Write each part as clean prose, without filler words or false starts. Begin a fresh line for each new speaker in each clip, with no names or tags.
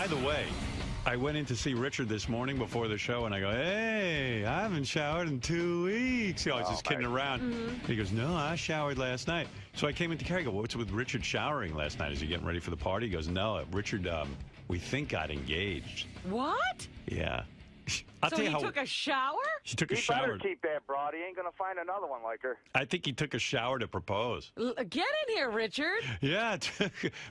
By the way, I went in to see Richard this morning before the show, and I go, hey, I haven't showered in 2 weeks. I was just kidding around. He goes, no, I showered last night. So I came into Carrie. I go, what's with Richard showering last night? Is he getting ready for the party? He goes, no, Richard, we think got engaged.
What?
Yeah.
So he took a shower?
She took a
He
shower.
better keep that broad. He ain't going to find another one like her.
I think he took a shower to propose.
Get in here, Richard.
Yeah,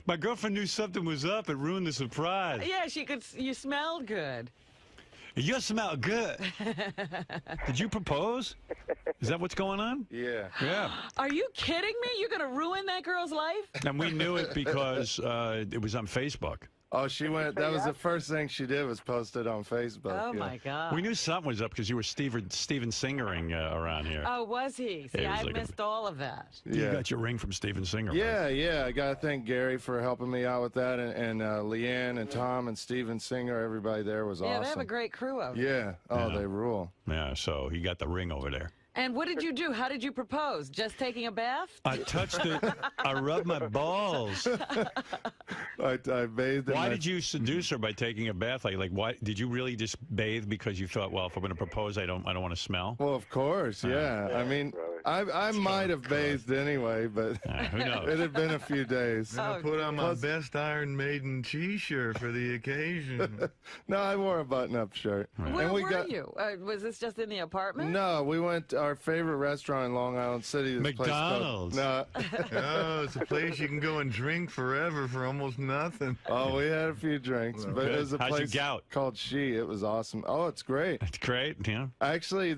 my girlfriend knew something was up. It ruined the surprise.
Yeah, she could. You smelled good.
You smell good. Did you propose? Is that what's going on?
Yeah.
Yeah.
Are you kidding me? You're going to ruin that girl's life?
And we knew it because it was on Facebook.
Oh, she went. That was the first thing she did was post it on Facebook.
Oh, my God.
We knew something was up because you were Steven Singering around here.
Oh, was he? See,
Yeah,
I
like
missed all of that.
You got your ring from Steven Singer.
Yeah, yeah. I got to thank Gary for helping me out with that, and Leanne and Tom and Steven Singer. Everybody there was awesome.
Yeah, they have a great crew over there.
Yeah. Oh, they rule.
Yeah, so he got the ring over there.
And what did you do? How did you propose? Just taking a bath?
I touched it. I rubbed my balls.
I bathed.
Why did you seduce her by taking a bath? Like, why did you really just bathe because you thought, well, if I'm going to propose, I don't want to smell?
Well, of course, yeah. I mean, I might have bathed anyway, but
who knows?
it had been a few days.
I put on my best Iron Maiden T-shirt for the occasion.
No, I wore a button-up shirt.
Where were you? Was this just in the apartment?
No, we went to our favorite restaurant in Long Island City. This
McDonald's.
Place called, no.
Oh, it's a place you can go and drink forever for almost nothing.
Oh, we had a few drinks, but it was a
How'd you
place
gout?
called She. It was awesome. Oh, it's great.
It's great, yeah.
Actually,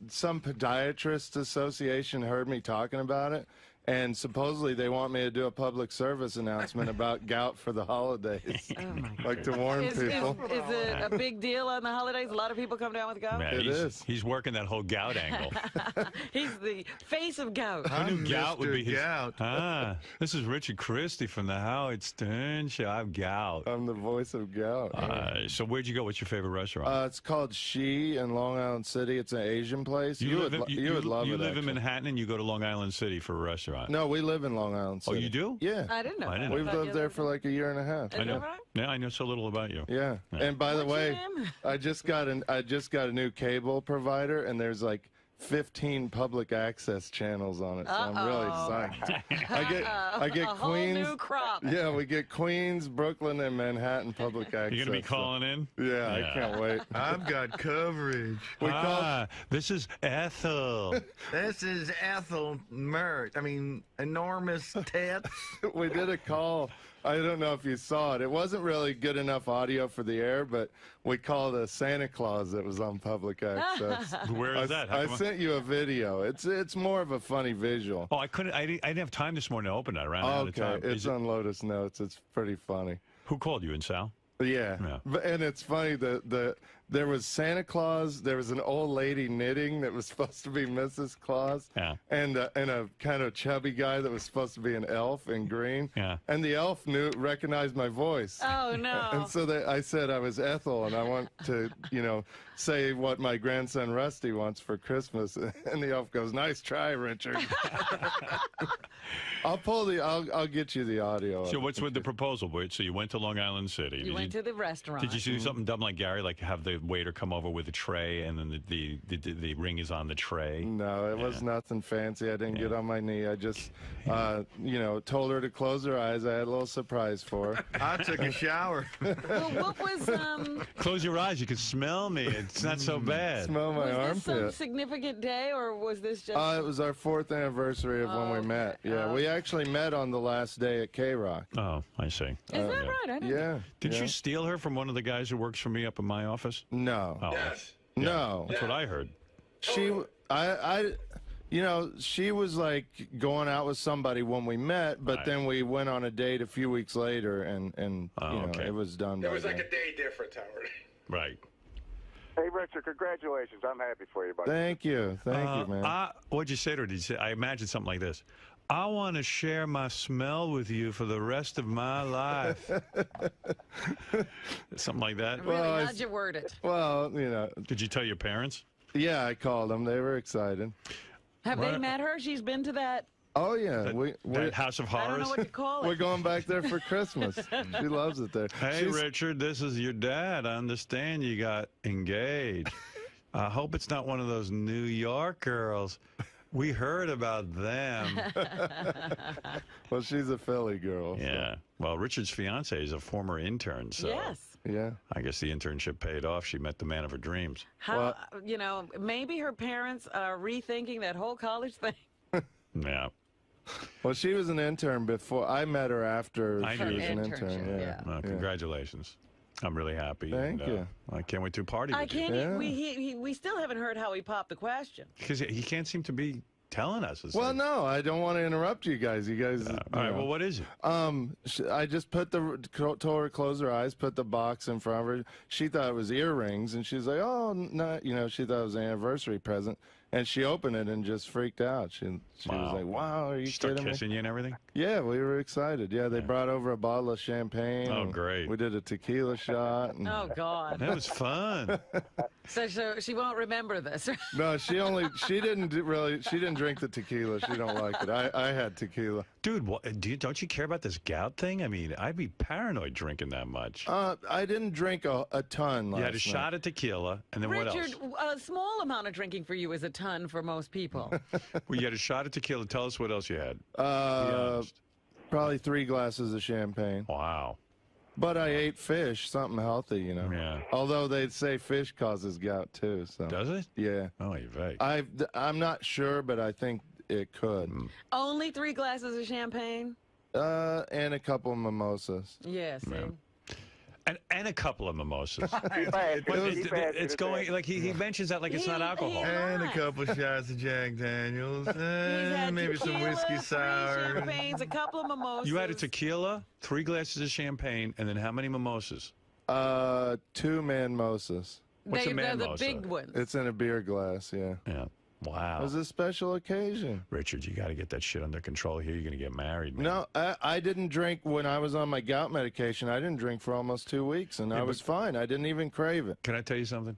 some podiatrist association heard me talking about it, and supposedly they want me to do a public service announcement about gout for the holidays.
Oh, my God.
Like to warn people.
Is it a big deal on the holidays? A lot of people come down with gout?
Man,
It is.
He's working that whole gout angle.
He's the face of gout.
I knew gout would be his.
Gout.
This is Richard Christy from the Howard Stern Show. I have gout.
I'm the voice of gout.
So where'd you go? What's your favorite restaurant?
It's called She in Long Island City. It's an Asian place. You would love it.
You live in
actually.
Manhattan and you go to Long Island City for a restaurant.
No, we live in Long Island City.
Oh, you do?
Yeah.
I didn't know.
I didn't
that.
know.
We've lived there for like a year and a half.
I know.
right?
Yeah, I know so little about you.
Yeah. And by the
What's your
way,
name?
I just got a new cable provider, and there's like 15 public access channels on it, so I'm really excited. I get
a
Queens.
whole new crop.
Yeah, we get Queens, Brooklyn, and Manhattan public access.
You're gonna be calling in?
Yeah, I can't wait.
I've got coverage.
This is Ethel.
This is Ethel Mert. I mean, enormous tits.
We did a call. I don't know if you saw it. It wasn't really good enough audio for the air, but we called a Santa Claus that was on public access.
Where is that? How
I
come
sent you a video. It's more of a funny visual.
Oh, I didn't have time this morning to open it. I ran out of time.
It's on Lotus Notes. It's pretty funny.
Who called you, in Sal?
Yeah. And it's funny that there was Santa Claus, there was an old lady knitting that was supposed to be Mrs. Claus, and a kind of chubby guy that was supposed to be an elf in green.
Yeah.
And the elf recognized my voice.
Oh, no.
And so I said I was Ethel, and I want to, say what my grandson Rusty wants for Christmas. And the elf goes, "Nice try, Richard." I'll get you the audio.
So what's with the proposal? So you went to Long Island City.
You went to the restaurant.
Did you do something dumb like Gary, like have the waiter come over with a tray and then the ring is on the tray?
No, it was nothing fancy. I didn't get on my knee. I just, told her to close her eyes. I had a little surprise for her.
I took a shower.
Well, what was
Close your eyes. You can smell me. It's not so bad.
Smell my
was
armpit.
this some significant day, or was this just?
It was our 4th anniversary of when we met. Yeah, we actually met on the last day at K-Rock.
Oh, I see.
Is that right? I didn't.
Yeah.
Did you steal her from one of the guys who works for me up in my office?
No.
Oh,
No.
that's what I heard.
She was like going out with somebody when we met, but then we went on a date a few weeks later, and it was done.
There was like a day difference, Howard.
Right.
Hey, Richard, congratulations. I'm happy for you, buddy.
Thank you, man.
What'd you say to her? Did you say? I imagine something like this. I want to share my smell with you for the rest of my life. Something like that.
Really, how'd you word it?
Well,
Did you tell your parents?
Yeah, I called them. They were excited.
Have they met her? She's been to that
Oh yeah,
that House of
I don't know
Horrors.
what to call
we're
it.
going back there for Christmas. She loves it there.
Hey, Richard, this is your dad. I understand you got engaged. I hope it's not one of those New York girls. We heard about them.
Well, she's a Philly girl. So.
Yeah. Well, Richard's fiance is a former intern, so
Yes.
Yeah.
I guess the internship paid off. She met the man of her dreams.
How, maybe her parents are rethinking that whole college thing.
Yeah.
Well, she was an intern before. I met her after
I
she
knew
was an
internship,
intern.
yeah.
Well, congratulations. I'm really happy.
Thank you.
I can't wait to party
I
with you.
can't.
Yeah.
We still haven't heard how he popped the question.
Because he can't seem to be telling us. It's
Well,
like,
no, I don't want to interrupt you guys. You guys.
all right. Well, what is it?
I just told her to close her eyes, put the box in front of her. She thought it was earrings, and she's like, "Oh, no," she thought it was an anniversary present, and she opened it and just freaked out. She was like, "Wow, are you
Start
kidding me?"
kissing you and everything?
Yeah, we were excited. Yeah, they brought over a bottle of champagne.
Oh,
and
great.
We did a tequila shot. And,
Oh God.
That was fun.
So she won't remember this.
No, she didn't drink the tequila. She don't like it. I had tequila.
Dude, don't you care about this gout thing? I mean, I'd be paranoid drinking that much.
I didn't drink a ton last
You had a
night.
shot of tequila, and then what
Richard,
else?
a small amount of drinking for you is a ton for most people.
Well, you had a shot of tequila. Tell us what else you had. Be
Uh,
honest.
probably 3 glasses of champagne.
Wow.
But I ate fish, something healthy,
Yeah.
Although they'd say fish causes gout too. So
Does it?
yeah,
Oh, you're right.
I'm not sure, but I think it could.
Only 3 glasses of champagne?
And a couple of mimosas.
Yeah, see.
And a couple of mimosas.
Keep
But
asking, keep asking
it's
it
going
back.
like he mentions that like it's not alcohol.
And a couple shots of Jack Daniels.
He's had
Maybe some
tequila,
whiskey
3
sour.
champagnes, a couple of mimosas.
You had a tequila, 3 glasses of champagne, and then how many mimosas?
2 mimosas.
What's a
They're the
mimosa?
big ones.
It's in a beer glass. Yeah.
Yeah. Wow.
It was a special occasion.
Richard, you got to get that shit under control here. You're going to get married, man.
No, I didn't drink when I was on my gout medication. I didn't drink for almost 2 weeks, and I was fine. I didn't even crave it.
Can I tell you something?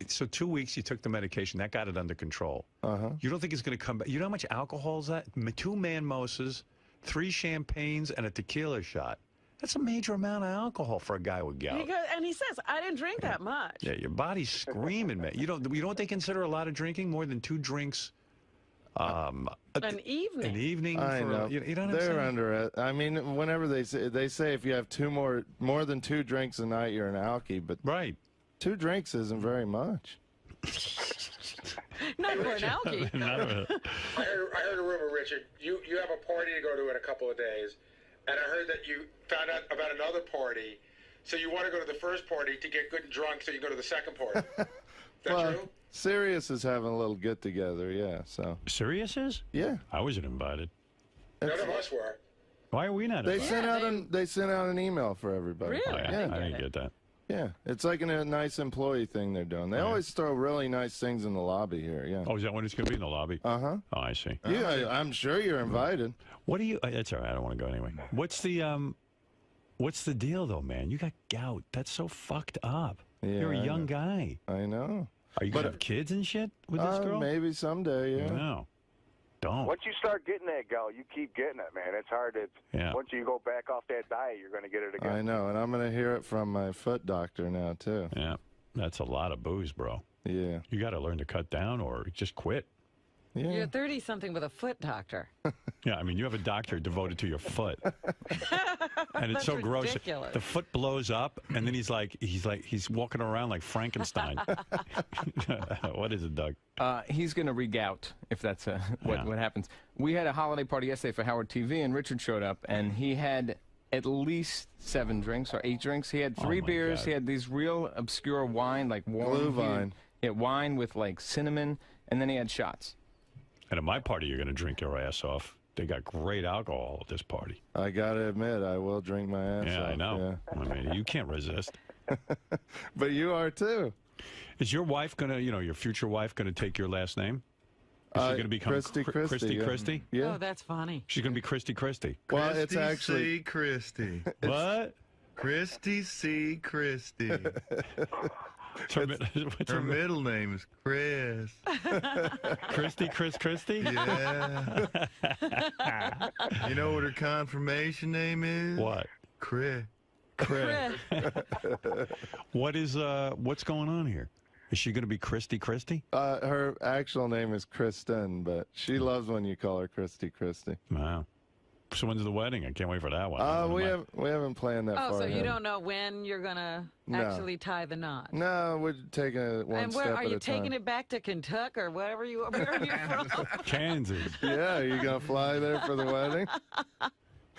So 2 weeks you took the medication. That got it under control. You don't think it's going to come back? You know how much alcohol is that? 2 mimosas, 3 champagnes, and a tequila shot. That's a major amount of alcohol for a guy with gout.
And he says, I didn't drink that much.
Yeah, your body's screaming, man. You know what they consider a lot of drinking? More than 2 drinks
An evening.
an evening.
I know.
You know what I'm
They're
saying?
under it. I mean, whenever they say if you have more than 2 drinks a night, you're an alkie. But
Right.
2 drinks isn't very much.
Not for an alkie.
I heard a rumor, Richard. You have a party to go to in a couple of days, and I heard that you found out about another party, so you want to go to the first party to get good and drunk, so you go to the second party. Is that
Well,
true?
Sirius is having a little get together. Yeah. So
Serious is?
yeah.
I wasn't invited.
None of us were.
Why are we not
They
invited?
sent out an email for everybody.
Really?
Oh, yeah,
Yeah.
I didn't get that.
Yeah, it's like a nice employee thing they're doing. They always throw really nice things in the lobby here. Yeah.
Oh, is that when it's going to be in the lobby?
Uh-huh.
Oh, I see.
Yeah, I'm sure you're invited.
What do you? It's all right. I don't want to go anyway. What's the deal though, man? You got gout. That's so fucked up.
Yeah,
You're a
I
young
know.
guy.
I know.
Are you gonna have kids and shit with this girl?
Maybe someday, yeah.
No, don't.
Once you start getting that gout, you keep getting it, man. It's hard.
Yeah.
Once you go back off that diet, you're going to get it again.
I know, and I'm going to hear it from my foot doctor now, too.
Yeah, that's a lot of booze, bro.
Yeah.
You got to learn to cut down or just quit.
Yeah.
You're 30-something with a foot doctor.
Yeah, I mean, you have a doctor devoted to your foot, and it's
That's
so gross.
ridiculous.
The foot blows up, and then he's walking around like Frankenstein. What is it, Doug?
He's going to regout if that's what happens. We had a holiday party yesterday for Howard TV, and Richard showed up, and he had at least 7 drinks or 8 drinks. He had 3
my
beers.
God.
He had these real obscure wine, like warm
Glühwein.
He had wine with like cinnamon, and then he had shots.
And at my party, you're going to drink your ass off. They got great alcohol at this party.
I got to admit, I will drink my ass
Yeah,
off.
I know. I mean, you can't resist.
Yeah. But you are, too.
Is your wife going to, your future wife, going to take your last name? Is she going to become
Christy,
Christy
yeah.
Christy?
Yeah.
Oh, that's funny.
She's going to be Christy Christy.
Well,
Christy
it's actually...
C. Christy.
What?
Christy C. Christy. Her middle name is Chris.
Christy, Christy?
Yeah. You know what her confirmation name is?
What?
Chris.
Chris. What's going on here? Is she going to be Christy?
Her actual name is Kristen, but she loves when you call her Christy.
Wow. So when's the wedding? I can't wait for that one.
We haven't planned that far.
Oh, so
ahead.
you don't know when you're gonna actually tie the knot?
No, we're taking it one step at a time.
Are you taking it back to Kentucky or wherever where are you from?
Kansas.
Yeah, are you gonna fly there for the wedding?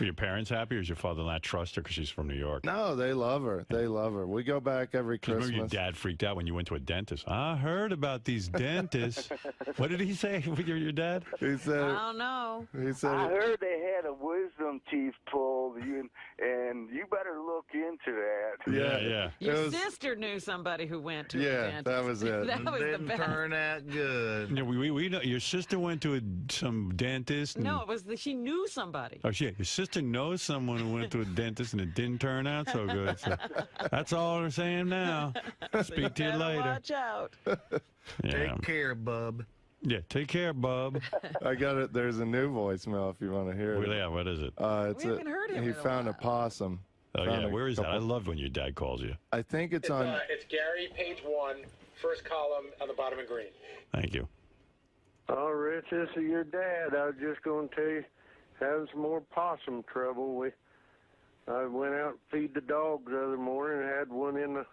Are your parents happy, or does your father not trust her because she's from New York?
No, they love her. They love her. We go back every Christmas.
Remember your dad freaked out when you went to a dentist. I heard about these dentists. What did he say with your dad?
He said,
I don't know.
He said,
I heard they had a wisdom teeth pulled, and you better look into that.
Yeah.
Your sister knew somebody who went to a dentist.
That was it.
That was
Didn't
the best.
turn out good.
Yeah, we know your sister went to some dentist. And,
No, it was she knew somebody.
Oh, shit. Your sister knows someone who went to a dentist and it didn't turn out so good. So that's all they're saying now. Speak to you later.
Watch out.
Yeah.
Take care, bub.
Yeah, take care, bub.
I got it. There's a new voicemail if you want to hear it.
Yeah, what is it?
We haven't heard him
He
in a
found a
while.
possum.
Oh, yeah, where is that? I love when your dad calls you.
I think it's on.
It's Gary, page 1, first column on the bottom in green.
Thank you.
Oh, Rich, this is your dad. I was just going to tell you, having some more possum trouble. I went out to feed the dogs the other morning and had one in the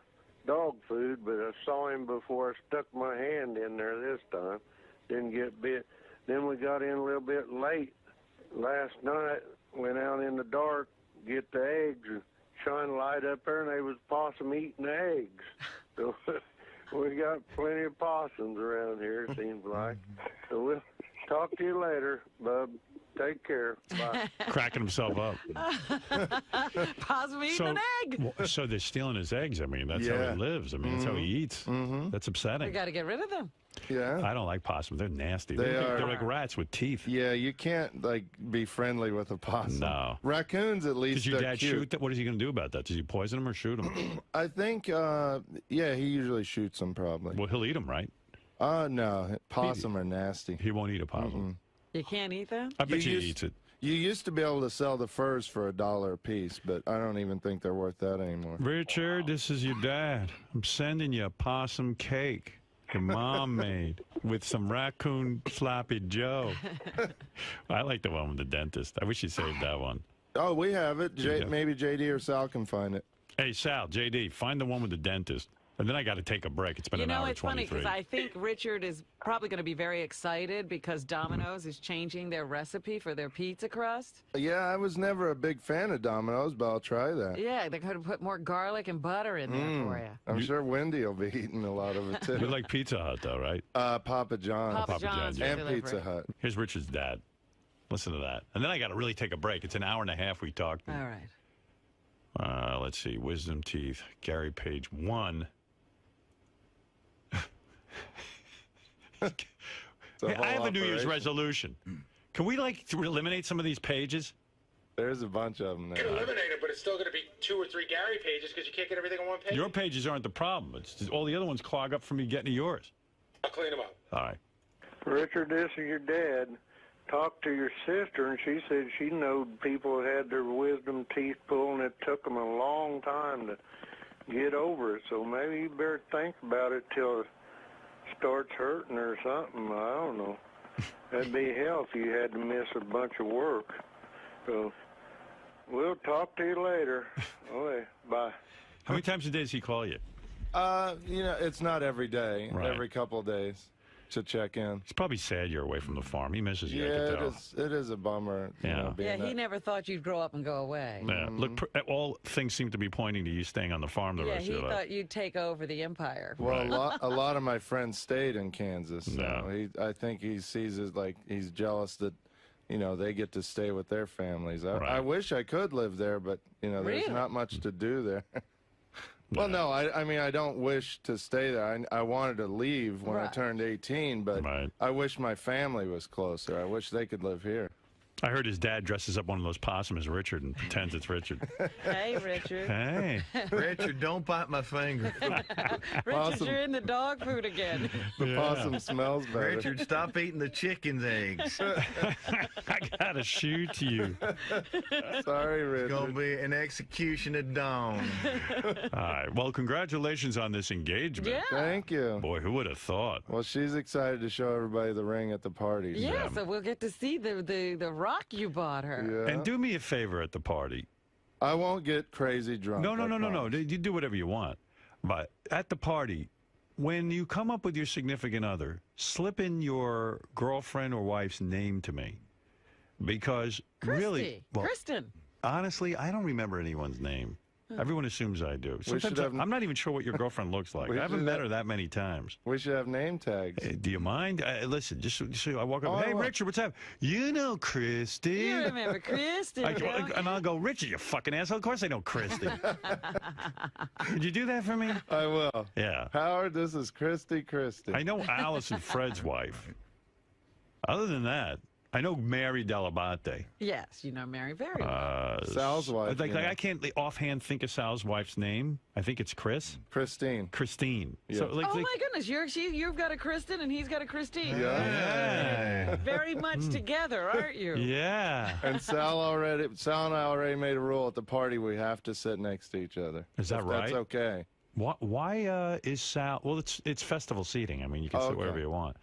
dog food, but I saw him before I stuck my hand in there this time. Didn't get bit. Then we got in a little bit late last night, went out in the dark, get the eggs, and shine a light up there, and they was possum eating the eggs. So we got plenty of possums around here, it seems like. So we'll talk to you later, bub. Take care. Bye.
Cracking himself up.
Possum eating an egg.
So they're stealing his eggs. I mean, that's how he lives. I mean, that's how he eats. That's upsetting.
We got to get rid of them.
Yeah.
I don't like possums. They're nasty.
They
They're
are.
like rats with teeth.
Yeah, you can't be friendly with a possum.
No.
Raccoons at least.
Does your dad
cute.
shoot that? What is he going to do about that? Does he poison them or shoot them?
I think, he usually shoots them probably.
Well, he'll eat them, right?
No, possum are nasty.
He won't eat a possum.
You can't eat them?
I bet you he eats it.
You used to be able to sell the furs for $1 a piece, but I don't even think they're worth that anymore.
Richard, this is your dad. I'm sending you a possum cake your mom made with some raccoon sloppy Joe. I like the one with the dentist. I wish you saved that one.
Oh, we have it. Maybe JD or Sal can find it.
Hey, Sal, JD, find the one with the dentist. And then I got to take a break. It's been an hour and 23.
It's funny because I think Richard is probably going to be very excited because Domino's is changing their recipe for their pizza crust.
Yeah, I was never a big fan of Domino's, but I'll try that.
Yeah, they could have put more garlic and butter in there for you.
I'm sure Wendy will be eating a lot of it, too.
You like Pizza Hut, though, right?
Papa John's.
Papa John's
and Pizza Hut.
Here's Richard's dad. Listen to that. And then I got to really take a break. It's an hour and a half we talked.
All right.
Let's see. Wisdom teeth. Gary, page 1. Hey, I have a New Year's resolution. Can we eliminate some of these pages?
There's a bunch of them there.
You can eliminate it, but it's still going to be 2 or 3 Gary pages because you can't get everything on one page.
Your pages aren't the problem. It's just all the other ones clog up from me getting to yours.
I'll clean them up.
All right.
Richard, this is your dad. Talked to your sister, and she said she knowed people that had their wisdom teeth pulled, and it took them a long time to get over it. So maybe you better think about it till it starts hurting or something. I don't know. That'd be hell if you had to miss a bunch of work. So we'll talk to you later. Okay, bye.
How many times a day does he call you?
It's not every day.
Right.
Every couple of days to check in.
He's probably sad you're away from the farm. He misses you, I
Yeah,
can tell.
it is a bummer.
Yeah.
He never thought you'd grow up and go away.
Yeah. Look, all things seem to be pointing to you staying on the farm the rest of
he
your life.
thought you'd take over the empire.
Well, a lot of my friends stayed in Kansas. So
Yeah.
I think he sees it like he's jealous that, they get to stay with their families. I wish I could live there, but, there's
Really?
not much to do there. Well, no, I mean, I don't wish to stay there. I wanted to leave when I turned 18, but I wish my family was closer. I wish they could live here.
I heard his dad dresses up one of those possum as Richard and pretends it's Richard.
Hey, Richard.
Hey.
Richard, don't bite my finger.
Richard, you're in the dog food again.
The possum smells better.
Richard, stop eating the chicken's eggs.
I gotta shoot you.
Sorry, Richard.
It's going to be an execution at dawn.
All right. Well, congratulations on this engagement.
Yeah.
Thank you.
Boy, who would have thought?
Well, she's excited to show everybody the ring at the party.
Yeah, so we'll get to see the rock you bought her.
Yeah.
And do me a favor at the party.
I won't get crazy drunk.
No.
I promise.
You do whatever you want. But at the party, when you come up with your significant other, slip in your girlfriend or wife's name to me. Because
Christy.
really, well,
Kristen.
honestly, I don't remember anyone's name. Everyone assumes I do. Sometimes I'm not even sure what your girlfriend looks like. I haven't met her that many times.
We should have name tags.
Do you mind? Listen, just so I walk up, hey, Richard, what's up? You know Christy.
You remember Christy,
and I'll go, Richard, you fucking asshole. Of course I know Christy. Could you do that for me?
I will.
Yeah.
Howard, this is Christy.
I know Alice and Fred's wife. Other than that, I know Mary Delabate.
Yes, you know Mary very well.
Sal's wife.
Like I can't offhand think of Sal's wife's name. I think it's Christine.
Yes.
So,
Oh my goodness, you've got a Kristen and he's got a Christine.
Yeah.
Very much together, aren't you?
Yeah.
And Sal and I already made a rule at the party. We have to sit next to each other.
Is that right?
That's okay.
Why is Sal? Well, it's festival seating. I mean, you can sit wherever you want.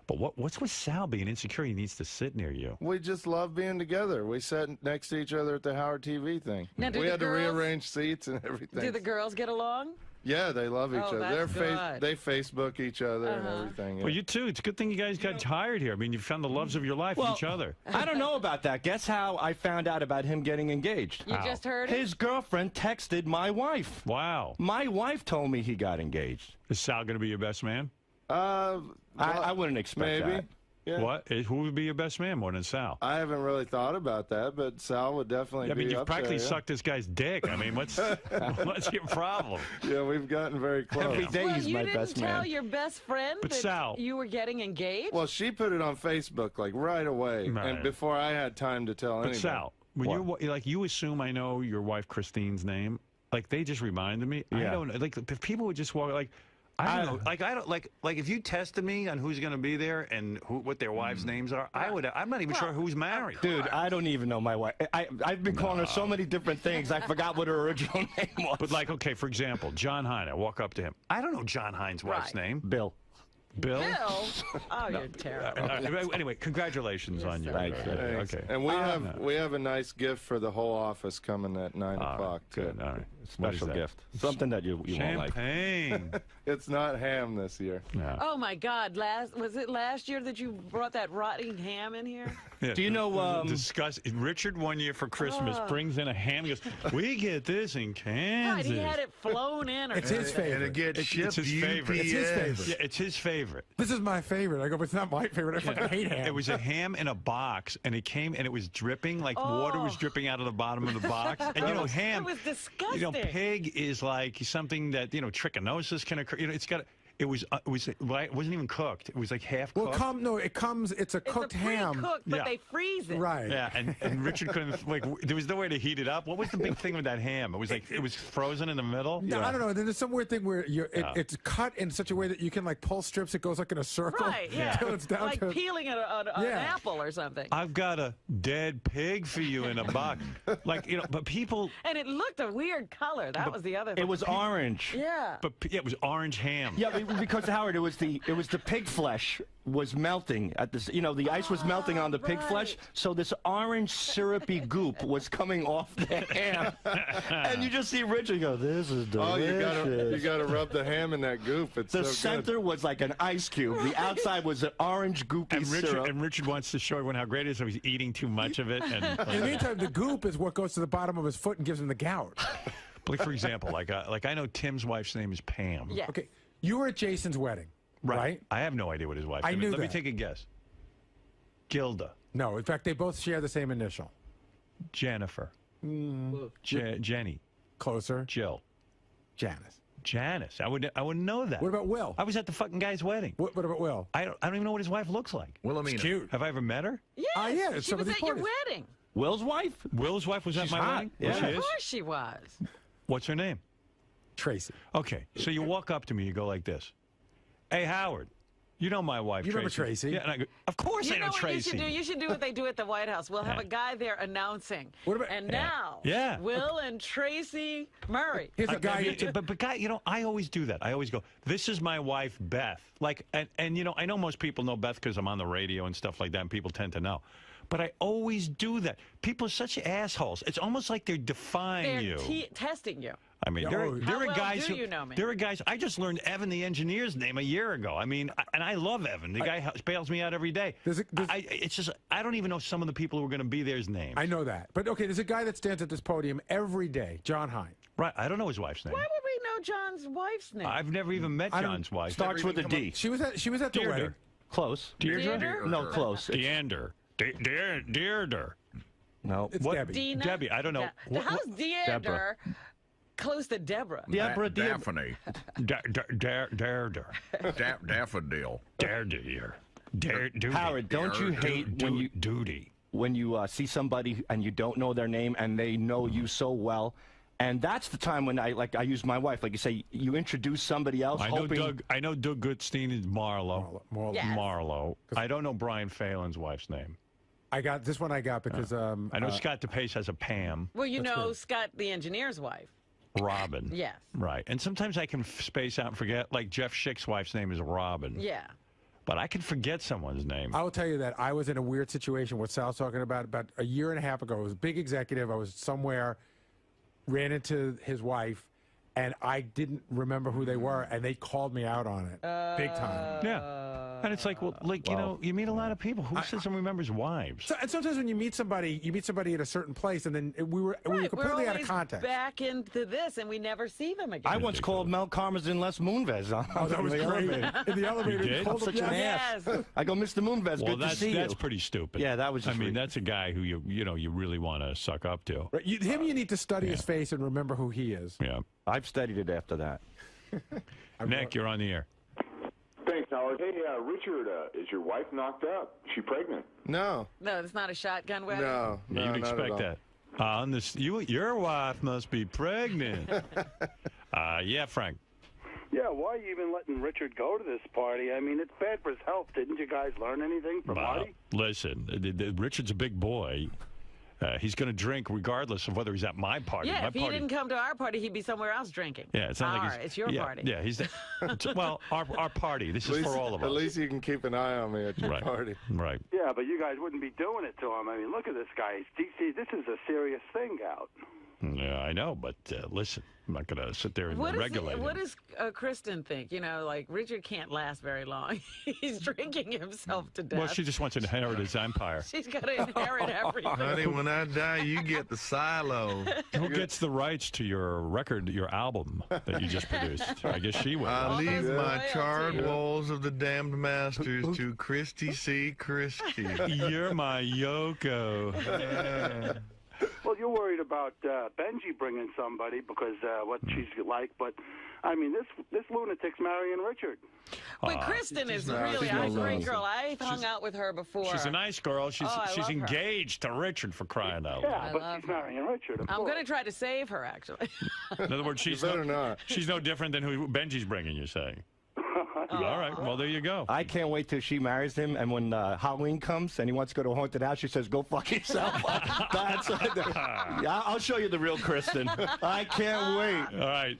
But what's with Sal being insecure? He needs to sit near you.
We just love being together. We sat next to each other at the Howard TV thing.
Now,
we had to rearrange seats and everything.
Do the girls get along?
Yeah, they love each other.
That's good.
They Facebook each other and everything. Yeah.
Well, you too. It's a good thing you guys got hired here. I mean, you found the loves of your life in each other.
I don't know about that. Guess how I found out about him getting engaged?
You just heard it?
His girlfriend texted my wife.
Wow.
My wife told me he got engaged.
Is Sal going to be your best man?
I wouldn't expect
maybe.
that.
Yeah.
What? Who would be your best man more than Sal?
I haven't really thought about that, but Sal would definitely be
I mean, you've
up
practically
there,
sucked this guy's dick. I mean, what's your problem?
Yeah, we've gotten very close.
Every day he's my best man.
You didn't tell your best friend
But
that
Sal,
you were getting engaged?
Well, she put it on Facebook like right away, and before I had time to tell anybody.
But Sal, when you assume I know your wife Christine's name, like they just reminded me. I don't know. Like if people would just walk like. I don't know. Like if you tested me on who's going to be there and what their wives' names are, I'm not even sure who's married.
Dude, I don't even know my wife. I've been calling her so many different things. I forgot what her original name was.
But like, okay, for example, John Hine. I walk up to him. I don't know John Hine's wife's name.
Bill.
Bill?
Oh, you're terrible.
Anyway, congratulations on your.
Thanks.
Okay.
And we have a nice gift for the whole office coming at 9 o'clock.
Good. All right.
Special gift. Something that you won't like.
Champagne.
It's not ham this year.
No.
Oh my God! Was it last year that you brought that rotting ham in here?
Yeah.
Do you know?
Richard one year for Christmas brings in a ham. He goes, "We get this in Kansas."
Right, he had it flown in.
It's his favorite. And it gets shipped
his favorite.
UPS.
It's his favorite. Yeah, it's his favorite.
This is my favorite. I go, but it's not my favorite. I fucking hate ham.
It was a ham in a box, and it came and it was dripping, like water was dripping out of the bottom of the box. And you know, ham.
It was disgusting.
You know, pig is like something that trichinosis can occur. It's got. It wasn't even cooked. It was like half cooked.
Well, it's a cooked ham.
Cooked, but they freeze it.
Right.
Yeah, and Richard couldn't, there was no way to heat it up. What was the big thing with that ham? It was frozen in the middle?
No, I don't know. There's some weird thing where it's cut in such a way that you can pull strips. It goes like in a circle.
Right, yeah.
Until it's down
like
to
peeling an apple or something.
I've got a dead pig for you in a box. But people...
And it looked a weird color. That was the other thing.
It was orange.
Yeah.
But it was orange ham.
Yeah, because Howard, it was the pig flesh was melting at this. The ice was melting on the pig flesh, so this orange syrupy goop was coming off the ham, and you just see Richard go, "This is delicious."
Oh, you gotta rub the ham in that goop. It's
the
so
center
good.
was like an ice cube. The outside was an orange goopy syrup.
And Richard wants to show everyone how great it is, so he's eating too much of it. And
in the meantime, the goop is what goes to the bottom of his foot and gives him the gout.
Like for example, I know Tim's wife's name is Pam.
Yeah.
Okay, you were at Jason's wedding. Right?
I have no idea what his wife's
name is.
Let me take a guess. Gilda.
No, in fact, they both share the same initial.
Jennifer. Jenny.
Closer.
Jill.
Janice.
Janice. I wouldn't know that.
What about Will?
I was at the fucking guy's wedding.
What about Will?
I don't even know what his wife looks like.
Wilhelmina.
It's cute.
Have I ever met her?
Yes,
yeah,
she was at your wedding.
Will's wife?
Will's wife was at my
hot.
wedding?
Yeah.
Oh, she
Of
is?
course she was.
What's her name?
Tracy.
Okay, so you walk up to me, you go like this. Hey, Howard, you know my wife,
You remember Tracy?
Yeah, and I go, of course
You
I know
know what
Tracy.
you should do? You should do what they do at the White House. We'll have
Yeah.
a guy there announcing.
What about-
And
Yeah.
now,
Yeah.
Will and Tracy Murray.
Here's a guy.
But guy, I always do that. I always go, this is my wife, Beth. Like, and I know most people know Beth because I'm on the radio and stuff like that, and people tend to know. But I always do that. People are such assholes. It's almost like they're defying
They're
you.
testing you.
I mean,
Yeah,
there
oh,
are
How well
guys
do
who
you know me?
there are guys. I just learned Evan the engineer's name a year ago. I mean, and I love Evan. The guy bails me out every day. It's just I don't even know some of the people who are going to be there's names.
I know that. But okay, there's a guy that stands at this podium every day, John Hine.
Right. I don't know his wife's name.
Why would we know John's wife's name?
I've never even met
I don't-
John's wife.
Starts with a D.
She was at the
Deirdre.
wedding.
Close.
Deirdre?
No, close.
Deander. Deirdre.
No.
It's
What?
Debbie.
Dina?
Debbie. I don't know.
How's Deandra
Deborah.
close to Deborah?
Deborah.
Daphne.
Deirdre.
Daffodil.
Deirdre.
Howard, don't you hate when you
Duty.
when you see somebody and you don't know their name and they know you so well? And that's the time when I use my wife. Like you say, you introduce somebody else.
I know
hoping,
Doug Goodstein is Marlo.
Yes.
Marlo. I don't know Brian Phelan's wife's name.
I got this one. I got because
I know Scott DePace has a Pam.
Well, you know Scott, the engineer's wife.
Robin.
Yes.
Right. And sometimes I can space out and forget. Like Jeff Schick's wife's name is Robin.
Yeah.
But I can forget someone's name.
I will tell you that I was in a weird situation. What Sal's talking about a year and a half ago. I was a big executive. I was somewhere, ran into his wife, and I didn't remember who they were, and they called me out on it big time.
Yeah. And it's like, well, you know, you meet a lot of people. Who says and remembers wives?
So, and sometimes when you meet somebody at a certain place, and then we were
Right,
completely
we're
out of
always
context.
back into this, and we never see them again.
I once called Mel Karmazin Les Moonves.
Oh, that was
the
great.
elevator.
In the elevator,
You
he
did?
pulled
I'm
up
such an
yes.
ass. I go, Mr. Moonves,
Well,
good to see
that's
you.
pretty stupid.
Yeah, that was
I
just
mean,
rude.
that's a guy who you really want to suck up to.
Right, him, you need to study his face and remember who he is.
Yeah.
I've studied it after that.
Nick, you're on the air.
Thanks, Howard. Hey, Richard, is your wife knocked up? Is she pregnant?
No.
No, it's not a shotgun wedding.
No.
You'd
not at
expect
all.
that. On this, your wife must be pregnant. Yeah, Frank.
Yeah, why are you even letting Richard go to this party? I mean, it's bad for his health. Didn't you guys learn anything from Artie?
Listen, Richard's a big boy. He's going to drink regardless of whether he's at my party.
Yeah,
my
if he
party.
didn't come to our party, he'd be somewhere else drinking.
Yeah, it's not like
It's your party.
Yeah, he's well, our party. This is for all of us.
At least you can keep an eye on me at your
Right.
party.
Right.
Yeah, but you guys wouldn't be doing it to him. I mean, look at this guy. DC, this is a serious thing out.
Yeah, I know, but listen, I'm not going to sit there and regulate him.
What does Kristen think? You know, like Richard can't last very long. He's drinking himself to death.
Well, she just wants to inherit his empire.
She's got to inherit everything.
Honey, when I die, you get the silo.
Who gets the rights to your record, your album that you just produced? I guess she will.
I leave
those
my
royalties.
charred walls of the damned masters to Christy C. Christie.
You're my Yoko.
Well, you're worried about Benji bringing somebody because what she's like, but I mean, this lunatic's marrying Richard.
But Kristen is really a great girl. I've hung out with her before.
She's a nice girl. She's
I love her.
engaged to Richard, for crying out loud.
Yeah, but she's marrying Richard.
I'm going to try to save her, actually.
In other words, she's no different than who Benji's bringing, you're saying. All right, well, there you go.
I can't wait till she marries him, and when Halloween comes and he wants to go to a haunted house, she says, "Go fuck yourself." Yeah, I'll show you the real Kristen. I can't wait.
All right.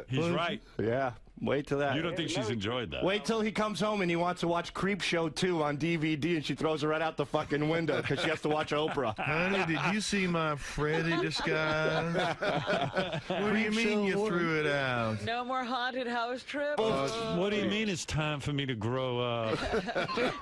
He's right.
Yeah, wait till that.
You don't think she's enjoyed that?
Wait till he comes home and he wants to watch Creep Show 2 on DVD, and she throws her right out the fucking window because she has to watch Oprah.
Honey, did you see my Freddy disguise? What do you mean you threw it out?
No more haunted house trips?
What do you mean it's time for me to grow up?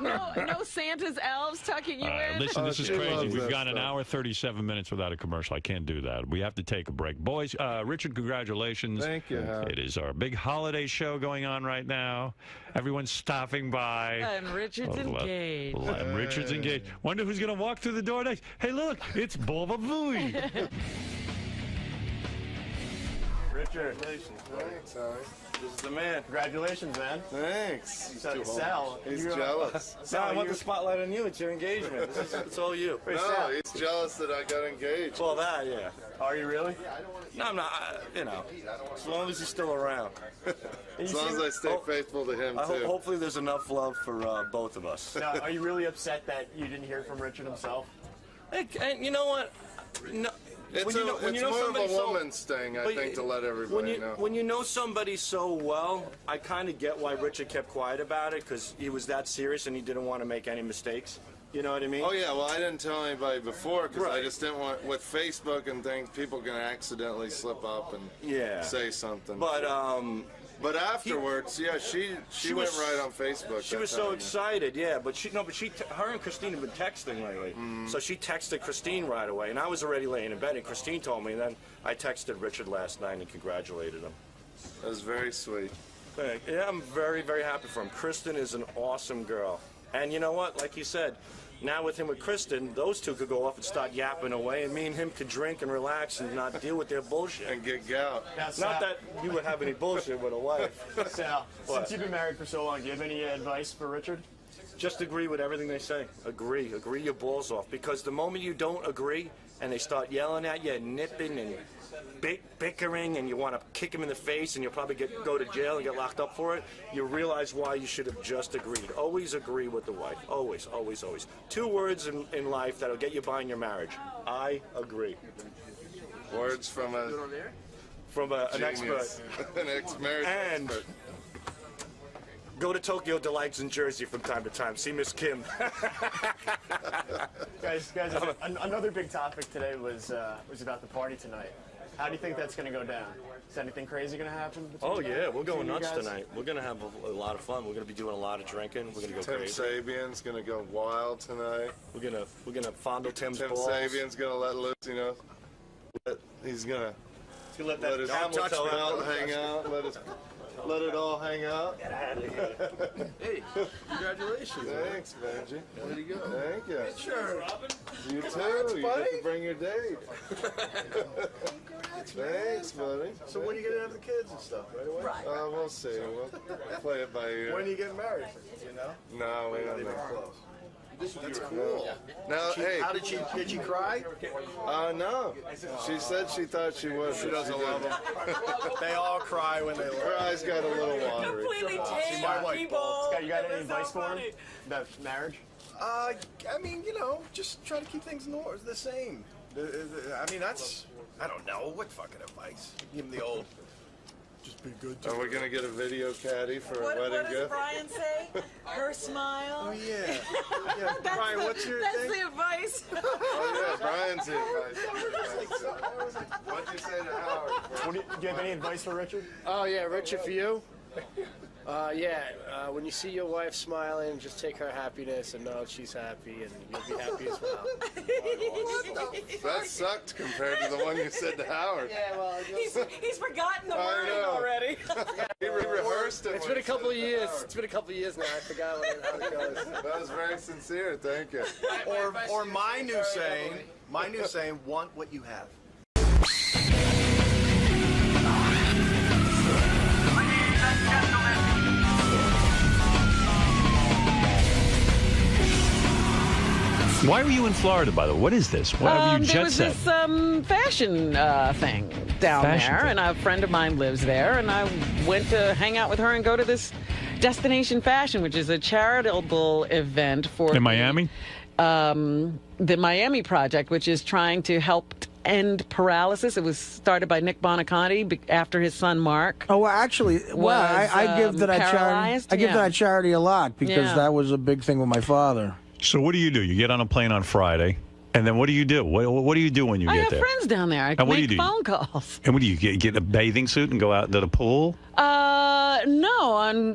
No Santa's elves tucking you in?
Listen, this is
she
crazy.
loves
We've
that
gone an
stuff.
hour, 37 minutes without a commercial. I can't do that. We have to take a break. Boys, Richard, congratulations.
Thank you, Howard.
It is our big holiday show going on right now. Everyone's stopping by.
And Richard's engaged.
And Richard's engaged. Wonder who's going to walk through the door next. Hey, look, it's Boba Booey.
Richard
Richard.
Thanks, Artie.
This is the man.
Congratulations, man.
Thanks.
Sal,
He's jealous.
Sal, I want the spotlight on you. It's your engagement. It's all you.
No, he's jealous that I got engaged.
Well, that, yeah.
Are you really?
No, I'm not. You know, as long as he's still around.
As long as I stay faithful to him, too.
Hopefully there's enough love for both of us.
Now, are you really upset that you didn't hear from Richard himself?
And you know what? No.
It's more of a woman's thing, I think, to let everybody know.
When you know somebody so well, I kind of get why Richard kept quiet about it, because he was that serious and he didn't want to make any mistakes. You know what I mean?
Oh, yeah, well, I didn't tell anybody before, because I just didn't want, with Facebook and things, people can accidentally slip up and say something. But afterwards, she went right on Facebook.
She was so excited, but her and Christine have been texting lately. So she texted Christine right away, and I was already laying in bed, and Christine told me, and then I texted Richard last night and congratulated him.
That was very sweet.
Yeah, I'm very, very happy for him. Kristen is an awesome girl. And you know what? Like you said, now with him with Kristen, those two could go off and start yapping away, and me and him could drink and relax and not deal with their bullshit.
And get gout.
Not that you would have any bullshit with a wife.
Sal, since you've been married for so long, do you have any advice for Richard?
Just agree with everything they say. Agree your balls off. Because the moment you don't agree and they start yelling at you and nipping and bickering and you want to kick him in the face and you'll probably go to jail and get locked up for it, you realize why you should have just agreed. Always agree with the wife. Always, always, always. 2 words in life that'll get you by in your marriage. I agree.
Words from an
expert.
An ex-marriage expert.
Go to Tokyo Delights in Jersey from time to time. See Miss Kim.
guys, another big topic today was about the party tonight. How do you think that's going to go down? Is anything crazy going to happen?
Oh, yeah. We're going nuts tonight. We're going to have a lot of fun. We're going to be doing a lot of drinking. We're going to go crazy.
Tim Sabian's going to go wild tonight.
We're gonna fondle Tim's balls.
Tim Sabian's going to let loose, you know. He's going to let his belt hang out. Let it all hang out.
Get out of here. Hey, congratulations.
Thanks, Benji.
There you go.
Thank you.
Sure.
You too. You get to bring your date. Thanks, buddy.
So when are you going to have the kids and stuff? Right away?
Right. We'll see. We'll play it by ear.
When are you getting married? You know?
No, we don't know.
That's cool.
Now, hey.
How did she cry?
No. She said she thought she would.
She doesn't love them. They all cry when they love.
Her eyes got a little watery.
Completely tame people.
Scott, you got any advice for him about marriage?
I mean, just try to keep things the same. I mean, I don't know. What fucking advice? Give him the old, just be good to
Are we going to get a video caddy for a wedding
What does
gift?
Brian say? Her smile?
Oh, yeah. Brian, what's your
That's
thing?
the advice.
Oh, yeah, Brian's the advice. What'd you say to Howard?
Do you have any advice for Richard?
Oh, yeah, Richard, for you? When you see your wife smiling, just take her happiness and know she's happy, and you'll be happy as well.
That sucked compared to the one you said to Howard.
Yeah, well, he's forgotten the wording already.
He rehearsed it.
It's been a couple of years. It's been a couple of years now. I forgot how it goes.
That was very sincere. Thank you.
Or my new saying, want what you have.
Why were you in Florida, by the way? What is this? Why have you jet set?
There was this fashion thing down there, and a friend of mine lives there, and I went to hang out with her and go to this Destination Fashion, which is a charitable event for
in Miami.
The Miami Project, which is trying to help end paralysis. It was started by Nick Bonaconti after his son Mark.
Oh, well, actually, I give to that charity. I give to that charity a lot because that was a big thing with my father.
So what do? You get on a plane on Friday, and then what do you do? What do you do when you get there?
I have friends down there. I make phone calls.
And what do you get a bathing suit and go out to the pool?
No.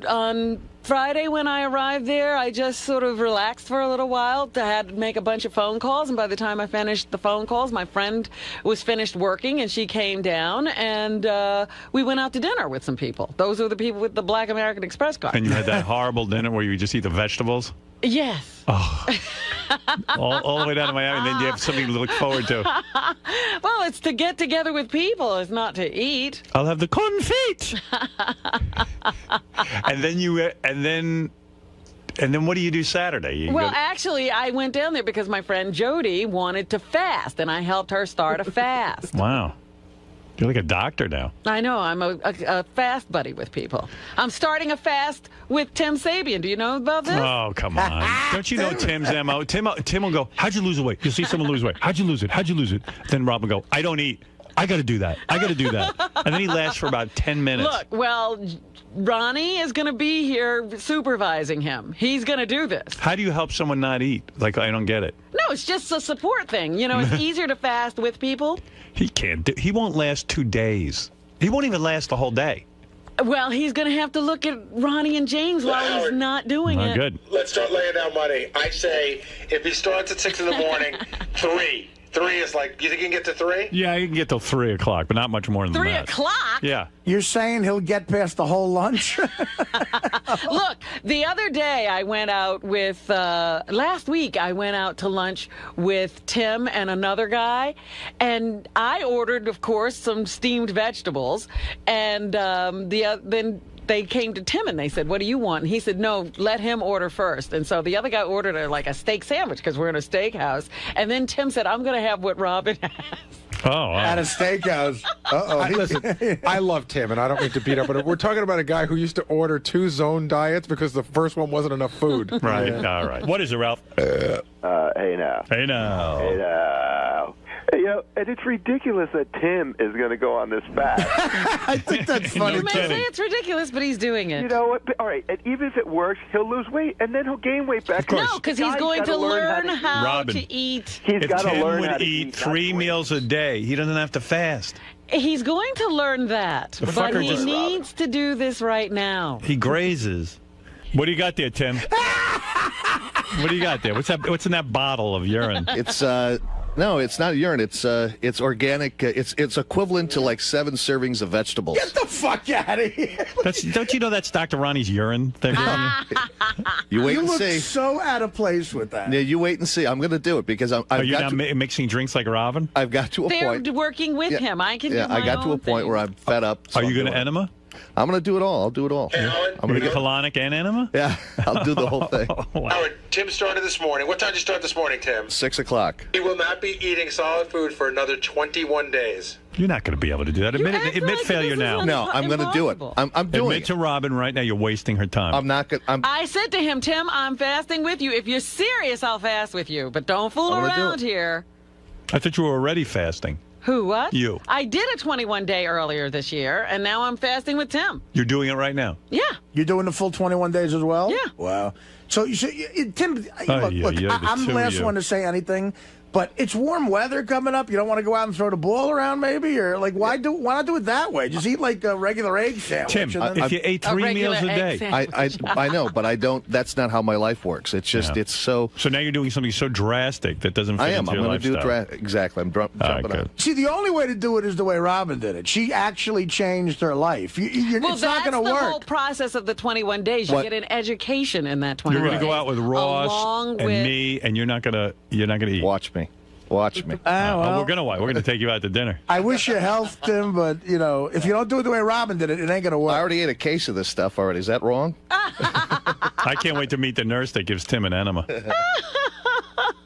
On Friday when I arrived there, I just sort of relaxed for a little while. I had to make a bunch of phone calls, and by the time I finished the phone calls, my friend was finished working, and she came down, and we went out to dinner with some people. Those were the people with the Black American Express card.
And you had that horrible dinner where you just eat the vegetables?
Yes.
Oh. all the way down to Miami, and then you have something to look forward to.
Well, it's to get together with people. It's not to eat.
I'll have the confit. And then what do you do Saturday?
Actually, I went down there because my friend Jody wanted to fast, and I helped her start a fast.
Wow. You're like a doctor now.
I know. I'm a fast buddy with people. I'm starting a fast with Tim Sabian. Do you know about this?
Oh, come on. Don't you know Tim's MO? Tim will go, how'd you lose the weight? You'll see someone lose weight. How'd you lose it? How'd you lose it? Then Rob will go, I don't eat. I got to do that. I got to do that. And then he lasts for about 10 minutes.
Look, well, Ronnie is going to be here supervising him. He's going to do this.
How do you help someone not eat? Like, I don't get it.
No, it's just a support thing. You know, it's easier to fast with people.
He can't. He won't last 2 days. He won't even last the whole day.
Well, he's going to have to look at Ronnie and James while he's not doing it.
Good.
Let's start laying down money. I say if he starts at 6 in the morning, 3. 3 is like, you think you can get to 3?
Yeah, you can get till 3 o'clock, but not much more than
3
that.
3 o'clock?
Yeah.
You're saying he'll get past the whole lunch?
Look, the other day I went out with, last week I went out to lunch with Tim and another guy, and I ordered, of course, some steamed vegetables, and then they came to Tim and they said, what do you want? And he said, no, let him order first. And so the other guy ordered a steak sandwich because we're in a steakhouse. And then Tim said, I'm going to have what Robin has.
Oh,
at a steakhouse. Listen, I love Tim, and I don't mean to beat up, but we're talking about a guy who used to order 2 zone diets because the first one wasn't enough food.
Right. All right. What is it, Ralph?
Hey now.
Hey now.
Hey now. Hey, and it's ridiculous that Tim is going to go on this fast.
I think that's funny.
You may say it's ridiculous, but he's doing it.
You know what? All right, and even if it works, he'll lose weight, and then he'll gain weight back.
No, because he's going to learn how
Robin,
to eat.
He's got to learn how
would
to
eat 3 meals a day, he doesn't have to fast.
He's going to learn that,
The
but
fucker
he
just-
needs to do this right now.
He grazes. What do you got there, Tim? What do you got there? What's in that bottle of urine?
It's no, it's not urine. It's organic. It's equivalent to like 7 servings of vegetables.
Get the fuck out of here.
Don't you know that's Dr. Ronnie's urine?
You wait
You
and
look
see.
so out of place with that.
Yeah, you wait and see. I'm going to do it because I've
Are you
got
now
to,
mixing drinks like Robin?
I've got to a
They're
point.
working with him. I can do my
I got to a
own
point
thing.
where I'm fed up.
Are you going to enema?
I'm going to do it all. I'll do it all. I'm going to get
colonic and enema?
Yeah, I'll do the whole thing.
Howard, Tim started this morning. What time did you start this morning, Tim?
6 o'clock.
He will not be eating solid food for another 21 days.
You're not going to be able to do that. Admit failure now.
No, I'm going to do it. I'm doing
Admit
it.
to Robin right now you're wasting her time.
I'm not going.
I said to him, Tim, I'm fasting with you. If you're serious, I'll fast with you. But don't fool
I'm gonna do
around
it.
here.
I thought you were already fasting.
Who, what?
You.
I did a 21-day earlier this year, and now I'm fasting with Tim.
You're doing it right now.
Yeah.
You're doing the full 21 days as well?
Yeah.
Wow. So, Tim, look,
yeah, the
I'm
two
the
of
last
you.
one to say anything, but it's warm weather coming up. You don't want to go out and throw the ball around, maybe? Or, like, why not do it that way? Just eat, like, a regular egg sandwich.
Tim,
and then-
if you ate 3 meals a day.
I know, but I don't. That's not how my life works. It's just it's so.
So now you're doing something so drastic that doesn't fit
I am.
into
I'm
your
going to do
lifestyle.
exactly. I'm jumping on.
See, the only way to do it is the way Robin did it. She actually changed her life.
Well,
It's not
that's
going to
the
work.
whole process of the 21 days. You
What?
get an education in that 21
You're
days.
going to go out with Ross
Along
and
with...
me, and you're not going to eat.
Watch me. Watch me.
We're going to watch. We're going to take you out to dinner.
I wish you health, Tim, but, if you don't do it the way Robin did it, it ain't going to work.
I already ate a case of this stuff already. Is that wrong?
I can't wait to meet the nurse that gives Tim an enema.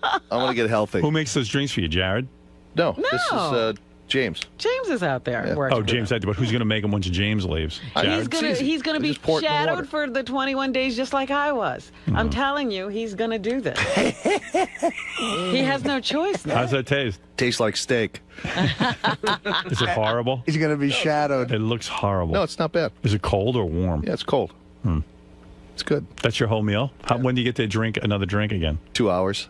I'm going to get healthy.
Who makes those drinks for you, Jared?
No, this is James.
James is out there working.
Oh, James, but who's going to make him once James leaves? Jared?
He's gonna be
Just pour it in the water.
shadowed for the 21 days just like I was. I'm telling you, he's going to do this. He has no choice now.
How's that taste?
Tastes like steak.
Is it horrible?
He's going to be shadowed.
It looks horrible.
No, it's not bad.
Is it cold or warm?
Yeah, it's cold. It's good.
That's your whole meal? When do you get to drink another drink again?
2 hours.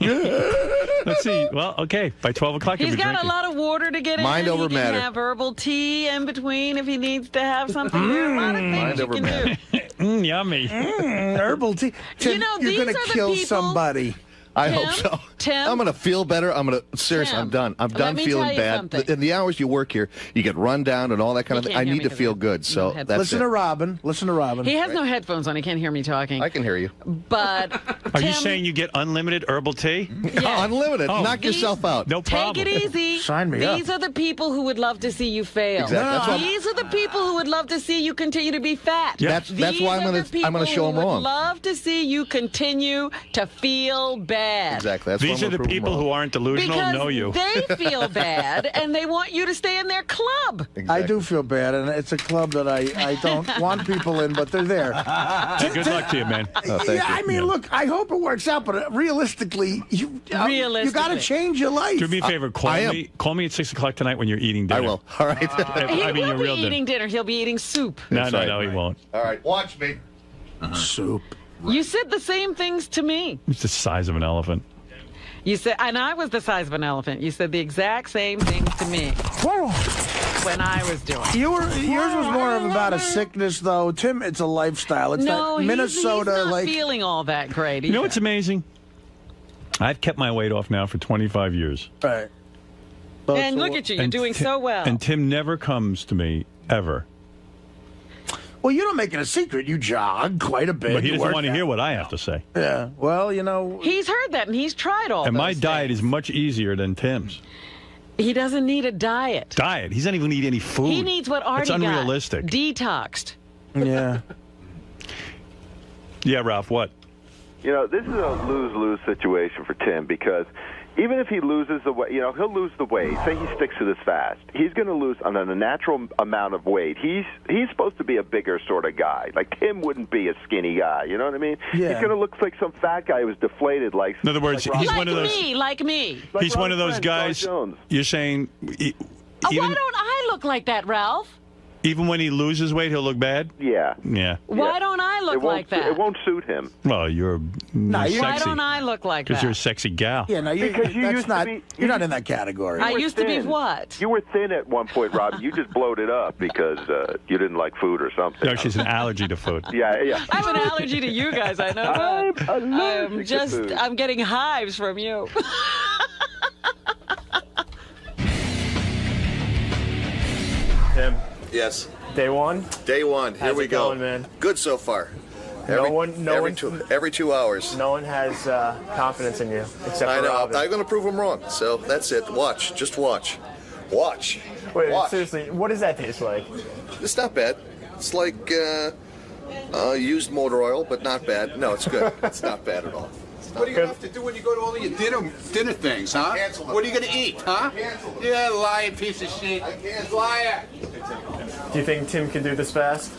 Let's see. Well, okay. By 12 o'clock, you'll
He's
be
got
drinking.
a lot of water to get
Mind
in.
over
He can
matter.
have herbal tea in between if he needs to have something. There are a lot of things
Mind
you
over
can
matter.
do.
Yummy.
Herbal tea. Tim,
You know,
you're
these
gonna
are the
kill
people-
somebody.
I hope so.
Tim?
I'm going to feel better. Seriously,
Tim,
I'm done. I'm done
let me
feeling
tell you
bad.
something.
In the hours you work here, you get run down and all that kind of thing. I need to feel good. So that's
Listen
it.
to Robin. Listen to Robin.
He has no headphones on. He can't hear me talking.
I can hear you.
But
Are you saying you get unlimited herbal tea?
Yeah.
Unlimited. Knock yourself out.
No problem.
Take it easy.
Sign me up.
These are the people who would love to see you fail.
Exactly. That's what-
These are the people who would love to see you continue to be fat.
Yeah. That's why I'm going to show them
Would
wrong.
love to see you continue to feel bad.
Exactly. That's
These
why
are
I'm
the
gonna prove 'em
people
wrong.
who aren't delusional
Because
know you.
they feel bad and they want you to stay in their club.
I do feel bad, and it's a club that I don't want people in, but they're there.
Good luck to you, man.
Yeah, I mean, look, I hope it works out, but realistically, you got to change your life.
Do me a favor. Call me at 6 o'clock tonight when you're eating dinner.
I will. All right.
He
I mean, your
won't be
real
eating dinner. He'll be eating soup.
No, he won't.
All right, watch me.
Soup.
You said the same things to me.
It's the size of an elephant.
You said, and I was the size of an elephant. You said the exact same things to me when I was doing.
Yours was more of about a sickness, though. Tim, it's a lifestyle. It's
No,
that Minnesota,
he's not
like
feeling all that great.
You know what's amazing? I've kept my weight off now for 25 years.
Right.
And look at you. You're doing so well.
And Tim never comes to me, ever.
Well, you don't make it a secret. You jog quite a bit.
But he
You
doesn't
work
want to
out.
hear what I have to say.
Yeah. Well, you know.
He's heard that, and he's tried all
And my
those
diet is much easier than Tim's.
He doesn't need a diet.
Diet? He doesn't even need any food.
He needs what Artie
It's unrealistic.
got. Detoxed.
Yeah.
Yeah, Ralph, what?
You know, this is a lose-lose situation for Tim because even if he loses the weight, he'll lose the weight. Say he sticks to this fast. He's going to lose on a natural amount of weight. He's supposed to be a bigger sort of guy. Like Tim wouldn't be a skinny guy. You know what I mean?
Yeah.
He's going to look like some fat guy who was deflated. Like
In other words,
like
he's
Rob-
one of those.
Like me.
Like
He's one of
Rob's
those
friend,
guys.
Roy Jones.
You're saying,
Why don't I look like that, Ralph?
even when he loses weight, he'll look bad.
Yeah.
Yeah.
Why don't I look like that?
It won't suit him.
Well, you're sexy.
Why don't I look like that?
Because you're a sexy gal.
Yeah, no, you're not in that category.
I used to be what?
You were thin at one point, Rob. You just blowed it up because you didn't like food or something.
No, she's an allergy to food.
Yeah, yeah.
I have an allergy to you guys. I know that. I'm just, I'm getting hives from you.
Tim.
Yes.
Day one?
Day one. Here
How's
we
it
go.
going, man?
Good so far. Every 2 hours.
No one has confidence in you except
I
for
know.
Robin.
I'm going to prove them wrong. So that's it. Watch. Just watch. Watch.
Wait,
Watch.
seriously, what does that taste like?
It's not bad. It's like used motor oil, but not bad. No, it's good. It's not bad at all.
What do you have to do when you go to all of your dinner things, huh? What are you going to eat, huh? Yeah, lying piece of shit. Liar.
Do you think Tim can do this fast?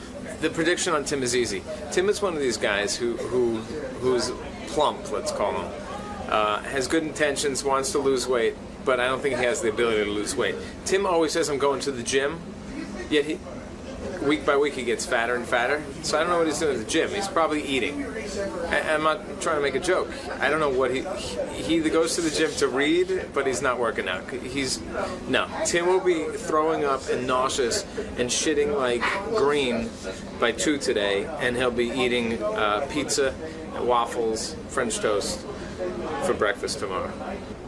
The prediction on Tim is easy. Tim is one of these guys who's plump, let's call him. Has good intentions, wants to lose weight, but I don't think he has the ability to lose weight. Tim always says, I'm going to the gym, yet week by week he gets fatter and fatter. So I don't know what he's doing at the gym. He's probably eating. I'm not trying to make a joke. I don't know what he either goes to the gym to read, but he's not working out. No. Tim will be throwing up and nauseous and shitting like green by 2 today, and he'll be eating pizza, waffles, French toast for breakfast tomorrow.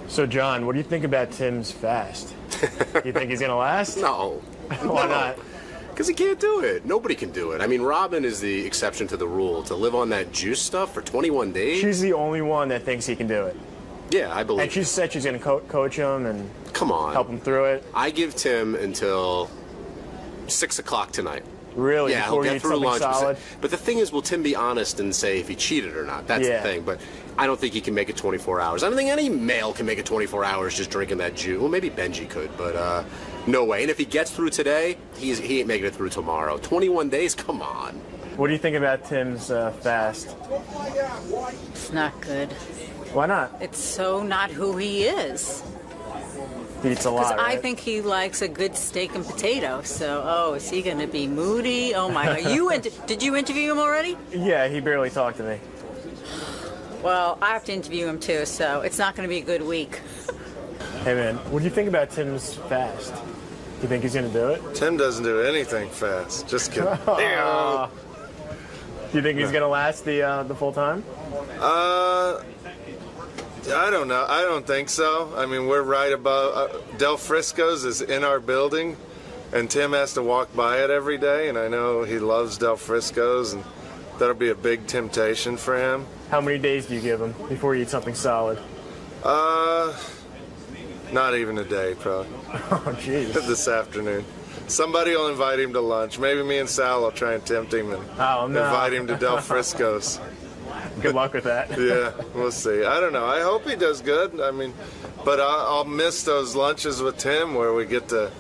So, John, what do you think about Tim's fast? You think he's going to last?
No.
Why not?
Because he can't do it. Nobody can do it. I mean, Robin is the exception to the rule. To live on that juice stuff for 21 days?
She's the only one that thinks he can do it.
Yeah, I believe
And she said she's going to coach him and
Come on.
help him through it.
I give Tim until 6 o'clock tonight.
Really?
Yeah,
Before
he'll
you
get
eat
through
something
lunch.
solid?
But the thing is, will Tim be honest and say if he cheated or not? That's
Yeah.
the thing. But I don't think he can make it 24 hours. I don't think any male can make it 24 hours just drinking that juice. Well, maybe Benji could, but no way. And if he gets through today, he ain't making it through tomorrow. 21 days? Come on.
What do you think about Tim's fast?
It's not good.
Why not?
It's so not who he is.
He eats a lot,
Because I
right?
think he likes a good steak and potato. So, is he going to be moody? Oh my God! Did you interview him already?
Yeah, he barely talked to me.
Well, I have to interview him too, so it's not going to be a good week.
Hey, man, what do you think about Tim's fast? You think he's going to do it?
Tim doesn't do anything fast. Just kidding.
Do you think he's going to last the full time?
I don't know. I don't think so. I mean, we're right above. Del Frisco's is in our building, and Tim has to walk by it every day, and I know he loves Del Frisco's, and that'll be a big temptation for him.
How many days do you give him before you eat something solid?
Not even a day, probably.
Oh, jeez.
This afternoon. Somebody will invite him to lunch. Maybe me and Sal will try and tempt him and invite him to Del Frisco's.
Good luck with that.
Yeah, we'll see. I don't know. I hope he does good. I mean, but I'll miss those lunches with Tim where we get the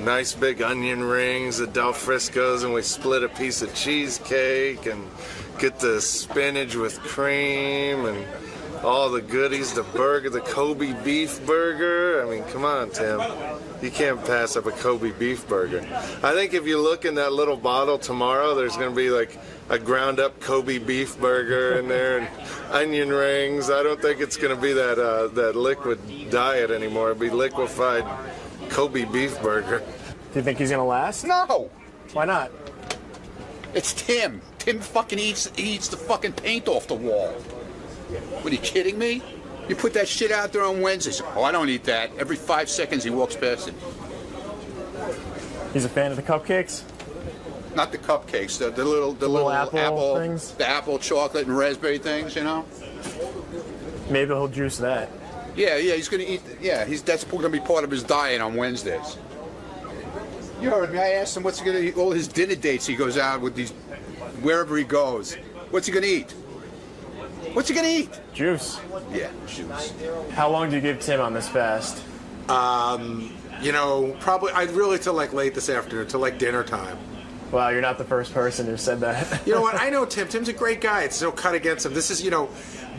nice big onion rings at Del Frisco's and we split a piece of cheesecake and get the spinach with cream and all the goodies, the burger, the Kobe beef burger. I mean, come on, Tim. You can't pass up a Kobe beef burger. I think if you look in that little bottle tomorrow, there's going to be like a ground up Kobe beef burger in there and onion rings. I don't think it's going to be that liquid diet anymore. It'll be liquefied Kobe beef burger.
Do you think he's going to last?
No.
Why not?
It's Tim. Tim fucking eats the fucking paint off the wall. What, are you kidding me? You put that shit out there on Wednesdays. Oh, I don't eat that. Every 5 seconds he walks past it.
He's a fan of the cupcakes?
Not the cupcakes, the little
apple things?
The apple chocolate and raspberry things, you know?
Maybe he'll juice that.
Yeah, he's gonna eat, that's gonna be part of his diet on Wednesdays. You heard me, I asked him what's he gonna eat, all his dinner dates he goes out with these, wherever he goes. What's he gonna eat? What's he gonna eat?
Juice.
Yeah, juice.
How long do you give Tim on this fast?
You know, probably, I'd really till like late this afternoon, till like dinner time.
Wow, you're not the first person who said that.
You know what, I know Tim. Tim's a great guy. It's no cut against him. This is, you know,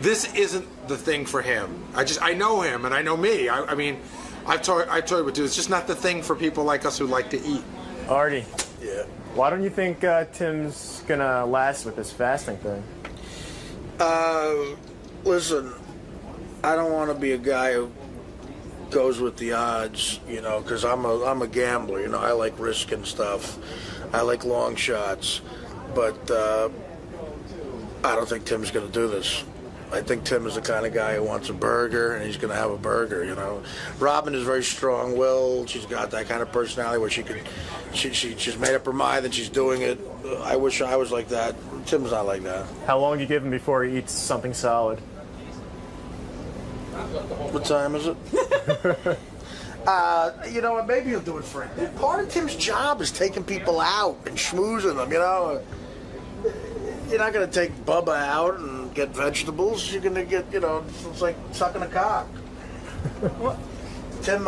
this isn't the thing for him. I know him and I know me. I mean, I've told you what to do. It's just not the thing for people like us who like to eat.
Artie.
Yeah.
Why don't you think Tim's gonna last with this fasting thing?
Listen, I don't want to be a guy who goes with the odds, you know, because I'm a gambler, you know. I like risking stuff. I like long shots. But I don't think Tim's going to do this. I think Tim is the kind of guy who wants a burger, and he's going to have a burger, you know. Robin is very strong-willed. She's got that kind of personality where she's made up her mind and she's doing it. I wish I was like that. Tim's not like that.
How long do you give him before he eats something solid?
What time is it? You know what? Maybe he'll do it for him. Part of Tim's job is taking people out and schmoozing them, you know. You're not going to take Bubba out and get vegetables. You're going to get, you know, it's like sucking a cock. Tim,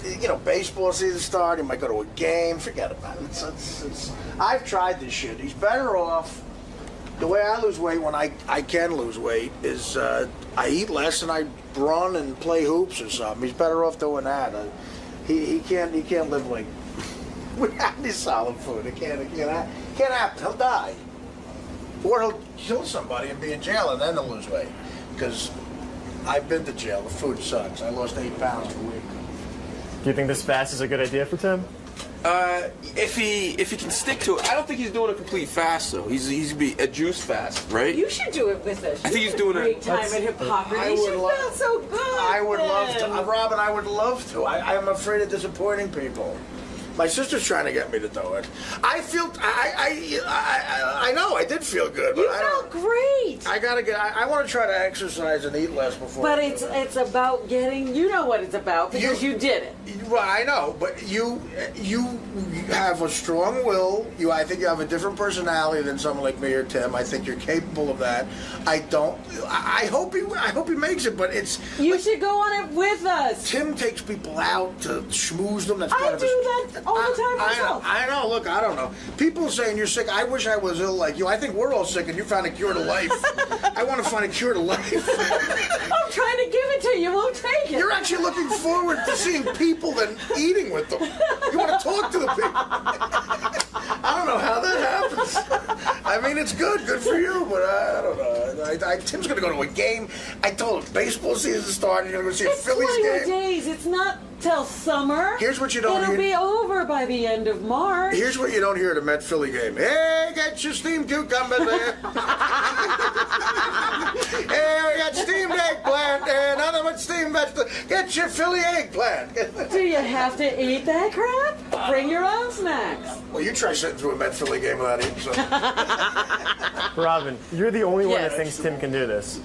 you know, baseball season started. He might go to a game. Forget about it. I've tried this shit. He's better off. The way I lose weight when I can lose weight is I eat less and I run and play hoops or something. He's better off doing that. He can't live like without any solid food. It can't happen. He'll die, or he'll kill somebody and be in jail, and then he'll lose weight. Because I've been to jail. The food sucks. I lost 8 pounds in a week.
Do you think this fast is a good idea for Tim?
If he can stick to it, I don't think he's doing a complete fast though. He's be a juice fast, right?
You should do it with us.
I think he's doing a
great time at Hippocrates. You should feel so good.
I would love to, Robin. I would love to. I'm afraid of disappointing people. My sister's trying to get me to do it. I feel. I know. I did feel good. But
you felt great.
I gotta get. I want to try to exercise and eat less before.
But it's about getting. You know what it's about because you did it.
Well, I know, but you have a strong will. I think you have a different personality than someone like me or Tim. I think you're capable of that. I don't. I hope he makes it, but it's.
You should go on it with us.
Tim takes people out to schmooze them. That's part
I
of
do that all the time myself.
I know. Look, I don't know. People saying you're sick. I wish I was ill like you. I think we're all sick, and you found a cure to life. I want to find a cure to life.
I'm trying to give it to you. Won't take it.
You're actually looking forward to seeing people than eating with them. You want to talk to the people. I don't know how that happens. I mean, it's good for you, but I don't know. Tim's going to go to a game. I told him baseball season started. You're going to go see a Phillies game.
It's 20 days. It's not till summer.
Here's what you don't
It'll
hear.
be over by the end of March.
Here's what you don't hear at a Met-Philly game. Hey, get your steamed cucumbers there. Hey, we got steamed eggplant. Get your Philly eggplant.
Do you have to eat that crap? Bring your own snacks.
Well, you try sitting through a Met Philly game without eating something.
Robin, you're the only one that thinks Tim can do this.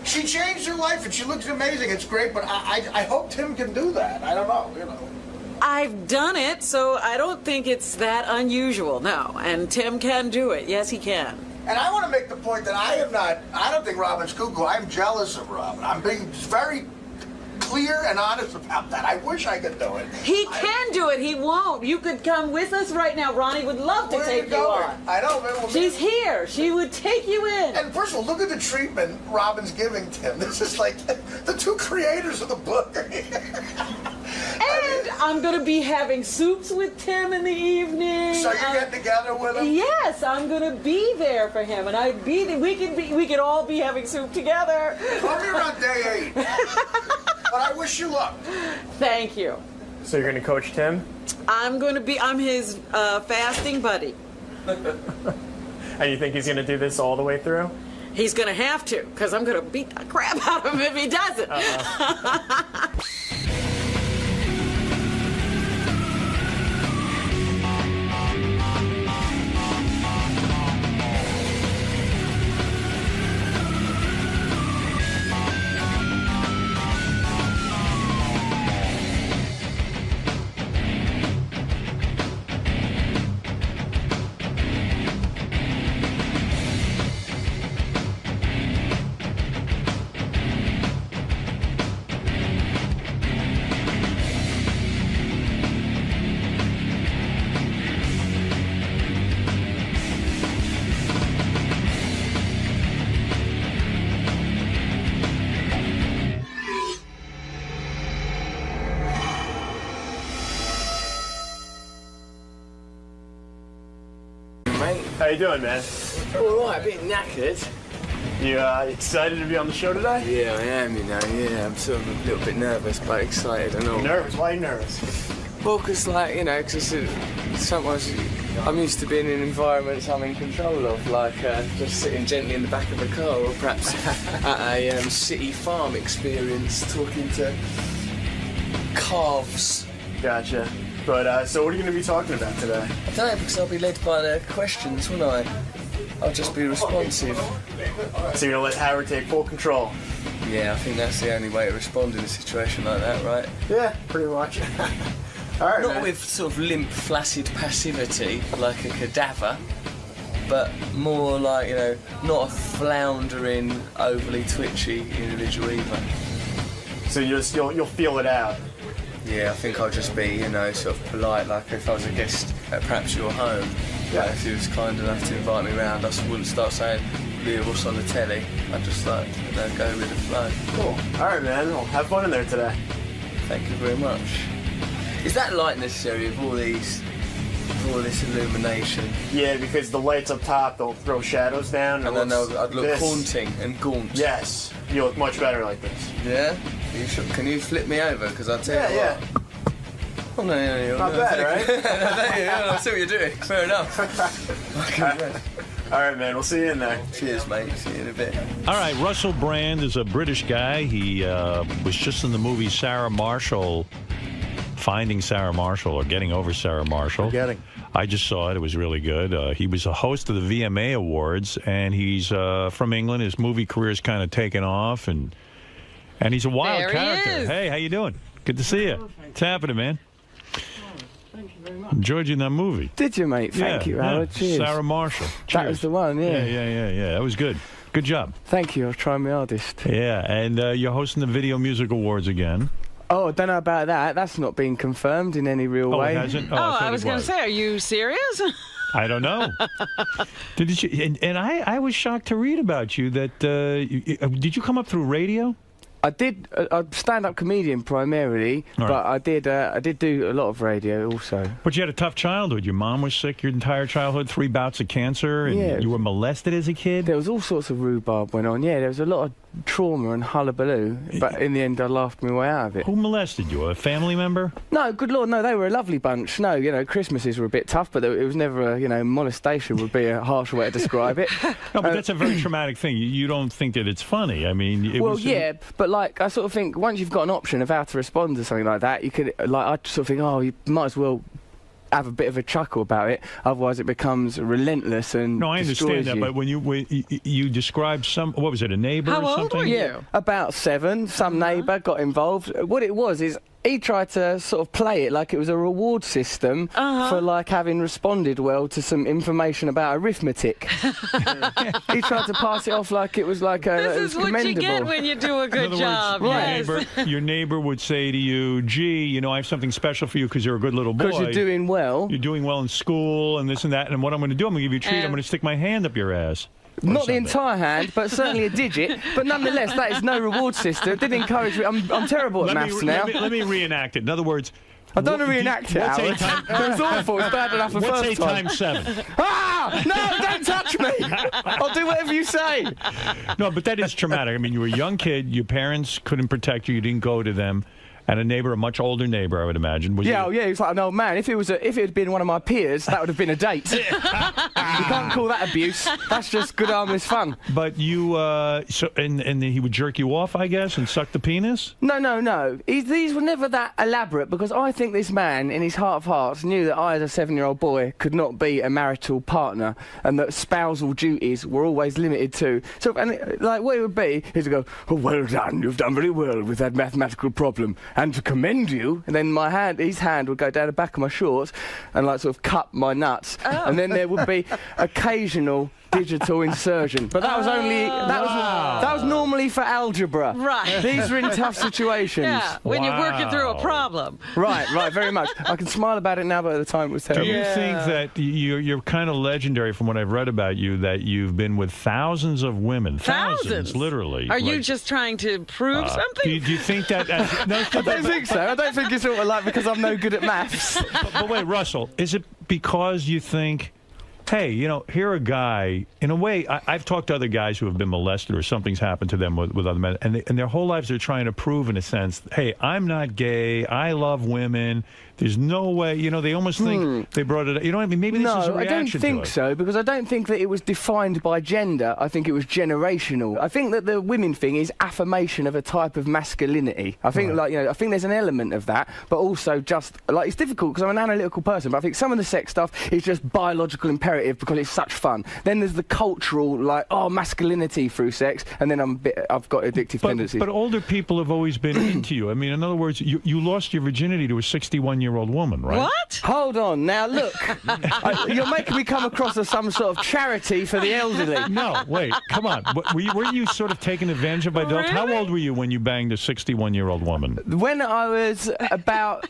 She changed her life, and she looks amazing. It's great, but I hope Tim can do that. I don't know, you know.
I've done it, so I don't think it's that unusual, no. And Tim can do it. Yes, he can.
And I want to make the point that I don't think Robin's cuckoo. I'm jealous of Robin. I'm being very clear and honest about that. I wish I could do it.
He can do it. He won't. You could come with us right now. Ronnie would love to take you on.
I know, man. Well,
she's here. She would take you in.
And first of all, look at the treatment Robin's giving Tim. This is like the two creators of the book.
And I'm going to be having soups with Tim in the evening.
So you're getting together with him?
Yes, I'm going to be there for him, and I'd be there. We could all be having soup together.
Call me around day 8. But I wish you luck.
Thank you.
So you're going to coach Tim?
I'm his fasting buddy.
And you think he's going to do this all the way through?
He's going to have to, because I'm going to beat the crap out of him if he doesn't.
How you doing, man?
All right, a bit knackered.
You excited to be on the show today?
Yeah, I am, you know, yeah. I'm sort of a little bit nervous, but excited and all.
Nervous? Why are you nervous?
Well, because, like, you know, because sometimes I'm used to being in environments I'm in control of, like just sitting gently in the back of a car, or perhaps at a city farm experience talking to calves.
Gotcha. But, so what are you going to be talking about today?
I don't know, because I'll be led by the questions, won't I? I'll just be responsive.
So you're going to let Howard take full control?
Yeah, I think that's the only way to respond in a situation like that, right?
Yeah, pretty much. All right,
Not
man.
with sort of limp, flaccid passivity, like a cadaver, but more like, you know, not a floundering, overly twitchy individual either.
So you'll feel it out?
Yeah, I think I'll just be, you know, sort of polite, like if I was a guest at perhaps your home. Yeah. If you was kind enough to invite me round, I wouldn't start saying, yeah, what's on the telly? I'd just like, you know, go with the flow.
Cool. All right, man. Well, have fun in there today.
Thank you very much. Is that light necessary with all this illumination?
Yeah, because the lights up top, they'll throw shadows down.
And then I'd look haunting and gaunt.
Yes. You look much better like this.
Yeah? Can you flip me over? Because I'll tell you what. Oh, no,
Not bad, right?
I see what you're doing. Fair enough.
All right, man. We'll see you in there.
Cheers, mate. See you in a bit.
All right, Russell Brand is a British guy. He was just in the movie Sarah Marshall, Finding Sarah Marshall, or Getting Over Sarah Marshall. I just saw it. It was really good. He was a host of the VMA Awards, and he's from England. His movie career is kind of taken off, and he's a wild character. Hey, how you doing? Good to see you. What's happening, man?
Thank you very much.
Enjoyed you in that movie.
Did you, mate? Thank you, Howard. Cheers.
Sarah Marshall.
That was the one, yeah.
Yeah. That was good. Good job.
Thank you. I was trying my hardest.
Yeah, and you're hosting the Video Music Awards again.
Oh, I don't know about that. That's not been confirmed in any real way.
It hasn't?
I was going to say, are you serious?
I don't know. Did you? And I was shocked to read about you that did you come up through radio?
I did. I'm a stand-up comedian primarily, but I did do a lot of radio also.
But you had a tough childhood. Your mom was sick your entire childhood, 3 bouts of cancer, and you were molested as a kid?
There was all sorts of rhubarb went on. Yeah, there was a lot of trauma and hullabaloo, but in the end I laughed my way out of it.
Who molested you? A family member?
No, good Lord, no, they were a lovely bunch. No, you know, Christmases were a bit tough, but it was never, you know, molestation would be a harsh way to describe it.
No, but that's a very traumatic thing. You don't think that it's funny. I mean,
yeah, but
like, I sort of think once you've got an option of how to respond to something like that, you could, like, I sort of think, oh, you might as well have a bit of a chuckle about it, otherwise it becomes relentless and
No, I understand that,
you.
but when you described what was it, a neighbor or something?
How old were you? Yeah, about 7. Some neighbour got involved. What it was is he tried to sort of play it like it was a reward system for like having responded well to some information about arithmetic. He tried to pass it off like it was like
This is what you get when you do a good job.
Your neighbor would say to you, gee, you know, I have something special for you because you're a good little boy.
Because you're doing well.
You're doing well in school and this and that. And what I'm going to do, I'm going to give you a treat. I'm going to stick my hand up your ass.
Not the entire hand, but certainly a digit. But nonetheless, that is no reward system. It didn't encourage me. I'm terrible at maths now.
Let me reenact it. In other words,
I don't want to reenact it, Howard. It was awful. It's bad enough the first time.
What's 8 times 7?
Ah! No, don't touch me! I'll do whatever you say.
No, but that is traumatic. I mean, you were a young kid. Your parents couldn't protect you. You didn't go to them. And a neighbor, a much older neighbor, I would imagine.
Yeah, he was like an old man. If it had been one of my peers, that would have been a date. You can't call that abuse. That's just good, harmless fun.
But you, and he would jerk you off, I guess, and suck the penis?
No. These were never that elaborate because I think this man, in his heart of hearts, knew that I, as a 7-year-old boy, could not be a marital partner and that spousal duties were always limited to. So, and like, what it would be is to go, oh, well done, you've done very well with that mathematical problem. And to commend you, and then his hand would go down the back of my shorts and like sort of cut my nuts, and then there would be occasional digital insertion. But that was only that was normally for algebra.
Right.
These are in tough situations.
Yeah, when you're working through a problem.
Right, very much. I can smile about it now, but at the time it was terrible.
Do you think that you're kind of legendary from what I've read about you, that you've been with thousands of women? Thousands, literally.
Are you just trying to prove something?
Do you think that... no,
I don't think so. I don't think it's sort of like because I'm no good at maths.
But wait, Russell, is it because you think... Hey, you know, here a guy, in a way, I've talked to other guys who have been molested or something's happened to them with other men, and their whole lives they're trying to prove, in a sense, hey, I'm not gay, I love women, there's no way, you know, they almost think they brought it up. You know what I mean? Maybe this is a reaction to it.
No, I don't think so, because I don't think that it was defined by gender. I think it was generational. I think that the women thing is affirmation of a type of masculinity. I think, like, you know, I think there's an element of that, but also just, like, it's difficult because I'm an analytical person, but I think some of the sex stuff is just biological imperative because it's such fun. Then there's the cultural, like, masculinity through sex, and then I've got addictive tendencies.
But older people have always been into you. I mean, in other words, you lost your virginity to a 61-year-old woman, right?
What?
Hold on. Now, look. You're making me come across as some sort of charity for the elderly.
No, wait. Come on. Were you sort of taken advantage of by adults? How old were you when you banged a 61-year-old woman?
When I was about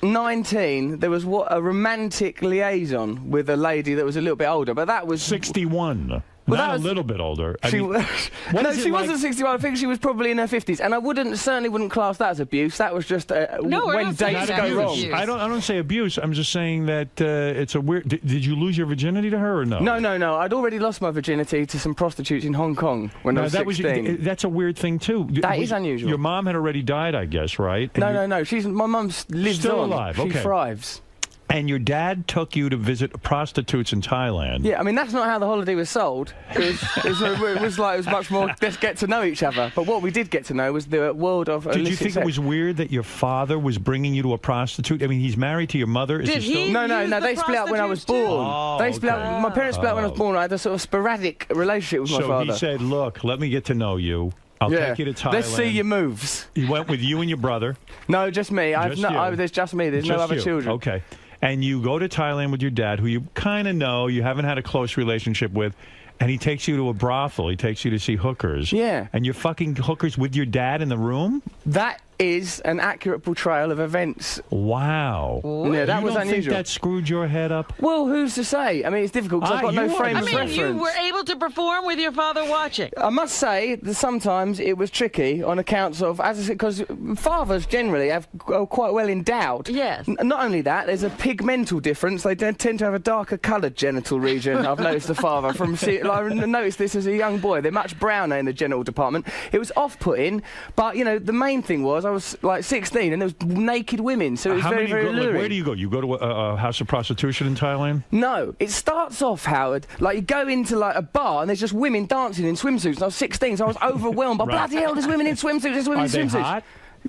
19, there was a romantic liaison with a lady that was a little bit older, but that was...
61. Well, not a little bit older.
She wasn't 61. I think she was probably in her 50s, and I certainly wouldn't class that as abuse. That was just when dates go wrong.
I don't say abuse. I'm just saying that it's a weird. Did you lose your virginity to her or no?
No. I'd already lost my virginity to some prostitutes in Hong Kong when I was 16.
That's a weird thing too.
That is unusual.
Your mom had already died, I guess, right?
And no. My mum lives
still
on.
Alive.
She thrives.
And your dad took you to visit prostitutes in Thailand.
Yeah, I mean, that's not how the holiday was sold. It was much more, let's get to know each other. But what we did get to know was the world of illicit
Did you think
sex.
It was weird that your father was bringing you to a prostitute? I mean, he's married to your mother. Is
did he
still...
No, they split up when I was born. They split up. My parents split up when I was born. I had a sort of sporadic relationship with my father.
So he said, look, let me get to know you. I'll take you to Thailand.
Let's see your moves.
He went with you and your brother.
No, just me. There's just me. There's no other children.
Okay. And you go to Thailand with your dad, who you kind of know, you haven't had a close relationship with, and he takes you to a brothel. He takes you to see hookers.
Yeah.
And you're fucking hookers with your dad in the room?
That is an accurate portrayal of events.
Wow.
Yeah, that was
unusual.
unusual.
Think that screwed your head up?
Well, who's to say? I mean, it's difficult because I've got no frame of reference.
You were able to perform with your father watching.
I must say that sometimes it was tricky on accounts of, as I said, because fathers generally are quite well endowed.
Yes.
Not only that, there's a pigmental difference. They tend to have a darker coloured genital region. I've noticed the father I noticed this as a young boy. They're much browner in the genital department. It was off-putting, but you know the main thing was I was like 16, and there was naked women, so it was very alluring.
Where do you go? You go to a house of prostitution in Thailand?
No, it starts off, Howard, like you go into like a bar and there's just women dancing in swimsuits. And I was 16, so I was overwhelmed by bloody hell, there's women in swimsuits, there's women in swimsuits.
Are they hot?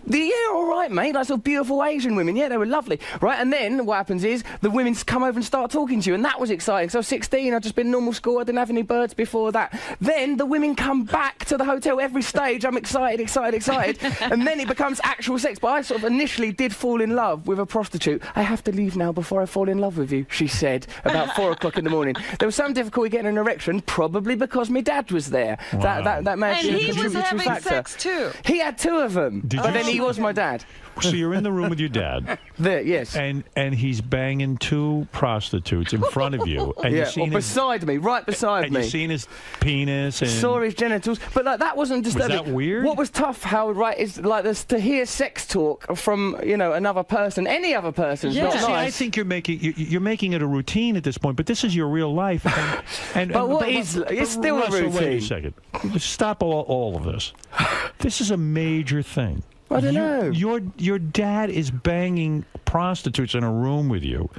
Yeah, all right, mate. Like sort of beautiful Asian women. Yeah, they were lovely. Right, and then what happens is the women come over and start talking to you, and that was exciting. So I was 16, I'd just been normal school, I didn't have any birds before that. Then the women come back to the hotel every stage. I'm excited, and then it becomes actual sex. But I sort of initially did fall in love with a prostitute. I have to leave now before I fall in love with you, she said, about 4 o'clock in the morning. There was some difficulty getting an erection, probably because my dad was there.
Wow.
That may have been a contributory factor.
Sex too.
He had 2 of them, but then he was my dad.
So you're in the room with your dad.
There, yes.
And he's banging 2 prostitutes in front of you. And
yeah, or beside me, right beside me.
And you've seen his penis and...
saw his genitals. But like, that wasn't disturbing.
Was that weird?
What was tough, Howard, right, is like this, to hear sex talk from, you know, another person, any other person.
Yeah.
Not
See,
nice.
I think you're making it a routine at this point, but this is your real life.
It's still
Russell,
a routine.
Wait a second. Stop all of this. This is a major thing.
I don't know.
Your dad is banging prostitutes in a room with you.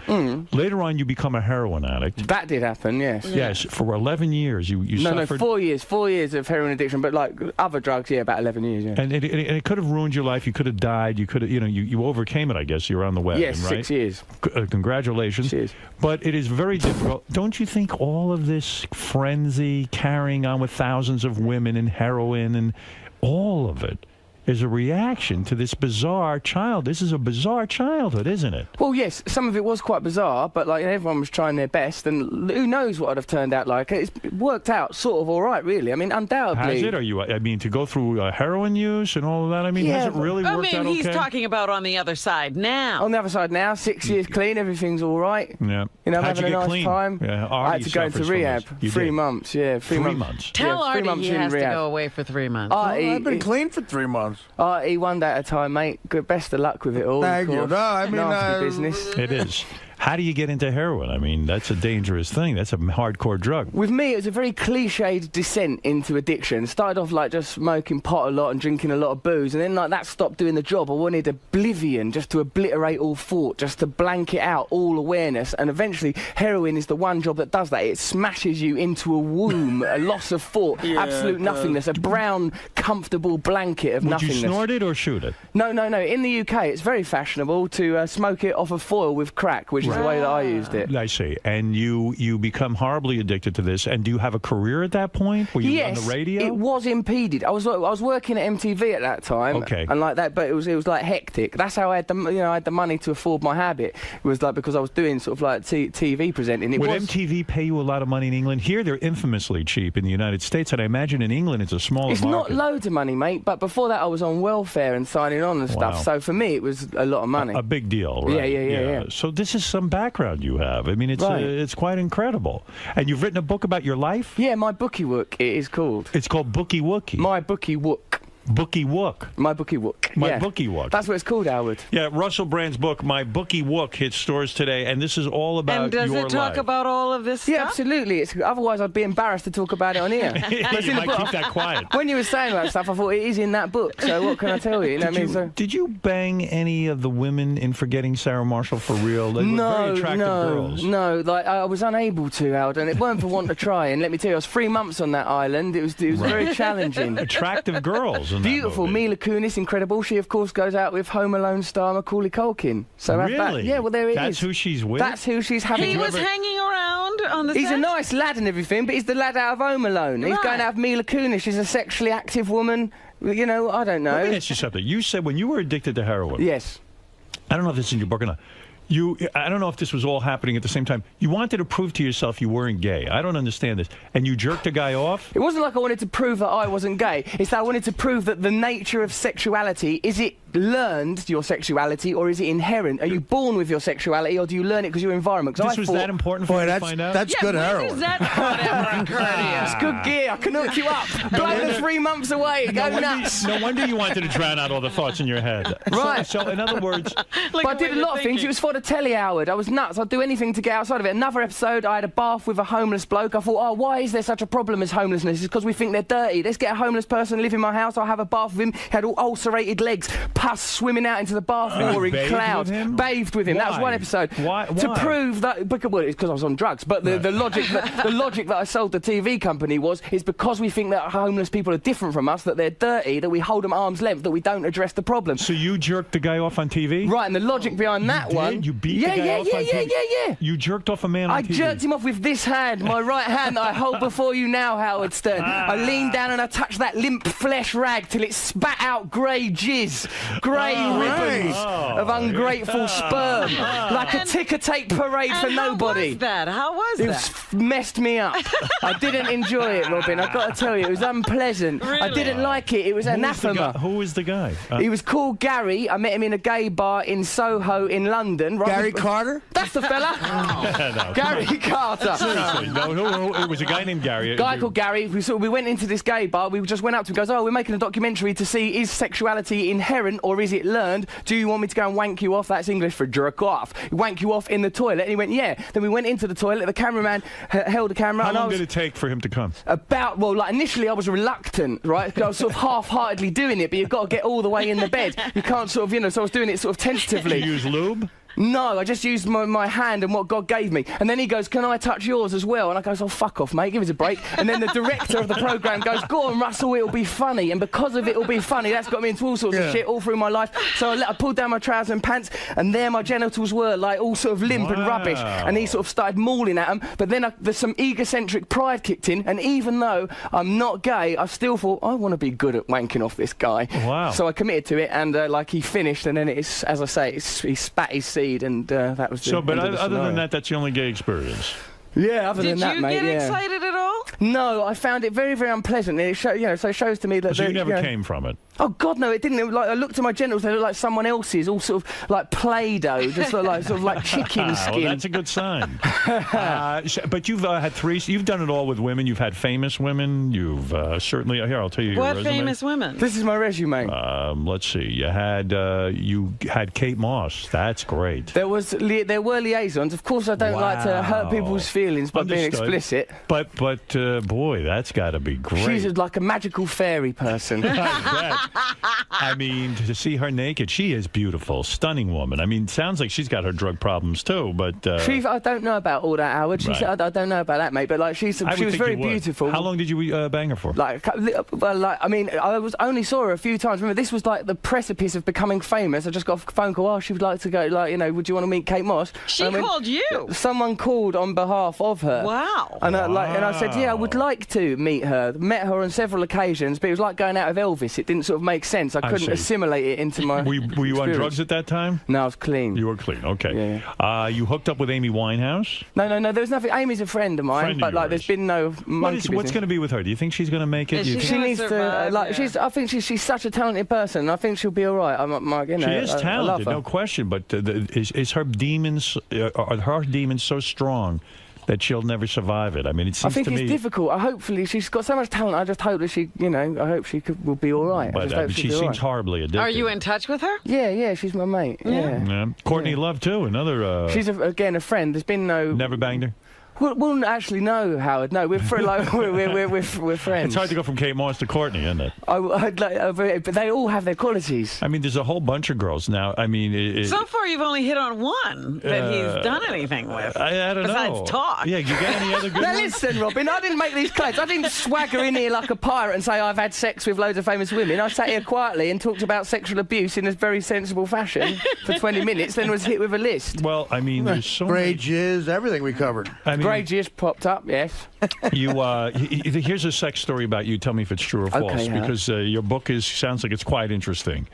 Later on, you become a heroin addict.
That did happen, yes.
Yes, for 11 years you suffered.
No, 4 years. 4 years of heroin addiction, but like other drugs, yeah, about 11 years, yeah.
And it could have ruined your life. You could have died. You could have, you overcame it, I guess. You're on the wagon,
yes,
right?
6 years.
Congratulations.
Cheers.
But it is very difficult. Don't you think all of this frenzy, carrying on with thousands of women and heroin and all of it, is a reaction to this bizarre child? This is a bizarre childhood, isn't it?
Well, yes, some of it was quite bizarre, but like everyone was trying their best, and who knows what I'd have turned out like. It's worked out sort of all right, really. I mean, undoubtedly.
Has it? I mean, to go through heroin use and all of that, I mean, has it really worked out okay?
He's talking about on the other side now.
On the other side now, 6 years clean, everything's all right.
Yeah.
You know, I'm
How'd
having
you
a
get
nice
clean?
time.
Yeah,
I had to go into rehab. 3 months, yeah. 3 months.
Tell
yeah, 3
Artie
months
he
in
has
rehab.
to go away for 3 months.
I've been clean for 3 months.
Artie, one day at a time, mate. Good, best of luck with it all.
Thank you. No, I mean,
nasty business.
It is. How do you get into heroin? I mean, that's a dangerous thing. That's a hardcore drug.
With me, it was a very cliched descent into addiction. Started off like just smoking pot a lot and drinking a lot of booze, and then like that stopped doing the job. I wanted oblivion, just to obliterate all thought, just to blank it out, all awareness. And eventually, heroin is the one job that does that. It smashes you into a womb, a loss of thought, absolute nothingness, a brown, comfortable blanket of nothingness.
Would you snort it or shoot it?
No. In the UK, it's very fashionable to smoke it off of foil with crack, which is the way that I used it.
I see. And you become horribly addicted to this. And do you have a career at that point? Were you on the radio?
It was impeded. I was working at MTV at that time.
Okay.
And like that, but it was like hectic. That's how I had the money to afford my habit. It was like because I was doing sort of like TV presenting.
Would MTV pay you a lot of money in England? Here they're infamously cheap in the United States, and I imagine in England it's a smaller market.
It's not loads of money, mate. But before that, I was on welfare and signing on and stuff.
Wow.
So for me, it was a lot of money.
A big deal, right?
Yeah.
So this is some background you have. I mean, it's quite incredible. And you've written a book about your life?
Yeah, my bookie wook, it is called.
It's called Bookie Wookie.
My bookie wook.
Bookie Wook.
My Bookie Wook.
My Bookie Wook.
That's what it's called, Howard.
Yeah, Russell Brand's book, My Bookie Wook, hits stores today, and this is all about
and does
your
it talk
life.
about all of this stuff?
Yeah, absolutely. Otherwise, I'd be embarrassed to talk about it on here.
You might keep that quiet.
When you were saying that stuff, I thought it is in that book, so what can I tell you?
Did you bang any of the women in Forgetting Sarah Marshall for real? They were very attractive girls.
No, like I was unable to, Howard, and it weren't for want to try. And let me tell you, I was 3 months on that island. It was very challenging.
Attractive girls. In
Beautiful.
That movie.
Mila Kunis, incredible. She, of course, goes out with Home Alone star Macaulay Culkin. So
really?
Yeah, well, there it is.
That's who she's with?
That's who she's having.
He was hanging around on the
He's
set?
a nice lad and everything, but he's the lad out of Home Alone. He's going out with Mila Kunis. She's a sexually active woman. You know, I don't know.
Let me ask you something. You said when you were addicted to heroin.
Yes.
I don't know if this is in your book or not. I don't know if this was all happening at the same time. You wanted to prove to yourself you weren't gay. I don't understand this. And you jerked a guy off?
It wasn't like I wanted to prove that I wasn't gay. It's that I wanted to prove that the nature of sexuality, is it learned, your sexuality, or is it inherent? Are you born with your sexuality, or do you learn it because your environment?
This was that important for you to find out?
That's good heroin.
Is that part ever occur to you?
It's good gear. I can hook you up. Blow the 3 months away. Go nuts.
No wonder you wanted to drown out all the thoughts in your head.
Right.
So in other words...
But I did a lot of things. It was for the the telly, Howard. I was nuts. I'd do anything to get outside of it. Another episode, I had a bath with a homeless bloke. I thought, oh, why is there such a problem as homelessness? It's because we think they're dirty. Let's get a homeless person, live in my house, I'll have a bath with him. He had all ulcerated legs, pus swimming out into the bath water in clouds. Bathed with him.
Why?
That was one episode.
Why?
To prove that, well, it's because I was on drugs, but the logic that I sold the TV company is because we think that homeless people are different from us, that they're dirty, that we hold them at arm's length, that we don't address the problem.
So you jerked the guy off on TV?
Right, and the logic behind that one...
You beat the guy off on TV?
Yeah.
You jerked off a man on TV?
I jerked him off with this hand, my right hand that I hold before you now, Howard Stern. I leaned down and I touched that limp flesh rag till it spat out grey jizz, grey ribbons of ungrateful sperm, like a ticker-tape parade for nobody.
How was that?
It messed me up. I didn't enjoy it, Robin. I've got to tell you, it was unpleasant.
Really?
I didn't like it. It was anathema.
Who was the guy?
He was called Gary. I met him in a gay bar in Soho in London.
Gary Carter?
That's the fella.
No,
Gary Carter.
Seriously, no, it was a guy named Gary.
Guy called Gary. We went into this gay bar. We just went up to him and goes, oh, we're making a documentary to see, is sexuality inherent or is it learned? Do you want me to go and wank you off? That's English for jerk off. Wank you off in the toilet. And he went, yeah. Then we went into the toilet. The cameraman held the camera.
How long did it take for him to come?
Initially I was reluctant, right? I was sort of half-heartedly doing it, but you've got to get all the way in the bed. You can't sort of, so I was doing it sort of tentatively.
Did you use lube?
No, I just used my hand and what God gave me. And then he goes, can I touch yours as well? And I goes, oh, fuck off, mate, give us a break. And then the director of the programme goes, go on, Russell, it'll be funny. And because of it'll be funny, that's got me into all sorts of shit all through my life. So I pulled down my trousers and pants, and there my genitals were, like, all sort of limp and rubbish. And he sort of started mauling at them. But then there's some egocentric pride kicked in, and even though I'm not gay, I still thought, I want to be good at wanking off this guy.
Wow.
So I committed to it, and, he finished, and then it's, as I say, he spat his seed, and that was the
So, but
end of the
other than
scenario.
that, that's the only gay experience.
Yeah, other than that, mate.
Did you get excited at all?
No, I found it very, very unpleasant. And it so it shows to me that...
So you never came from it?
Oh, God, no, it didn't. It was like, I looked at my genitals, they looked like someone else's, all sort of like Play-Doh, just sort of like chicken skin.
Well, that's a good sign. But you've had you've done it all with women. You've had famous women. You've certainly... Here, I'll tell you your resume.
What famous women?
This is my resume.
Let's see. You had Kate Moss. That's great.
There were liaisons. Of course, I don't like to hurt people's feelings by being explicit.
But boy, that's got to be great.
She's like a magical fairy person.
I mean, to see her naked, she is beautiful, stunning woman. I mean, sounds like she's got her drug problems too, but...
I don't know about all that, Howard. She said, I don't know about that, mate, but like she was very beautiful.
How long did you bang her for?
I mean, I only saw her a few times. Remember, this was like the precipice of becoming famous. I just got a phone call, oh, she would like to go, would you want to meet Kate Moss?
She called you?
Someone called on behalf of her.
Wow.
And I said, yeah, I would like to meet her. Met her on several occasions, but it was like going out of Elvis. It didn't sort of make sense. I couldn't assimilate it into my
Were you on drugs at that time?
No, I was clean.
You were clean, okay.
Yeah.
You hooked up with Amy Winehouse?
No, there was nothing. Amy's a friend of mine, there's been no monkey business.
What's going to be with her? Do you think she's going to make it?
She needs to, I think she's such a talented person. I think she'll be all right.
She is talented, no question, but is her demons, are her demons so strong that she'll never survive it? I mean, it seems to me...
I think it's difficult. Hopefully, she's got so much talent. I just hope that she, I hope she will be all right.
But she seems horribly addicted.
Are you in touch with her?
Yeah, she's my mate. Yeah.
Courtney Love, too, another...
She's, again, a friend. There's been no...
Never banged her?
Well, actually, no, Howard. No, we're friends.
It's hard to go from Kate Moss to Courtney, isn't it?
But they all have their qualities.
I mean, there's a whole bunch of girls now. I mean,
so far you've only hit on one that he's done anything with.
I don't know.
Besides talk.
Yeah, you got any other good
Now
ones?
listen, Robin, I didn't make these claims. I didn't swagger in here like a pirate and say I've had sex with loads of famous women. I sat here quietly and talked about sexual abuse in a very sensible fashion for 20 minutes, then was hit with a list.
Well, I mean, there's so
Grey jizz, everything we covered.
I mean,
Grey jizz popped up, yes.
Here's a sex story about you. Tell me if it's true or false, because your book sounds like it's quite interesting.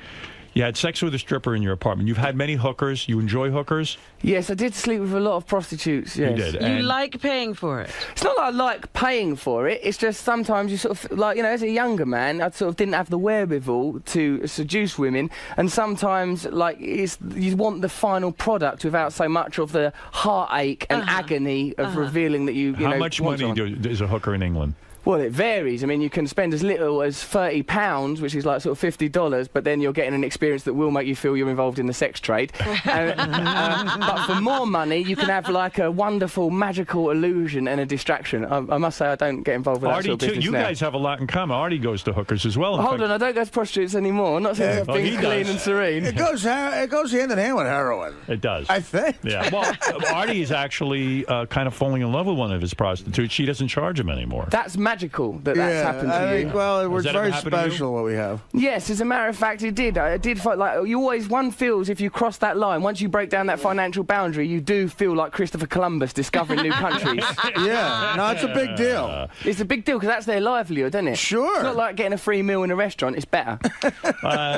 You had sex with a stripper in your apartment. You've had many hookers. You enjoy hookers?
Yes, I did sleep with a lot of prostitutes, yes.
You did.
You like paying for it?
It's not that I like paying for it. It's just sometimes you sort of, as a younger man, I sort of didn't have the wherewithal to seduce women. And sometimes, you want the final product without so much of the heartache and agony of revealing that you
How much money is a hooker in England?
Well, it varies. I mean, you can spend as little as £30, which is like sort of $50, but then you're getting an experience that will make you feel you're involved in the sex trade. But for more money, you can have like a wonderful, magical illusion and a distraction. I must say, I don't get involved with that
Artie,
sort of
too,
business
you
now.
guys have a lot in common. Artie goes to hookers as well.
Hold on, I don't go to prostitutes anymore. Not since I've been clean and serene.
It goes hand in hand with heroin.
It does.
I think.
Yeah. Well, Artie is actually kind of falling in love with one of his prostitutes. She doesn't charge him anymore.
That's magical that's happened to
I
you.
think, well, it was
that
very
ever happened to you?
special what we have.
Yes, as a matter of fact, it did. I did feel like you always one feels if you cross that line. Once you break down that financial boundary, you do feel like Christopher Columbus discovering new countries.
Yeah, no, it's a big deal.
It's a big deal because that's their livelihood, isn't it?
Sure.
It's not like getting a free meal in a restaurant. It's better.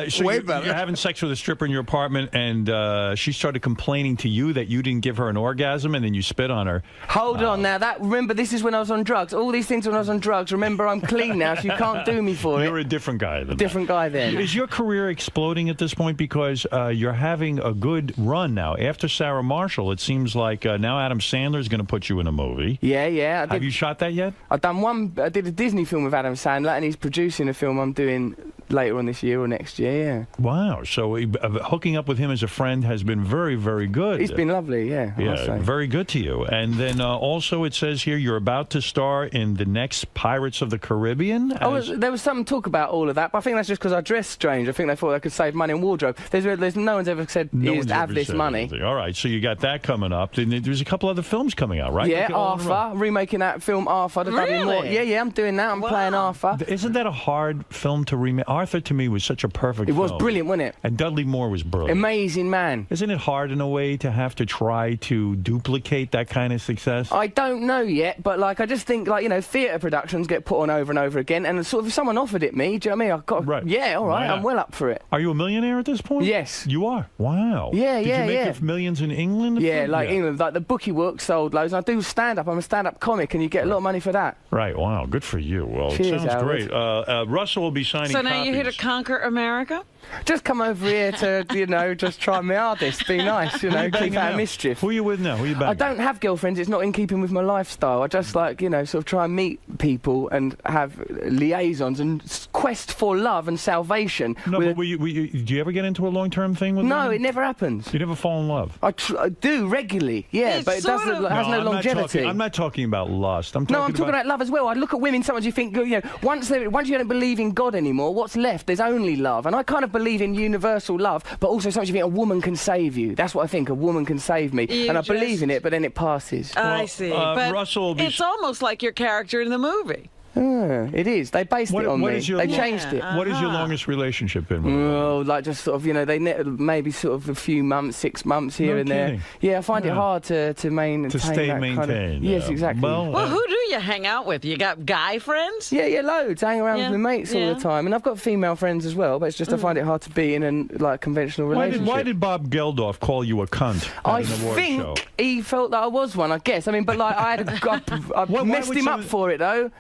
So
Way
you're,
better.
you're having sex with a stripper in your apartment, and she started complaining to you that you didn't give her an orgasm, and then you spit on her.
Hold on now. Remember, this is when I was on drugs. All these things when I was on drugs. Remember, I'm clean now, so you can't do me for it.
You're a different guy than
Different guy then.
Is your career exploding at this point because you're having a good run now? After Sarah Marshall, it seems like now Adam Sandler's going to put you in a movie.
Yeah.
Have you shot that yet?
I've done one. I did a Disney film with Adam Sandler, and he's producing a film I'm doing later on this year or next year. Yeah.
Wow. So hooking up with him as a friend has been very, very good.
He's been lovely. Yeah. I must say.
Very good to you. And then also it says here you're about to star in the next Pirates of the Caribbean.
There was some talk about all of that, but I think that's just because I dress strange. I think they thought they could save money on wardrobe. There's no one's ever said have this money.
Anything. All right, so you got that coming up. Then there's a couple other films coming out, right?
Yeah, Arthur, remaking that film Arthur.
Really?
Yeah, I'm doing that. I'm playing Arthur.
Isn't that a hard film to remake? Arthur, to me, was such a perfect film.
It was brilliant, wasn't it?
And Dudley Moore was brilliant.
Amazing man.
Isn't it hard in a way to have to try to duplicate that kind of success?
I don't know yet, but like I just think like theatre productions get put on over and over again, and sort of if someone offered it me, do you know what I mean? I've got yeah, all right, I'm well up for it.
Are you a millionaire at this point?
Yes.
You are? Wow.
Yeah,
Did you make millions in England?
England, like the bookie work sold loads. And I do stand-up. I'm a stand-up comic, and you get a lot of money for that.
Right, wow, good for you. Well,
Cheers,
it sounds
Howard.
great. Russell will be signing
So now
copies.
you're here to conquer America?
Just come over here to, just try my hardest, be nice,
Who you banging
keep out
now?
of mischief.
Who are you with now? Who are you banging?
I don't have girlfriends. It's not in keeping with my lifestyle. I just like, sort of try and meet people and have liaisons and quest for love and salvation.
No, but do you ever get into a long-term thing with
No,
them?
it never happens.
You never fall in love?
I do regularly, yeah, but it doesn't has no longevity.
I'm not talking about lust.
I'm talking about love as well. I look at women sometimes you think, once you don't believe in God anymore, what's left? There's only love. And I kind of believe in universal love, but also sometimes you think a woman can save you. That's what I think, a woman can save me. And I believe in it, but then it passes.
I see. But
Russell
it's almost like your character in the movie.
It is. They based it on me. They changed it.
What is your longest relationship been with?
Oh, like just sort of, maybe sort of a few months, 6 months here and there. Yeah, I find it hard to maintain.
To stay
that
maintained.
Kind of, yes, exactly.
Well, who do you hang out with? You got guy friends?
Yeah, loads. I hang around with my mates all the time, and I've got female friends as well. But it's just I find it hard to be in a conventional relationship.
Why did Bob Geldof call you a cunt?
I think he felt that I was one. I guess. I mean, but like I messed him up for it though.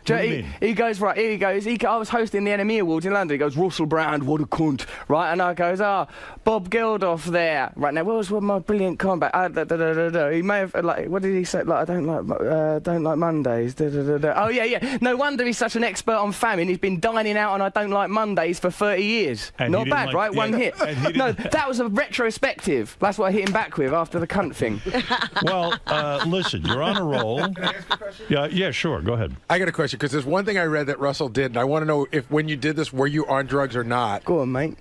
He goes right. Here he goes. I was hosting the NME Awards in London. He goes, Russell Brand, what a cunt, right? And I goes, Bob Geldof there, right? Now, where was my brilliant comeback? He may have what did he say? Like, I don't like Mondays. Oh yeah. No wonder he's such an expert on famine. He's been dining out on I don't like Mondays for 30 years.
And
not bad, right? One hit. No, that was a retrospective. That's what I hit him back with after the cunt thing.
Well, listen, you're on a roll.
Can I ask a question?
Yeah, sure. Go ahead.
I got a question because there's one thing I read that Russell did, and I want to know if when you did this, were you on drugs or not?
Go on, mate.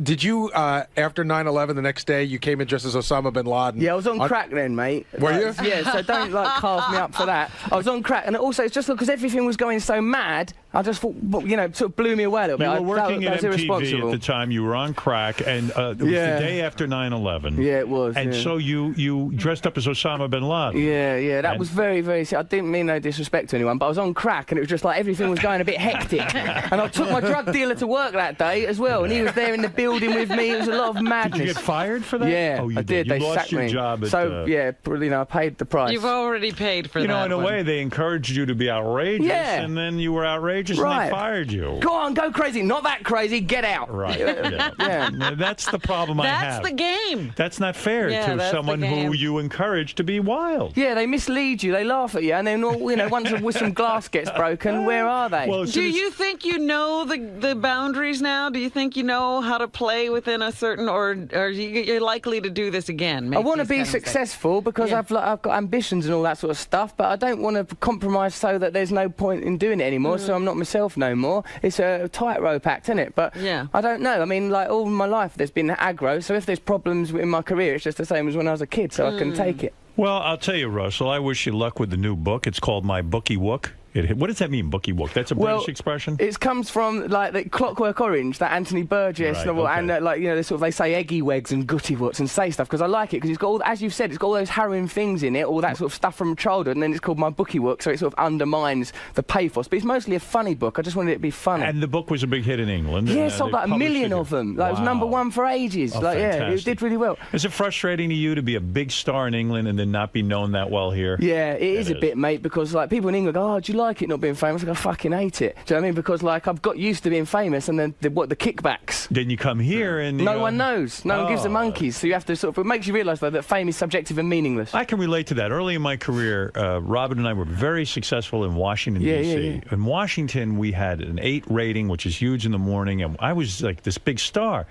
Did you, after 9/11, the next day, you came in dressed as Osama bin Laden?
Yeah, I was on crack then, mate.
Were you?
Yeah, so don't carve me up for that. I was on crack, and also it's just because everything was going so mad. I just thought, sort of blew me away a little bit.
You were working
that was
at MTV
irresponsible.
at the time. You were on crack, and it was the day after 9/11.
Yeah, it was.
And so you dressed up as Osama bin Laden.
Yeah. That was very, very. I didn't mean no disrespect to anyone, but I was on crack, and it was just like everything was going a bit hectic. And I took my drug dealer to work that day as well, and he was there in the building with me. It was a lot of madness.
Did you get fired for that?
Yeah,
you
I did.
You
They
lost
sacked
your
me.
job at,
I paid the price.
You've already paid for that.
in a
one.
way, they encouraged you to be outrageous, and then you were outrageous. wages and they fired you.
Go on, go crazy. Not that crazy. Get out.
Right. Yeah. That's the problem I have.
That's the game.
That's not fair to someone who you encourage to be wild.
Yeah, they mislead you. They laugh at you, and then once a whistle glass gets broken, where are they?
Well,
do you think you know the boundaries now? Do you think you know how to play within a certain, or you're likely to do this again?
I want to be successful because I've got ambitions and all that sort of stuff, but I don't want to compromise so that there's no point in doing it anymore. So I'm not myself no more. It's a tightrope act, isn't it? But I don't know. I mean, like all my life, there's been aggro. So if there's problems in my career, it's just the same as when I was a kid. So I can take it.
Well, I'll tell you, Russell, I wish you luck with the new book. It's called My Bookie Wook. What does that mean, bookie wook? That's a British expression?
It comes from, like, the Clockwork Orange, that Anthony Burgess novel, and, like, they say eggy wegs and gutty woots and say stuff, because I like it, because it's got all, as you've said, it's got all those harrowing things in it, all that sort of stuff from childhood, and then it's called My Bookie Wook, so it sort of undermines the pathos. But it's mostly a funny book. I just wanted it to be funny.
And the book was a big hit in England.
Yeah, it sold like 1 million of them. Like, it was #1 for ages.
Oh,
like,
fantastic.
it did really well.
Is it frustrating to you to be a big star in England and then not be known that well here?
Yeah, it is a bit, mate, because, like, people in England go, oh, do you like it not being famous? I fucking hate it. Do you know what I mean? Because, like, I've got used to being famous, and then the kickbacks.
Then you come here and
no one knows. No one gives a monkeys. So you have to sort of. It makes you realise though that fame is subjective and meaningless.
I can relate to that. Early in my career, Robin and I were very successful in Washington D.C.
Yeah.
In Washington, we had an 8 rating, which is huge in the morning, and I was like this big star.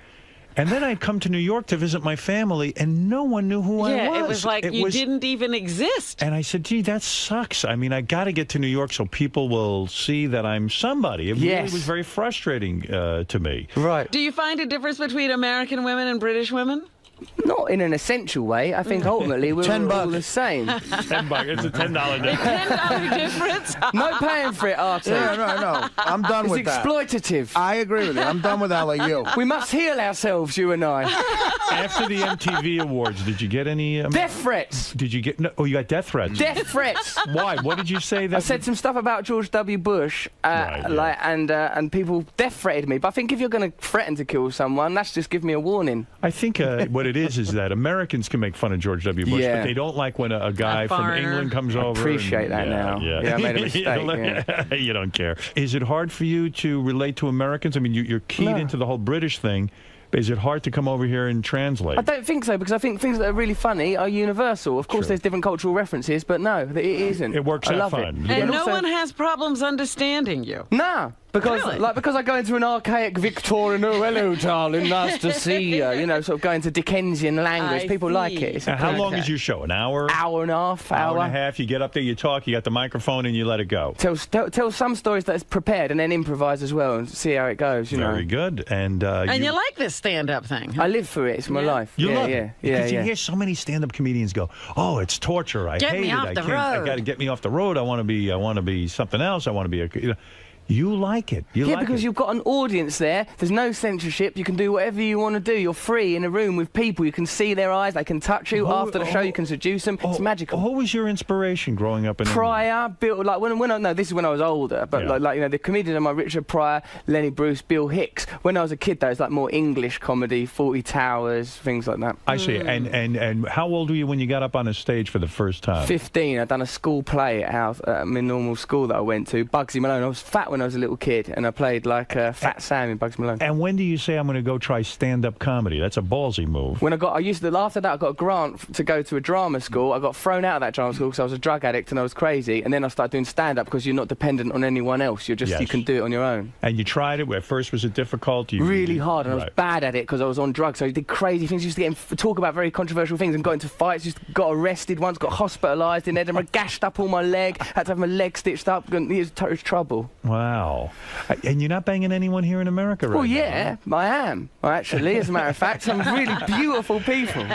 And then I'd come to New York to visit my family, and no one knew who I was.
Yeah, it was like you didn't even exist.
And I said, gee, that sucks. I mean, I got to get to New York so people will see that I'm somebody. It really was very frustrating to me.
Right.
Do you find a difference between American women and British women?
Not in an essential way. I think ultimately we're all the same.
$10. It's a $10 difference.
$10 difference?
No paying for it, Artie.
Yeah, no. I'm done with that.
It's exploitative.
I agree with you. I'm done with that like you.
We must heal ourselves, you and I.
After the MTV Awards, did you get any...
death threats.
Did you get... No, oh, you got death threats?
Death threats.
Why? What did you say? That
I said some stuff about George W. Bush, and people death threatened me. But I think if you're going to threaten to kill someone, that's just give me a warning.
I think what it is that Americans can make fun of George W. Bush, but they don't like when a guy from England comes over.
I appreciate that now.
Yeah,
I made a mistake.
You don't care. Is it hard for you to relate to Americans? I mean, you're keyed into the whole British thing. Is it hard to come over here and translate?
I don't think so, because I think things that are really funny are universal. Of course, there's different cultural references, but no, it isn't.
It works out fine.
And no one has problems understanding you.
Nah. Because, because I go into an archaic Victorian, oh, hello, darling, nice to see you, sort of go into Dickensian language. People like it.
How long is your show? An hour?
Hour and a half.
Hour and a half. You get up there, you talk, you got the microphone, and you let it go.
Tell some stories that's prepared, and then improvise as well, and see how it goes.
Very good. And
you like this stand-up thing?
I live for it. It's my life.
You love it? Because you hear so many stand-up comedians go, "Oh, it's torture. I hate it. I got to get me off the road. I want to be something else. I want to be a." You like it.
Because you've got an audience there. There's no censorship. You can do whatever you want to do. You're free in a room with people. You can see their eyes. They can touch you. After the show, you can seduce them. It's magical.
Who was your inspiration growing up in
Pryor, Bill, like this is when I was older, but the comedians are my Richard Pryor, Lenny Bruce, Bill Hicks. When I was a kid, though, it's like more English comedy, 40 Towers, things like that.
I see. And how old were you when you got up on a stage for the first time?
15. I'd done a school play at my normal school that I went to, Bugsy Malone. I was fat when I was a little kid, and I played like Fat Sam in Bugsy Malone.
And when do you say I'm going to go try stand-up comedy? That's a ballsy move.
After that, I got a grant to go to a drama school. I got thrown out of that drama school because I was a drug addict and I was crazy. And then I started doing stand-up because you're not dependent on anyone else. You can do it on your own.
And you tried it. At first, was it difficult?
Really hard, and I was bad at it because I was on drugs. So I did crazy things. Used to talk about very controversial things and got into fights. Got arrested once. Got hospitalised in Edinburgh. Gashed up all my leg. Had to have my leg stitched up. It was trouble.
Wow. And you're not banging anyone here in America right now?
Well, yeah, I am. Actually, as a matter of fact, some really beautiful people.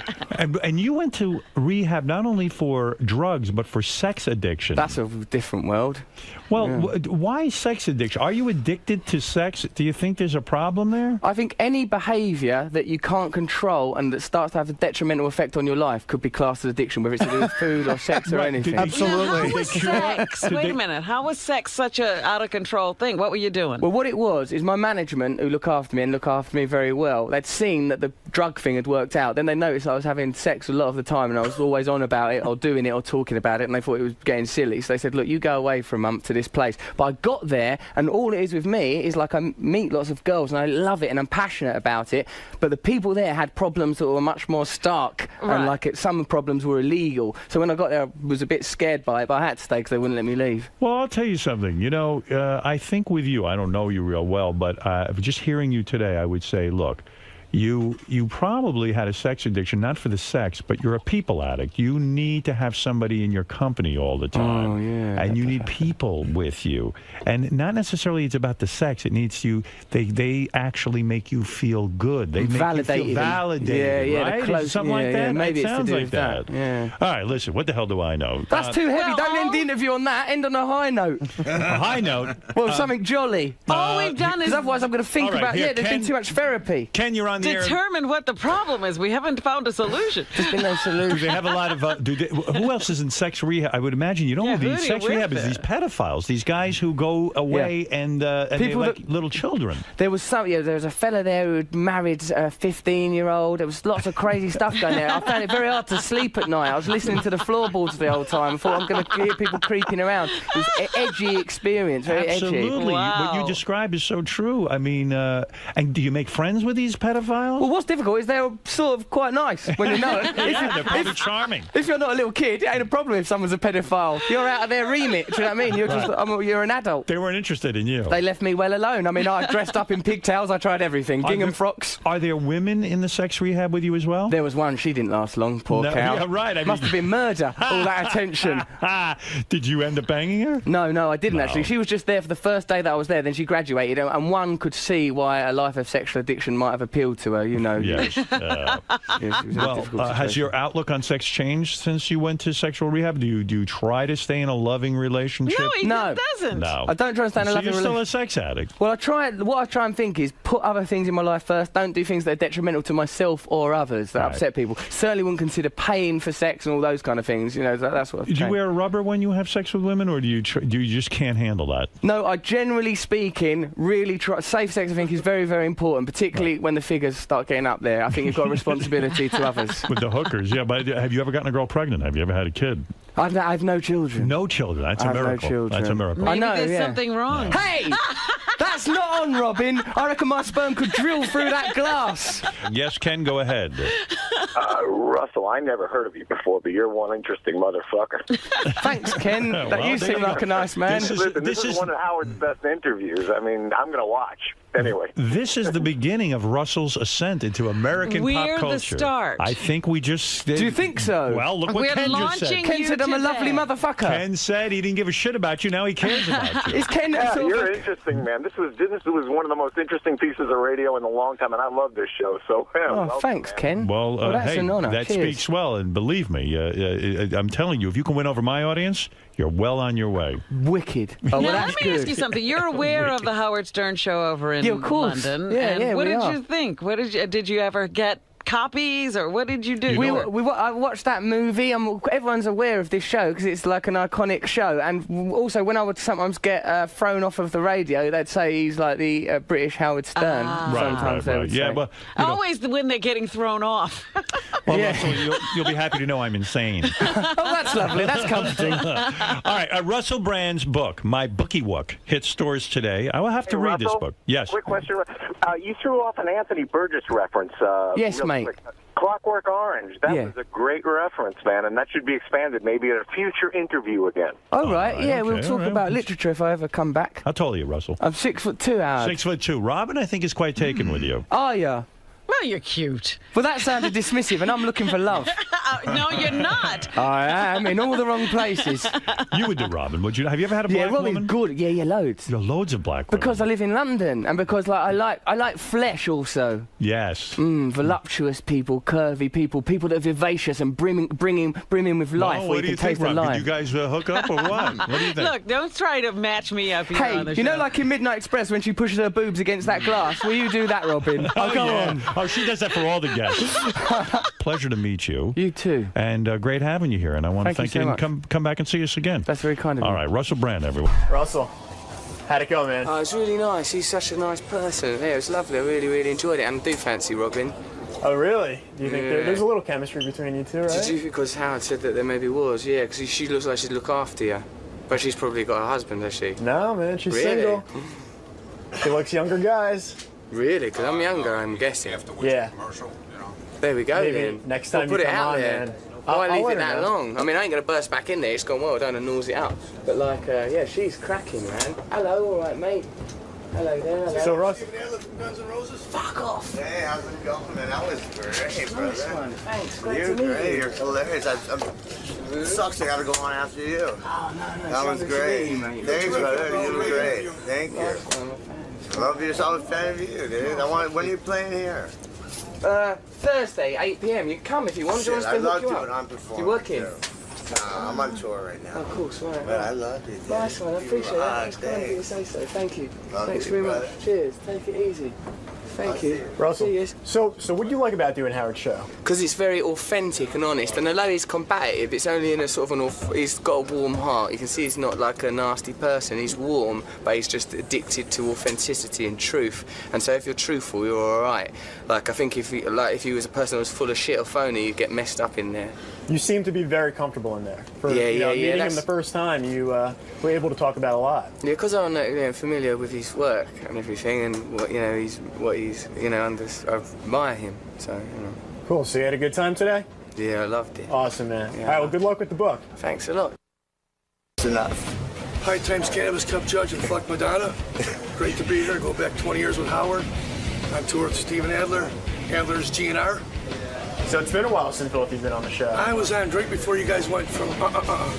And you went to rehab not only for drugs, but for sex addiction.
That's a different world.
Well, why sex addiction? Are you addicted to sex? Do you think there's a problem there?
I think any behaviour that you can't control and that starts to have a detrimental effect on your life could be classed as addiction, whether it's to do with food or sex or anything.
Absolutely.
How was sex? Wait a minute. How was sex such a out of control control thing. What were you doing?
Well, what it was is my management, who look after me and look after me very well, they'd seen that the drug thing had worked out. Then they noticed I was having sex a lot of the time, and I was always on about it or doing it or talking about it, and they thought it was getting silly. So they said, look, you go away for a month to this place. But I got there, and all it is with me is like I meet lots of girls, and I love it, and I'm passionate about it. But the people there had problems that were much more stark, and like some problems were illegal. So when I got there, I was a bit scared by it, but I had to stay because they wouldn't let me leave.
Well, I'll tell you something. You know, I think with you, I don't know you real well, but just hearing you today, I would say, look, you probably had a sex addiction, not for the sex, but you're a people addict. You need to have somebody in your company all the time.
Oh, yeah.
And you need people with you. And not necessarily it's about the sex. It needs you, they actually make you feel good. They make you feel validated, right?
Close,
Something like that?
Maybe
it
it's
sounds
to do
like
with
that.
Yeah.
All right, listen, what the hell do I know?
That's too heavy. Don't end the interview on that. End on a high note.
A high note?
Well, something jolly.
All we've done is...
Because otherwise I'm going to think about, there's been too much therapy.
Ken, you're on the air.
Determine what the problem is. We haven't found a solution.
There's been no solution.
Do they have a lot of... who else is in sex rehab? I would imagine, you know who these sex rehab is? These pedophiles. These guys who go away and they like little children.
There was there was a fella there who had married a 15-year-old. There was lots of crazy stuff going there. I found it very hard to sleep at night. I was listening to the floorboards the whole time. I thought I'm going to hear people creeping around. It was an edgy experience, very
Absolutely.
edgy. Wow.
What you described is so true. I mean, and do you make friends with these pedophiles?
Well, what's difficult is they're sort of quite nice when you know it.
They're probably charming.
If you're not a little kid, it ain't a problem if someone's a pedophile. You're out of their remit. Do you know what I mean? You're an adult.
They weren't interested in you.
They left me well alone. I mean, I dressed up in pigtails. I tried everything. Gingham frocks.
Are there women in the sex rehab with you as well?
There was one. She didn't last long. Poor cow.
Yeah, right.
Must have been murder. All that attention.
Did you end up banging her?
No, I didn't actually. She was just there for the first day that I was there. Then she graduated, and one could see why a life of sexual addiction might have appealed to her. You know.
Yes. Well, has your outlook on sex changed since you went to sexual rehab? Do you try to stay in a loving relationship?
No, he doesn't.
No.
I don't try to stay in a loving
relationship.
relationship.
You're still a sex addict.
Well, what I try and think is put other things in my life first. Don't do things that are detrimental to myself or others that upset people. Certainly wouldn't consider paying for sex and all those kind of things. You know, that's what.
Do you wear a rubber when you have sex with women, or do you just can't handle that?
No, I generally speaking really try. Safe sex, I think, is very, very important, particularly when the figures start getting up there. I think you've got a responsibility to others.
With the hookers, yeah. But have you ever gotten a girl pregnant? Have you ever had a kid?
I've no children.
No children. That's a miracle.
No children.
That's a miracle.
Maybe there's something wrong.
Hey! That's not on, Robin. I reckon my sperm could drill through that glass.
Yes, Ken, go ahead.
Russell, I never heard of you before, but you're one interesting motherfucker.
Thanks, Ken. You seem like a nice man.
This is one of Howard's best interviews. I mean, I'm going to watch. Anyway.
This is the beginning of Russell's ascent into American pop culture.
We're the start.
I think we just...
Do you think so?
Well, look what Ken just said.
Ken said I'm a lovely motherfucker.
Ken said he didn't give a shit about you. Now he cares about you.
Is Ken
you're interesting, man. This was one of the most interesting pieces of radio in a long time, and I love this show. So, welcome,
thanks,
man.
Ken.
Well,
that's
hey,
an honor.
that
Cheers.
speaks well, and believe me, I'm telling you, if you can win over my audience, you're well on your way.
Wicked.
Now, let me ask you something. You're aware of the Howard Stern show over in London.
Yeah,
what did you think? What did you ever get copies, or what did you do?
I watched that movie. Everyone's aware of this show because it's like an iconic show. And also, when I would sometimes get thrown off of the radio, they'd say he's like the British Howard Stern. Sometimes they would say.
Yeah, well,
always when they're getting thrown off.
Well, Russell, you'll be happy to know I'm insane.
Oh, that's lovely. That's comforting.
All right, Russell Brand's book, My Bookie Wook, hits stores today. I will have to read
Russell,
this book. Yes.
Quick question. You threw off an Anthony Burgess reference.
Yes, mate.
Quick. Clockwork Orange. That was a great reference, man, and that should be expanded maybe at a future interview again.
Oh, right. Yeah, we'll talk about literature if I ever come back.
How tall are you, Russell?
I'm 6'2", Howard.
6'2". Robin, I think, is quite taken with you.
Are you?
Well, you're cute.
Well, that sounded dismissive, and I'm looking for love.
No, you're not.
I am in all the wrong places.
You would do Robin, would you? Have you ever had a black woman?
Yeah, Robin's good. Yeah, loads.
Loads of black women.
Because I live in London, and because I like flesh also.
Yes.
Voluptuous people, curvy people, people that are vivacious and brimming with life.
What do you think, Rob? Did you guys hook up or what? What do you think?
Look, don't try to match me up here on the show.
You know, like in Midnight Express when she pushes her boobs against that glass. Will you do that, Robin? Go on.
Oh, she does that for all the guests. Pleasure to meet you.
You too.
And great having you here. And I want to thank you.
So
and come back and see us again.
That's very kind of you.
All right, Russell Brand, everyone.
Russell, How'd it go, man?
Oh, it was really nice. He's such a nice person. Yeah, it was lovely. I really, really enjoyed it. And I do fancy Robin.
Oh, really? Do you think there's a little chemistry between you two, right?
Did you? Because Howard said that there maybe was, yeah, because she looks like she'd look after you. But she's probably got a husband, has she?
No, man, she's
really?
single. She likes younger guys.
Really? Because I'm younger, I'm guessing.
Yeah.
There we go,
Maybe
then.
next time
we'll put
you
it
come
out
on,
there.
man.
Why leave
let
it
her
that
know.
long? I mean, I ain't going to burst back in there. It's gone well done and nose it up. But, like, yeah, she's cracking, man. Hello, all right, mate. Hello there, hello.
So, Russ...
Fuck off.
Hey, how's it going, man? That was great, brother.
Nice one. Thanks. Great
You're
to meet
great.
you.
You're hilarious. It sucks I gotta go on after you.
Oh, no.
That was great. Thanks, brother. You were great. Thank you. I love you. I'm a fan of you, dude. When are you playing here?
Thursday, 8 p.m. You can come if you want. Do you want us to
I'd love
hook
to,
you
but
up?
I'm performing.
You working?
I'm on tour right now.
Of course, right.
But I love you, dude.
Nice one, I appreciate that. That's kind of you to say so. Thank you. Thanks very much. Cheers. Take it easy. Thank you.
Russell,
See you.
so what do you like about doing Howard's show?
Because it's very authentic and honest, and although he's combative, it's only in a sort of he's got a warm heart. You can see he's not like a nasty person. He's warm, but he's just addicted to authenticity and truth. And so if you're truthful, you're all right. Like I think if he was a person that was full of shit or phony, you'd get messed up in there.
You seem to be very comfortable in there.
Yeah.
Meeting him the first time, you were able to talk about a lot.
Yeah, because I'm familiar with his work and everything, and what he's I admire him. So
Cool. So you had a good time today?
Yeah, I loved it.
Awesome, man.
Yeah.
All right. Well, good luck with the book.
Thanks a lot.
It's enough.
High Times Cannabis Cup judge and Fuck Madonna. Great to be here. Go back 20 years with Howard. On tour with Steven Adler. Adler's GNR.
So it's been a while since both of you have been on the show.
I was on Drake before you guys went from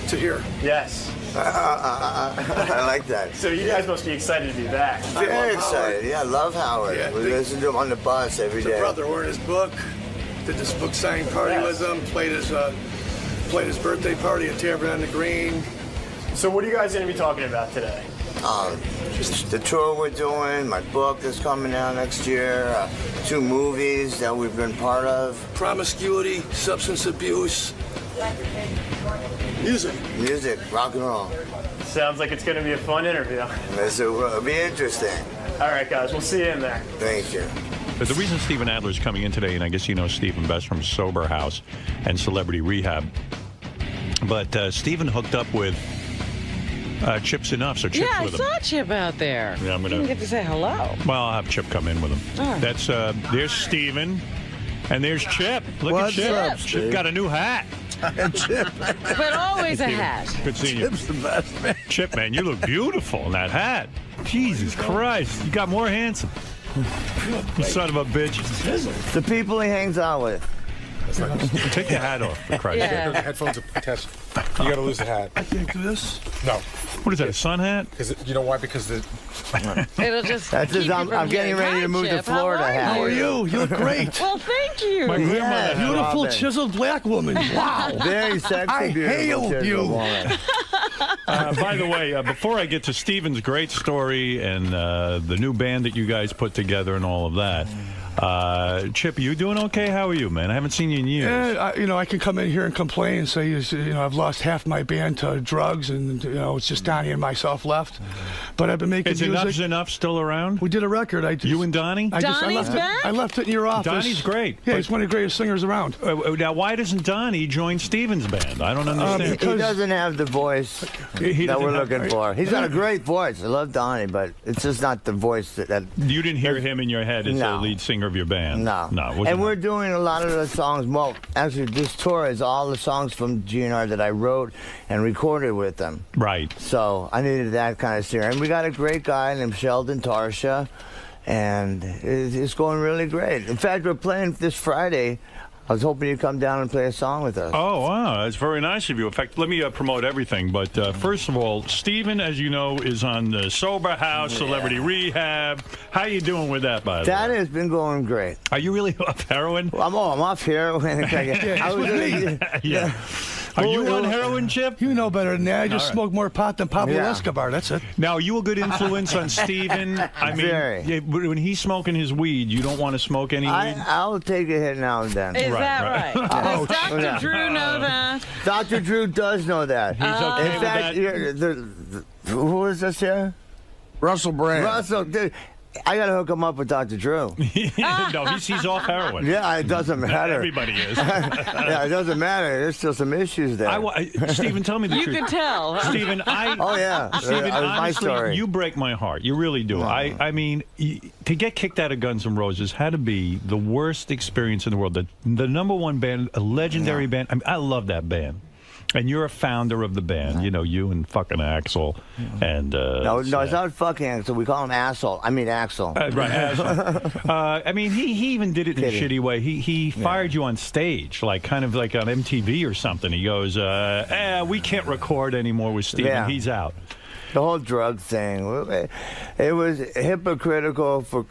to here.
Yes.
I like that.
So you guys must be excited to be back.
Very excited. Yeah, I love Howard.
Yeah,
we listen to him on the bus every day.
Brother, we're in his book. Did this book signing party with him. Played his birthday party at Tavern on the Green.
So what are you guys going to be talking about today?
Just the tour we're doing, my book that's coming out next year, 2 movies that we've been part of.
Promiscuity, substance abuse, music,
rock and roll.
Sounds like it's going to be a fun interview.
It'll be interesting.
All right, guys, we'll see you in there.
Thank you.
The reason Steven Adler's coming in today, and I guess you know Stephen best from Sober House and Celebrity Rehab, but Stephen hooked up with Chip's Enough, so Chip's
Yeah, I
with him.
saw Chip out there.
Yeah, I'm
You
gonna
didn't get to say hello.
Well, I'll have Chip come in with him.
All right.
That's there's Steven, and there's Chip. Look
What's
at Chip.
up,
Chip
Steve?
got a new hat.
Chip.
But always a
Steven,
hat.
Good seeing you.
Chip's the best, man.
Chip, man, you look beautiful in that hat. Jesus Christ, you got more handsome. You son of a bitch.
The people he hangs out with.
Take your hat off, for Christ's sake.
The headphones are attached. You got to lose the hat.
I can't do this.
No.
What is that, a sun hat?
You know why? Because the...
It'll just
That's
keep
just,
you
I'm
from
getting ready
Hi,
to move to
Chip.
Florida.
How are you?
You look great.
Well, thank you.
My grandmother had
Beautiful,
Robin.
chiseled black woman. Wow.
Very sexy,
I
beautiful.
hail
chiseled
you.
woman.
By the way, before I get to Steven's great story and the new band that you guys put together and all of that, Chip, you doing okay? How are you, man? I haven't seen you in years.
Yeah, I can come in here and complain and say, I've lost half my band to drugs, and it's just Donnie and myself left. But I've been making
Is
music.
Enough's Enough still around?
We did a record.
You and Donnie?
I left it in your office.
Donnie's great.
Yeah, he's one of the greatest singers around.
Now, why doesn't Donnie join Steven's band? I don't understand.
He doesn't have the voice that we're looking for. He's got a great voice. I love Donnie, but it's just not the voice that
You didn't hear him in your head as the lead singer of your band?
No.
No.
And we're doing a lot of the songs. Well, actually, this tour is all the songs from GNR that I wrote and recorded with them.
Right.
So I needed that kind of steer. And we got a great guy named Sheldon Tarsha, and it's going really great. In fact, we're playing this Friday. I was hoping you'd come down and play a song with us.
Oh, wow. That's very nice of you. In fact, let me promote everything. But first of all, Steven, as you know, is on the Sober House, Celebrity Rehab. How you doing with that, by the way?
That has been going great.
Are you really off heroin?
I'm off heroin.
Yeah. Are you on heroin, Chip?
You know better than that. I just
All right.
smoke more pot than Pablo Escobar. That's it.
Now, are you a good influence on Steven? I mean, yeah, when he's smoking his weed, you don't want to smoke any weed?
I'll take a hit now and then.
Is that right? Does Dr. Drew know that?
Dr. Drew does know that.
He's okay
In fact,
with that?
who is this here?
Russell Brand.
Russell, dude. I got to hook him up with Dr. Drew.
No, he's off heroin.
Yeah, it doesn't matter.
Everybody is.
Yeah, it doesn't matter. There's still some issues there.
Stephen, tell me the
You
truth.
can tell.
Stephen,
Oh, yeah.
Stephen,
That was my
honestly,
story.
you break my heart. You really do.
No.
I mean, to get kicked out of Guns N' Roses had to be the worst experience in the world. The number one band, a legendary band. I mean, I love that band. And you're a founder of the band. You know, you and fucking Axel. And
No, it's not fucking Axel. We call him Asshole. I mean Axel.
Right, Axel. I mean, he even did it in a shitty way. He fired you on stage, like kind of like on MTV or something. He goes, we can't record anymore with Steven.
Yeah.
He's out.
The whole drug thing, it was hypocritical for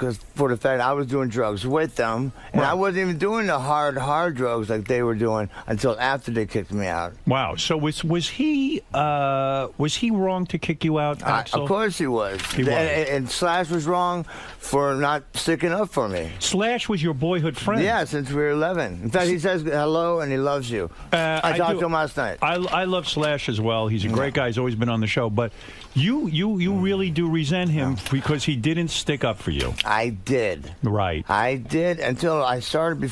the fact I was doing drugs with them, and I wasn't even doing the hard drugs like they were doing until after they kicked me out.
Wow. So was he wrong to kick you out, Axel?
Of course he was.
He was.
And Slash was wrong for not sticking up for me.
Slash was your boyhood friend.
Yeah, since we were 11. In fact, he says hello and he loves you. I talked to him last night.
I love Slash as well. He's a great guy. He's always been on the show. But you really do resent him because he didn't stick up for you.
I did.
Right.
I did until I started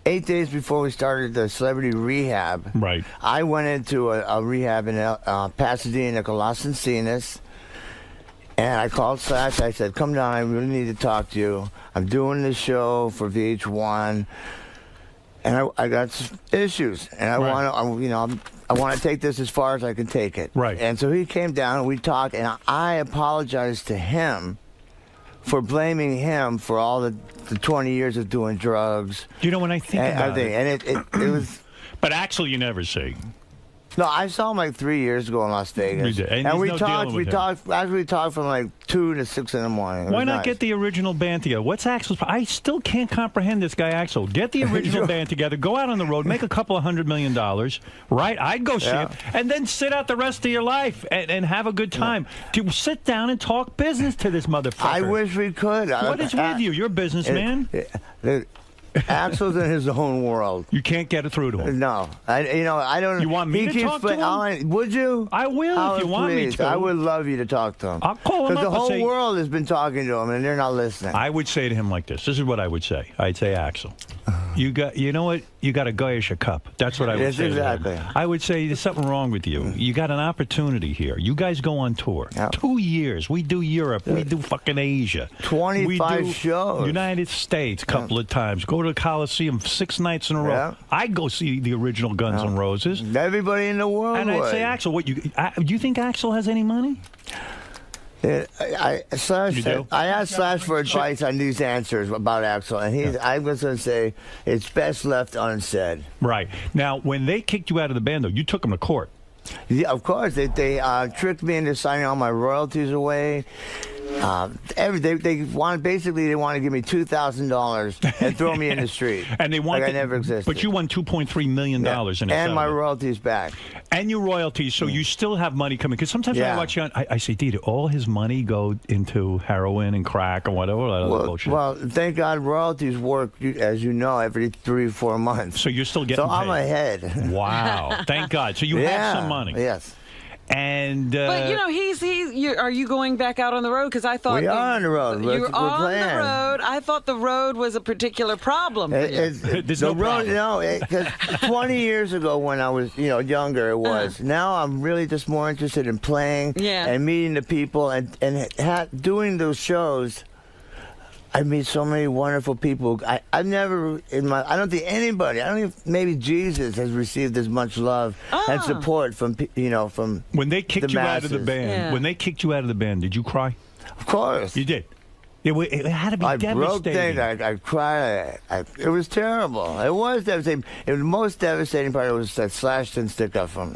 8 days before we started the celebrity rehab.
Right.
I went into a rehab in Pasadena called Las Encinas. And I called Slash. I said, come down. I really need to talk to you. I'm doing this show for VH1. And I got some issues. And I want to take this as far as I can take it.
Right.
And so he came down and we talked. And I apologized to him for blaming him for all the 20 years of doing drugs.
You know, when I think about it.
And it was...
But Axel, you never see.
No, I saw him like 3 years ago in Las Vegas.
You did. And
we
there's no
talked.
dealing
We
with
talked. Actually, we talked from like 2 to 6 in the morning.
Why not get the original band together? What's Axel's? I still can't comprehend this guy, Axel. Get the original band together, go out on the road, make a couple of $100 million, right? I'd go see it, and then sit out the rest of your life and have a good time. To sit down and talk business to this motherfucker.
I wish we could.
What is with you? You're a businessman.
Axel's in his own world.
You can't get it through to him.
No, I don't.
You want me to talk to him?
Would you?
I will if you want me to.
I would love you to talk to him.
I'll call him up.
Because the whole world has been talking to him, and they're not listening.
I would say to him like this. This is what I would say. I'd say, Axel, you know what? You got a goyish a cup. That's what I would say.
Exactly.
To him. I would say there's something wrong with you. You got an opportunity here. You guys go on tour. 2 years. We do Europe. We do fucking Asia.
25 shows.
United States a couple of times. Go to the Coliseum 6 nights in a row. I'd go see the original Guns N' Roses.
Everybody in the world
And I'd say, Axel, do you think Axel has any money?
I asked Slash for advice on these answers about Axel, and I was going to say it's best left unsaid.
Right. Now, when they kicked you out of the band, though, you took them to court.
Yeah, of course. They tricked me into signing all my royalties away. They want to give me $2,000 and throw me in the street.
And they want
I never existed.
But you won $2.3 million in a
and
settlement.
my royalties back.
And your royalties, so you still have money coming. Because sometimes when I watch you on, I say, did all his money go into heroin and crack and whatever? Bullshit.
Well, thank God royalties work, as you know, every 3 or 4 months.
So you're still getting
paid. I'm ahead.
Wow. Thank God. So you have some money.
Yes.
And
but you know, are you going back out on the road? Because I thought
we are on the road.
You're on the road. I thought the road was a particular problem.
There's no road. No, because 20 years ago when I was younger, it was. Now I'm really just more interested in playing and meeting the people and doing those shows. I meet so many wonderful people. I've never I don't think anybody. I don't even maybe Jesus has received as much love and support from
when they kicked you out of the band.
Yeah.
When they kicked you out of the band, did you cry?
Of course,
you did. It had to be devastating.
I cried. It was terrible. It was devastating. The most devastating part was that Slash didn't stick up for me.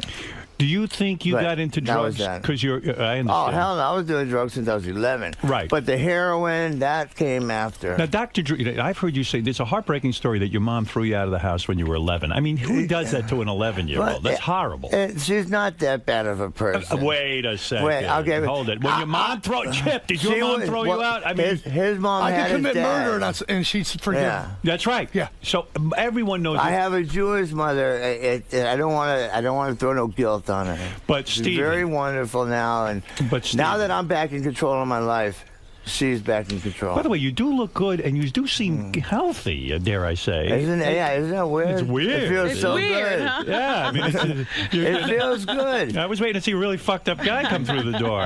Do you think you got into drugs because you're? I understand.
Oh hell no! I was doing drugs since I was 11.
Right.
But the heroin that came after.
Now, Dr. Drew, I've heard you say there's a heartbreaking story that your mom threw you out of the house when you were 11. I mean, who does that to an 11-year-old? That's horrible.
She's not that bad of a person.
Wait a second.
Okay.
Hold it. When your mom Chip, did your mom throw you out? I mean,
his mom.
I
had
could commit
his dad.
murder and she's forgiven.
Yeah.
That's right.
Yeah.
So everyone knows.
I have a Jewish mother. I don't want to throw no guilt on her.
But
she's
Stevie,
very wonderful now, and now that I'm back in control of my life, she's back in control.
by the way, you do look good, and you do seem healthy, dare I say.
Isn't that weird?
It's weird.
It feels
It's
so
weird,
good.
huh? Yeah, I mean,
it feels good.
I was waiting to see a really fucked up guy come through the door.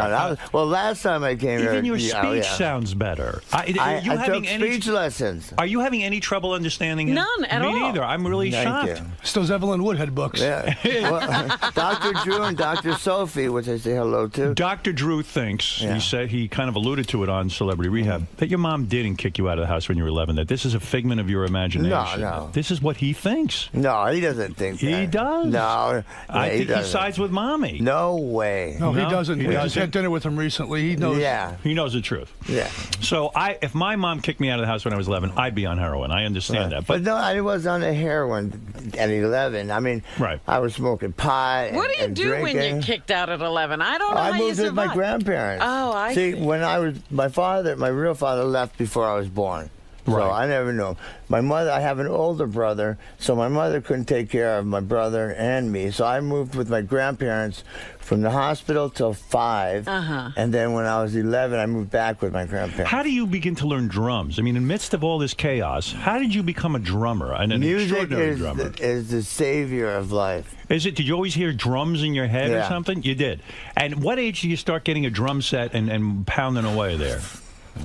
Well, last time I came here,
Even your speech sounds better.
I took speech lessons.
Are you having any trouble understanding him?
None at
Me
all.
neither. I'm really shocked.
It's those Evelyn Woodhead books.
Yeah. Well, Dr. Drew and Dr. Sophie, which I say hello to.
Dr. Drew thinks, he said, he kind of alluded to it on Celebrity Rehab, that your mom didn't kick you out of the house when you were 11, that this is a figment of your imagination.
No.
This is what he thinks.
No, he doesn't think that.
He does.
No.
I think he sides with Mommy.
No way.
No, he doesn't. We just had dinner with him recently. He knows.
Yeah.
He knows the truth.
Yeah.
So if my mom kicked me out of the house when I was 11, I'd be on heroin. I understand that.
But no, I was on the heroin at 11. I mean, I was smoking pot.
What do you
and
do when
drinking.
you're kicked out at 11? I don't know how
I
you
moved with
survive.
my grandparents.
Oh, I
see. When I was, my real father left before I was born. So I never knew. My mother, I have an older brother, so my mother couldn't take care of my brother and me. So I moved with my grandparents from the hospital till 5. And then when I was 11, I moved back with my grandparents.
How do you begin to learn drums? I mean, in the midst of all this chaos, how did you become a drummer and an
Music
extraordinary drummer?
is the savior of life.
Is it? Did you always hear drums in your head or
Yeah.
something? You did. And what age do you start getting a drum set and pounding away there?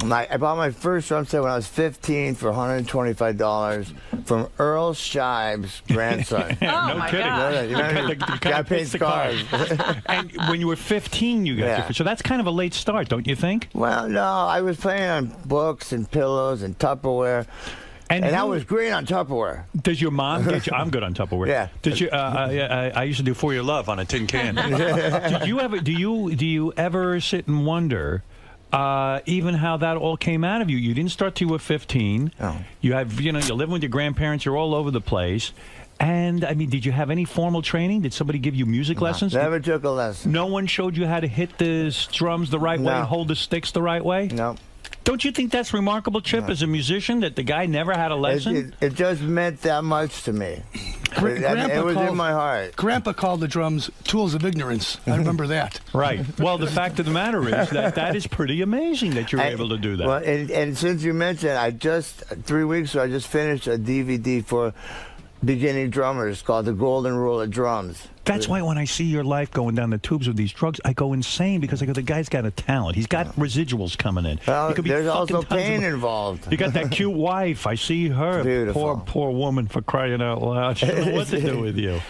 I bought my first drum set when I was 15 for $125 from Earl Shive's grandson.
No kidding.
The guy paints cars.
And when you were 15, you got your, so that's kind of a late start, don't you think?
Well, no, I was playing on books and pillows and Tupperware. And I was great on Tupperware.
Does your mom get you? I'm good on Tupperware.
Yeah.
Did you? I used to do For Your Love on a tin can. Did you ever? Do you ever sit and wonder? Even how that all came out of you. You didn't start till you were 15.
Oh.
You have, you're living with your grandparents. You're all over the place. And I mean, did you have any formal training? Did somebody give you music lessons?
Never took a lesson.
No one showed you how to hit the drums the right way and hold the sticks the right way?
No.
Don't you think that's remarkable, Chip, as a musician, that the guy never had a lesson?
It just meant that much to me. It was in my heart.
Grandpa called the drums tools of ignorance. I remember that.
Right. Well, the fact of the matter is that is pretty amazing that you're able to do that.
Well, and since you mentioned, 3 weeks ago, I just finished a DVD for beginning drummers called The Golden Rule of Drums.
That's why when I see your life going down the tubes with these drugs, I go insane because I go, the guy's got a talent. He's got residuals coming in.
Well,
He could be
there's also
fucking tons
pain
of-
involved.
You got that cute wife. I see her.
Beautiful.
Poor woman, for crying out loud. She don't know what to do with you.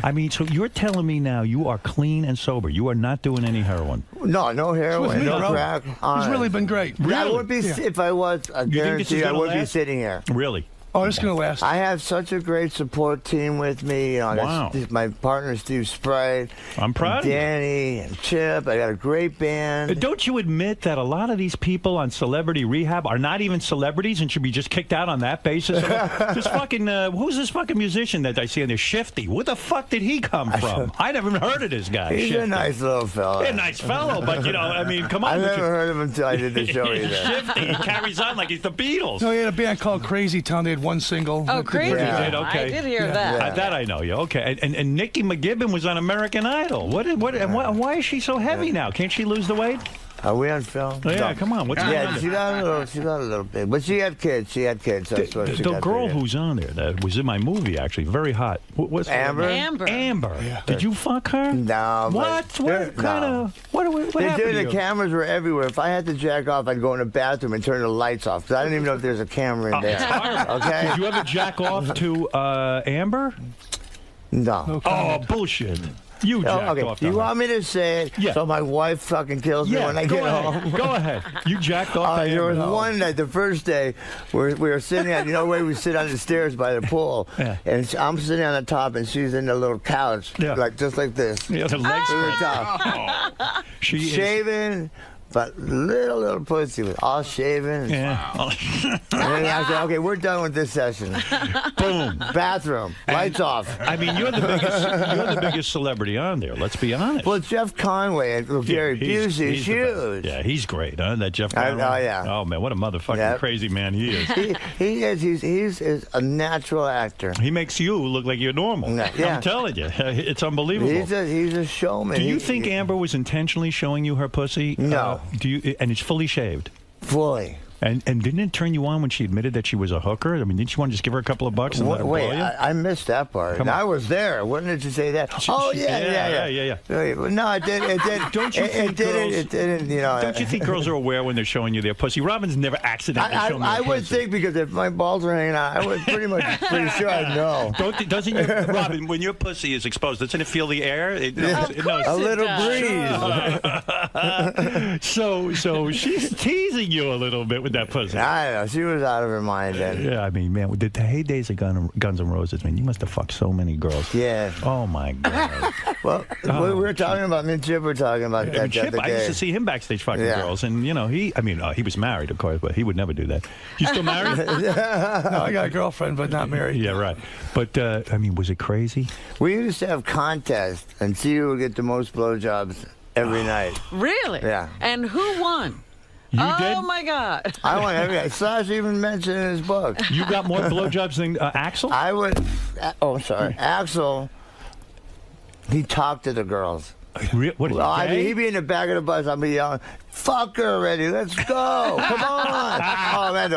I mean, so you're telling me now you are clean and sober. You are not doing any heroin.
No heroin, no
bro.
crack.
He's really been great.
I would be, if I was, I
You think this is
guarantee I
gonna
would be
last?
sitting here.
Really?
Oh, it's going to last.
I have such a great support team with me. I got my partner, Steve Sprite.
I'm proud of you.
Danny and Chip. I got a great band.
Don't you admit that a lot of these people on Celebrity Rehab are not even celebrities and should be just kicked out on that basis? This fucking, who's this fucking musician that I see in there? Shifty. Where the fuck did he come from? I never even heard of this guy.
He's
Shifty.
a nice little fella.
Yeah, nice fellow, but I mean, come on.
I never heard of him until I did the show either.
Shifty. He carries on like he's the Beatles.
No, he had a band called Crazy Town. They had one single.
Oh, Crazy
Yeah.
Town.
Did, okay.
I did hear that.
That I know. Yeah, okay. And Nikki McGibbon was on American Idol. Why is she so heavy now? Can't she lose the weight?
Are we on film?
Yeah,
No.
come on. What's going on?
She got a little bit, but she had kids. So that's what she
The
got
girl
figured.
who's on there that was in my movie, actually, very hot. What's her name?
Amber?
Amber. Did you fuck her?
No.
What? What kind of? What
They
happened
did.
to
The
you?
cameras were everywhere. If I had to jack off, I'd go in the bathroom and turn the lights off because I didn't even know if there's a camera in there. Okay.
Did you ever jack off to Amber?
No.
Oh, bullshit. You jacked
okay.
off to
You
her.
want me to say it?
Yeah.
So my wife fucking kills me
Yeah,
when I
go
get
ahead.
home.
Go ahead. You jacked off to
There was
Amber.
one night, the first day, we were sitting at, where we sit on the stairs by the pool.
Yeah.
And I'm sitting on the top, and she's in the little couch,
Yeah.
just like this.
Yeah, the legs
To the
spread.
top.
She is-
Shaving, but little pussy was all shaven.
Yeah.
And then I said, okay, we're done with this session.
Boom.
Bathroom. Lights off.
I mean, you're the biggest celebrity on there. Let's be honest.
Well, Jeff Conway and Gary Busey's huge.
Yeah, he's great, huh? That Jeff Conway.
Oh yeah.
Oh man, what a motherfucking crazy man he is.
He is. He's a natural actor.
He makes you look like you're normal.
Yeah.
I'm telling you, it's unbelievable.
He's a showman.
Do you think Amber was intentionally showing you her pussy?
No.
Do you? And it's fully shaved.
Fully.
And didn't it turn you on when she admitted that she was a hooker? I mean, didn't you want to just give her a couple of bucks and let her blow you?
I missed that part. I was there. When did you say that? Yeah. No, it did.
Don't you think girls?
It didn't. You know.
Don't you think girls are aware when they're showing you their pussy? Robin's never accidentally shown me her
I would think, because if my balls were hanging out, I was pretty sure I'd know.
Doesn't your Robin, when your pussy is exposed, doesn't it feel the air? It knows,
a little breeze.
So she's teasing you a little bit with that pussy.
I know. She was out of her mind then.
Yeah, I mean, man, with the heydays of Guns N' Roses, man, you must have fucked so many girls.
Yeah.
Oh, my God.
Well, we were talking about, me and Chip were talking about that the other day.
I used to see him backstage fucking girls, and, you know, he was married, of course, but he would never do that. You still married?
No, I got a girlfriend, but not married.
Yeah, right. But, I mean, was it crazy?
We used to have contests and see who would get the most blowjobs every night.
Really?
Yeah.
And who won?
Oh
my God!
I won every. Slash even mentioned in his book.
You got more blowjobs than Axl?
I would. Oh, sorry, Axl. He talked to the girls.
What?
Well, I mean, he'd be in the back of the bus. I'd be yelling, "Fuck her already! Let's go! Come on!" Oh man,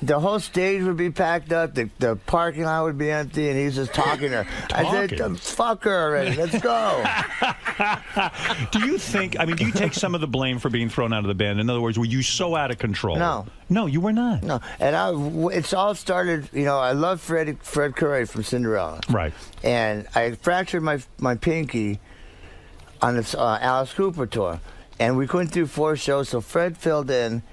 the whole stage would be packed up. The parking lot would be empty, and he's just talking to her. I said, "Fuck her already! Let's go!"
Do you think? I mean, do you take some of the blame for being thrown out of the band? In other words, were you so out of control? No, you were not.
No, and it's all started. You know, I love Fred Curry from Cinderella.
Right.
And I fractured my pinky on this Alice Cooper tour, and we couldn't do 4 shows, so Fred filled in.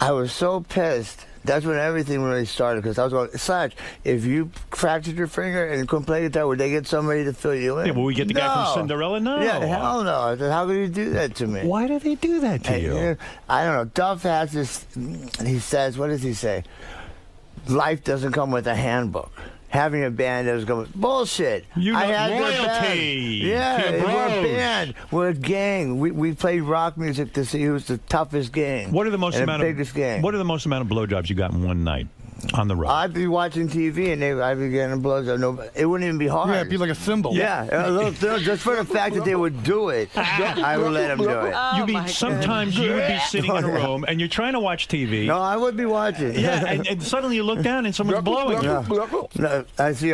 I was so pissed. That's when everything really started, because I was going, Slash, if you fractured your finger and couldn't play guitar, would they get somebody to fill you in?
Yeah, will we get the guy from Cinderella? No.
Yeah, hell no. I said, how could you do that to me?
Why do they do that to you?
I don't know. Duff has this, he says, what does he say? Life doesn't come with a handbook. Having a band doesn't come with bullshit.
I
had
royalty.
Yeah, we're a band. We're a gang. We played rock music to see who's the toughest gang.
What are the most
biggest gang?
What are the most amount of blowjobs you got in one night on the road?
I'd be watching TV and I'd be getting blowjobs. No, it wouldn't even be hard.
Yeah, it'd be like a thimble.
Yeah, a little thimble. Just for the fact that they would do it, I would let them do it.
You mean sometimes you would be sitting in a room and you're trying to watch TV?
No, I would be watching.
Yeah, and suddenly you look down and someone's blowing you.
No, I see.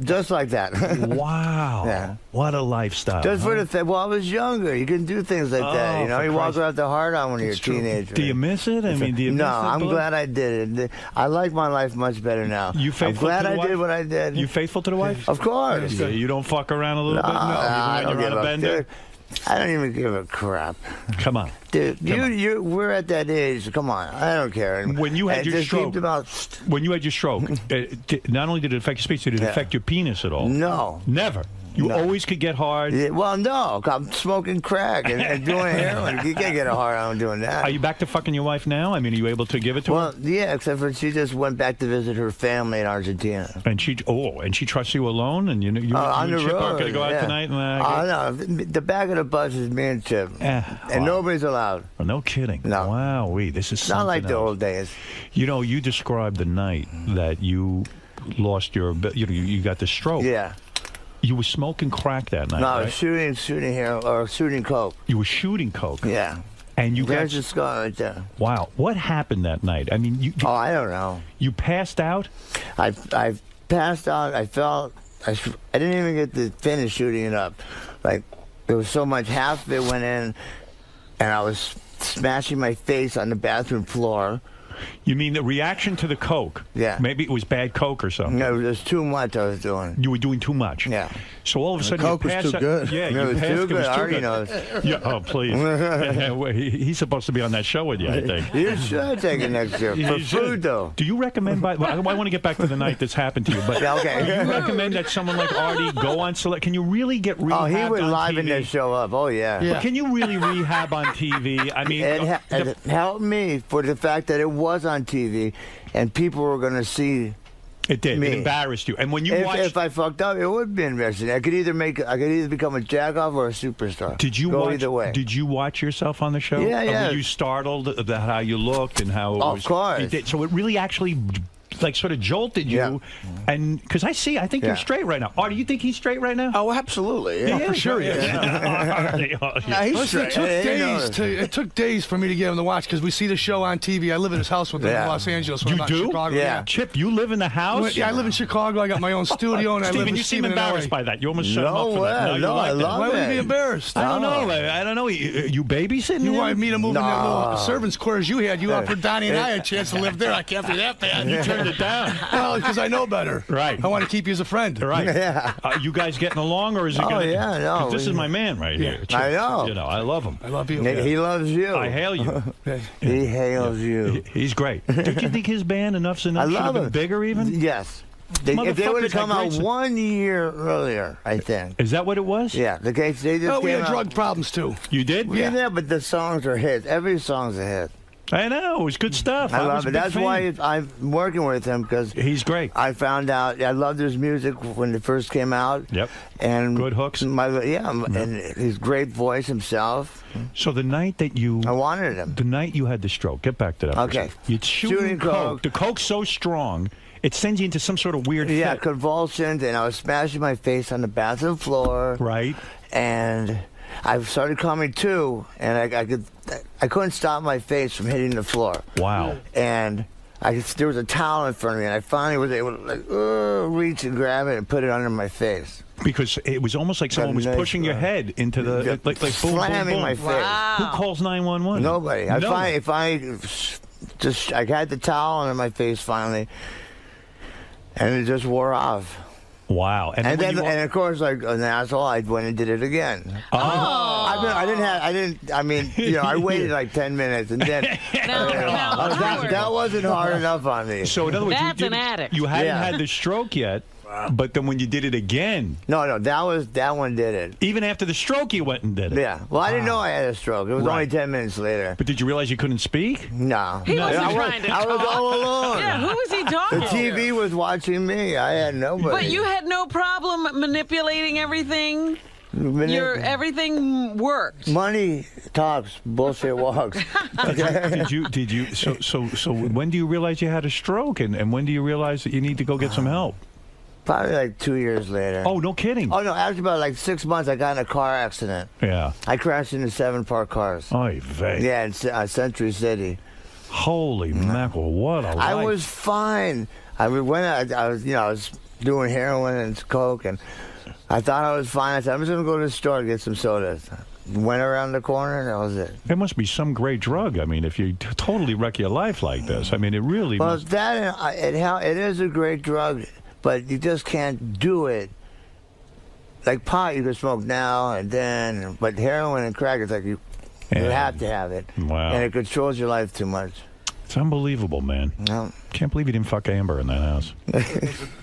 Just like that.
Wow.
Yeah.
What a lifestyle.
Just for the fact, well, I was younger. You can do things like that. You know, you walk around the hard on when you're a teenager.
Do you miss it? I mean, do you miss it?
No, I'm glad I did it. I like my life much better now.
You faithful
I'm glad
to the
I
wife?
did what I did.
You faithful to the wife?
Of course.
Yeah, you don't fuck around a little bit? No,
I
even when you're on a bender?
Dude, I don't even give a crap.
Come on.
Dude, we're at that age. Come on. I don't care.
When you had your stroke, not only did it affect your speech, did it affect your penis at all?
No.
Never. You always could get hard?
Yeah, well, no. I'm smoking crack and doing heroin. You can't get a hard on doing that.
Are you back to fucking your wife now? I mean, are you able to give it to her?
Well, yeah, except for she just went back to visit her family in Argentina.
And she trusts you alone? And you
on the
and Chip
road,
are going to go out tonight?
No, the back of the bus is me and Chip. And nobody's allowed.
Oh, no kidding.
No.
Wow, this is
not like the old days.
You know, you described the night that you lost your, you got the stroke.
Yeah.
You were smoking crack that night,
No,
right?
shooting coke.
You were shooting coke?
Yeah.
And you
There's a scar right there.
Wow. What happened that night? I mean,
I don't know.
You passed out?
I passed out. I felt... I didn't even get to finish shooting it up. Like, there was so much. Half of it went in, and I was smashing my face on the bathroom floor.
You mean the reaction to the Coke?
Yeah.
Maybe it was bad Coke or something.
No, it was too much I was doing.
You were doing too much.
Yeah.
So all of a
The
sudden
Coke
you
was
pass
too
out-
good.
Yeah,
No,
you
it was
passed.
too
It was
good.
too
Artie
good.
knows.
Yeah. Oh, please. Well, he's supposed to be on that show with you, I think.
You should take it next year. For food, though.
Do you recommend? Well, I want to get back to the night that's happened to you, but
Yeah, okay.
do you recommend that someone like Artie go on select? Can you really get rehabbed
Oh, he would
on
liven
TV?
that show up. Oh, yeah.
But can you really rehab on TV? I mean,
It helped me for the fact that it was on TV and people were going to see.
It did.
Me.
It embarrassed you. And when you watched,
if I fucked up, it would be embarrassing. I could either become a jackoff or a superstar.
did you
Go
watch?
either way?
Did you watch yourself on the show?
Yeah,
Or
yeah.
were you startled about how you looked and how? It
Of
was,
course.
You did. So it really actually. Like sort of jolted you, and because I think
Yeah.
you're straight right now. Artie, you think he's straight right now?
Oh, absolutely. Yeah,
for sure he is.
Listen, it took days for me to get him to watch because we see the show on TV. I live in his house with him in Los Angeles. When
You
I'm not in
do?
Chicago.
Yeah. Chip, you live in the house?
Yeah, I live in Chicago. I got my own studio, and I live
Steven,
in
you seem
Stephen in
embarrassed
LA.
by that. You almost shut him up for that.
No,
you like
I
that.
love
Why would you
it.
be embarrassed?
I don't know. I don't know. You babysitting?
You
him?
wanted me to move in that little servant's quarters you had. You offered Donnie and I a chance to live there. I can't be that bad.
You turned it down.
Well, because I know better.
Right.
I want to keep you as a friend.
Right.
Yeah.
You guys getting along, or is it
Oh,
gonna?
yeah, no,
'cause this
we-
is my man right here. Chip.
I know.
You know, I love him.
I love you.
He loves you.
I hail you.
He hails you.
He's great. Don't you think his band Enough's Enough
I
should have
love
been
him.
bigger even?
Yes. If they would have
Motherfuckers
come
had
out
great
1 year earlier, I think.
Is that what it was?
Yeah, they just
Oh, we
came
had
out.
drug problems too.
You did?
Yeah, but the songs are hits. Every song's a hit.
I know. It was good stuff.
I
was
love
a
it.
big
That's
fan.
why I'm working with him because
he's great.
I found out I loved his music when it first came out.
Yep.
And
good hooks.
And his great voice himself.
So the night that
I wanted him.
The night you had the stroke. Get back to that.
Okay.
You're shooting coke. The coke's so strong, it sends you into some sort of weird
Yeah,
fit.
convulsions, and I was smashing my face on the bathroom floor.
Right.
And I started coming to, and I couldn't stop my face from hitting the floor.
Wow.
And there was a towel in front of me, and I finally was able to reach and grab it and put it under my face.
Because it was almost like someone was pushing your head into the like boom,
slamming
boom, boom.
my face.
Who calls 911?
Nobody.
No.
I had the towel under my face finally, and it just wore off.
Wow.
And of course, like an asshole, I went and did it again.
Oh.
I waited like 10 minutes, and then that wasn't hard enough on me.
So in other words,
That's an addict.
You hadn't had the stroke yet. But then when you did it again.
No, that one did it.
Even after the stroke, you went and did it.
Yeah. Well, I didn't know I had a stroke. It was only 10 minutes later.
But did you realize you couldn't speak?
No.
He wasn't trying to
I was
talk.
all alone.
Yeah, who was he talking
The
to?
TV was watching me. I had nobody.
But you had no problem manipulating everything. Everything worked.
Money talks, bullshit walks.
Did you? So when do you realize you had a stroke, and when do you realize that you need to go get some help?
Probably like 2 years later.
Oh, no kidding.
Oh, no, after about like 6 months, I got in a car accident.
Yeah.
I crashed into 7 parked cars.
Oy vey.
Yeah, in Century City.
Holy mackerel, what a life.
I was fine. I was doing heroin and coke, and I thought I was fine. I said, I'm just going to go to the store and get some sodas. Went around the corner, and that was it.
It must be some great drug. I mean, if you totally wreck your life like this, I mean, it really
Well,
must.
it is a great drug. But you just can't do it. Like pot, you can smoke now and then, but heroin and crack, it's like you have to have it.
Wow.
And it controls your life too much.
It's unbelievable, man.
No.
Can't believe you didn't fuck Amber in that house.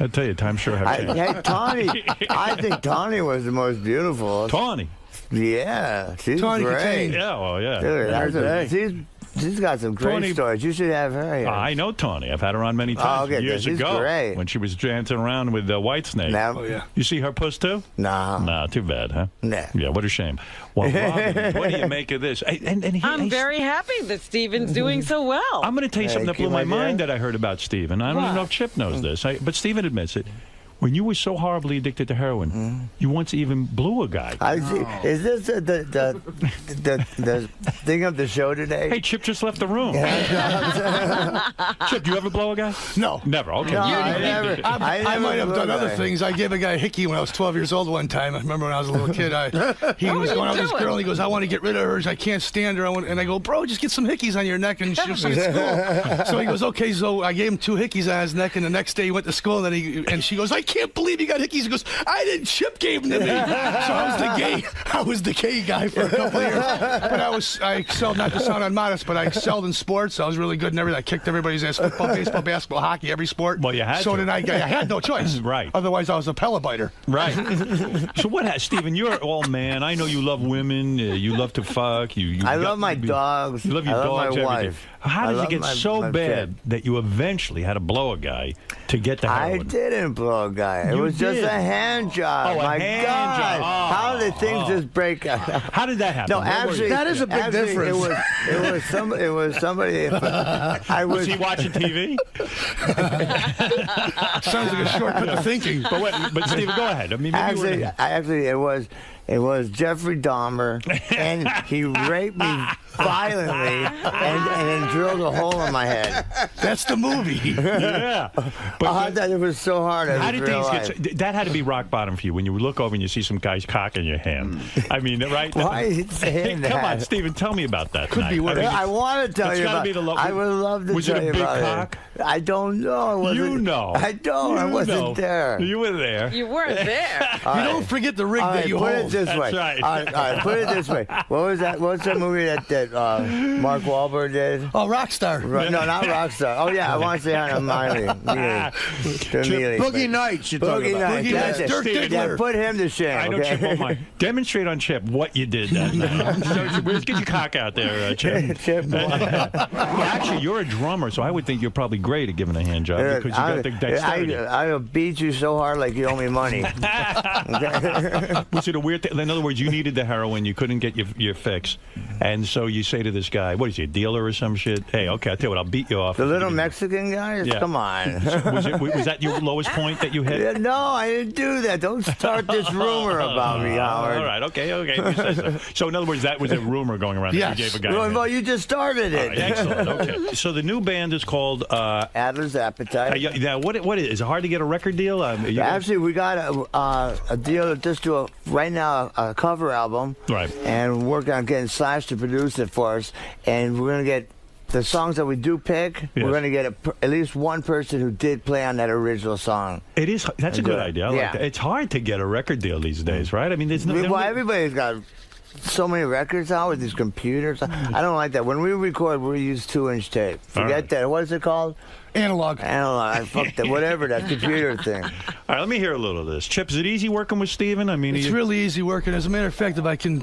I tell you, times sure have changed.
Hey, Tawny, I think Tawny was the most beautiful.
Tawny?
Yeah, she's
Tawny
great.
Katane.
Yeah, well, yeah.
Dude, she's got some great
Tawny-
stories. You should have her here.
I know Tawny. I've had her on many times
okay,
years
she's
ago
great.
when she was dancing around with Whitesnake.
Oh, yeah.
You see her puss too?
No.
No, too bad, huh?
Nah.
Yeah, what a shame. Well, Robin, what do you make of this?
I'm very happy that Steven's doing so well.
I'm going to tell you something that blew my
my dear.
mind that I heard about Steven. I don't even know if Chip knows this, but Steven admits it. when you were so horribly addicted to heroin, you once even blew a guy.
Is this the thing of the show today?
Hey, Chip just left the room. Chip, do you ever blow a guy?
No.
Never. Okay.
No,
I might have done other things. I gave a guy a hickey when I was 12 years old one time. I remember when I was a little kid. He was going out with this girl, and he goes, I want to get rid of her. I can't stand her. And I go, bro, just get some hickeys on your neck, and she'll see at school. So he goes, okay. So I gave him 2 hickeys on his neck, and the next day he went to school, and she goes, I can't believe you got hickeys. He goes, I didn't. Chip gave them to me. So I was the gay guy for a couple of years. But I excelled, not to sound unmodest, but I excelled in sports. I was really good in everything. I kicked everybody's ass, football, baseball, basketball, hockey, every sport.
Well, you had
so
to.
did I had no choice.
Right.
Otherwise, I was a pellet-biter.
Right. So what, Stephen, you're all man. I know you love women. You love to fuck.
I love my dogs.
You love your dogs,
my
everything.
wife.
How did it get so bad that you eventually had to blow a guy to get the heroin?
I didn't blow a guy. It was just a hand job.
Oh,
my
hand
God.
job. Oh.
How did things just break out?
How did that happen?
No, actually,
that is a big difference.
It was somebody.
Was he watching TV?
Sounds like a shortcut to thinking.
But Stephen, go ahead. I mean,
actually, it was Jeffrey Dahmer, and he raped me violently and then drilled a hole in my head.
That's the movie.
Yeah.
But it was so hard.
How did things get? That had to be rock bottom for you when you look over and you see some guy's cock in your hand. I mean, right?
Why are you saying that?
Come on, Stephen, tell me about that.
Could be worse.
I want to tell you about it. I would love to tell you about it.
Was it a big cock?
I don't know.
You know.
I don't. I wasn't there.
You were there.
You weren't there.
You don't forget the rig that you hold.
Put it this way.
Right.
All right, put it this way. What was that? What's that movie that Mark Wahlberg did?
Oh, Rockstar.
No, not Rockstar. Oh, yeah, I want to say Hannah Miley.
Boogie Nights, you're talking about.
Boogie Nights.
Dirk Diggler.
Yeah, put him to shame.
I know,
okay?
Chip. Oh my. Demonstrate on Chip what you did that night. Let's get your cock out there, Chip. Well, actually, you're a drummer, so I would think you're probably great at giving a hand job because you got the dexterity.
I'll beat you so hard like you owe me money.
Was it a weird thing? In other words, you needed the heroin, you couldn't get your fix, and so you say to this guy, what is he, a dealer or some shit? Hey, okay, I'll tell you what, I'll beat you off.
The little Mexican guy? Yeah. Come on.
Was that your lowest point that you hit?
Yeah, no, I didn't do that. Don't start this rumor about me, Howard.
All right, okay. So in other words, that was a rumor going around that you gave a guy.
Well, you just started it.
Right, excellent, okay. So the new band is called
Adler's Appetite.
Now, what is it hard to get a record deal?
Actually, we got a deal to just do right now a cover album.
Right.
And we're working on getting Slash to produce it for us. And we're going to get the songs that we do pick, we're going to get at least one person who did play on that original song.
It is. That's a good idea. I like that. It's hard to get a record deal these days, right? I mean, there's no...
Well, everybody's got so many records out with these computers. I don't like that. When we record, we use 2-inch tape. Forget that. What is it called?
Analog.
I fucked that. Whatever, that computer thing.
All right, let me hear a little of this. Chip, is it easy working with Stephen? I mean,
it's really easy working. As a matter of fact, if I can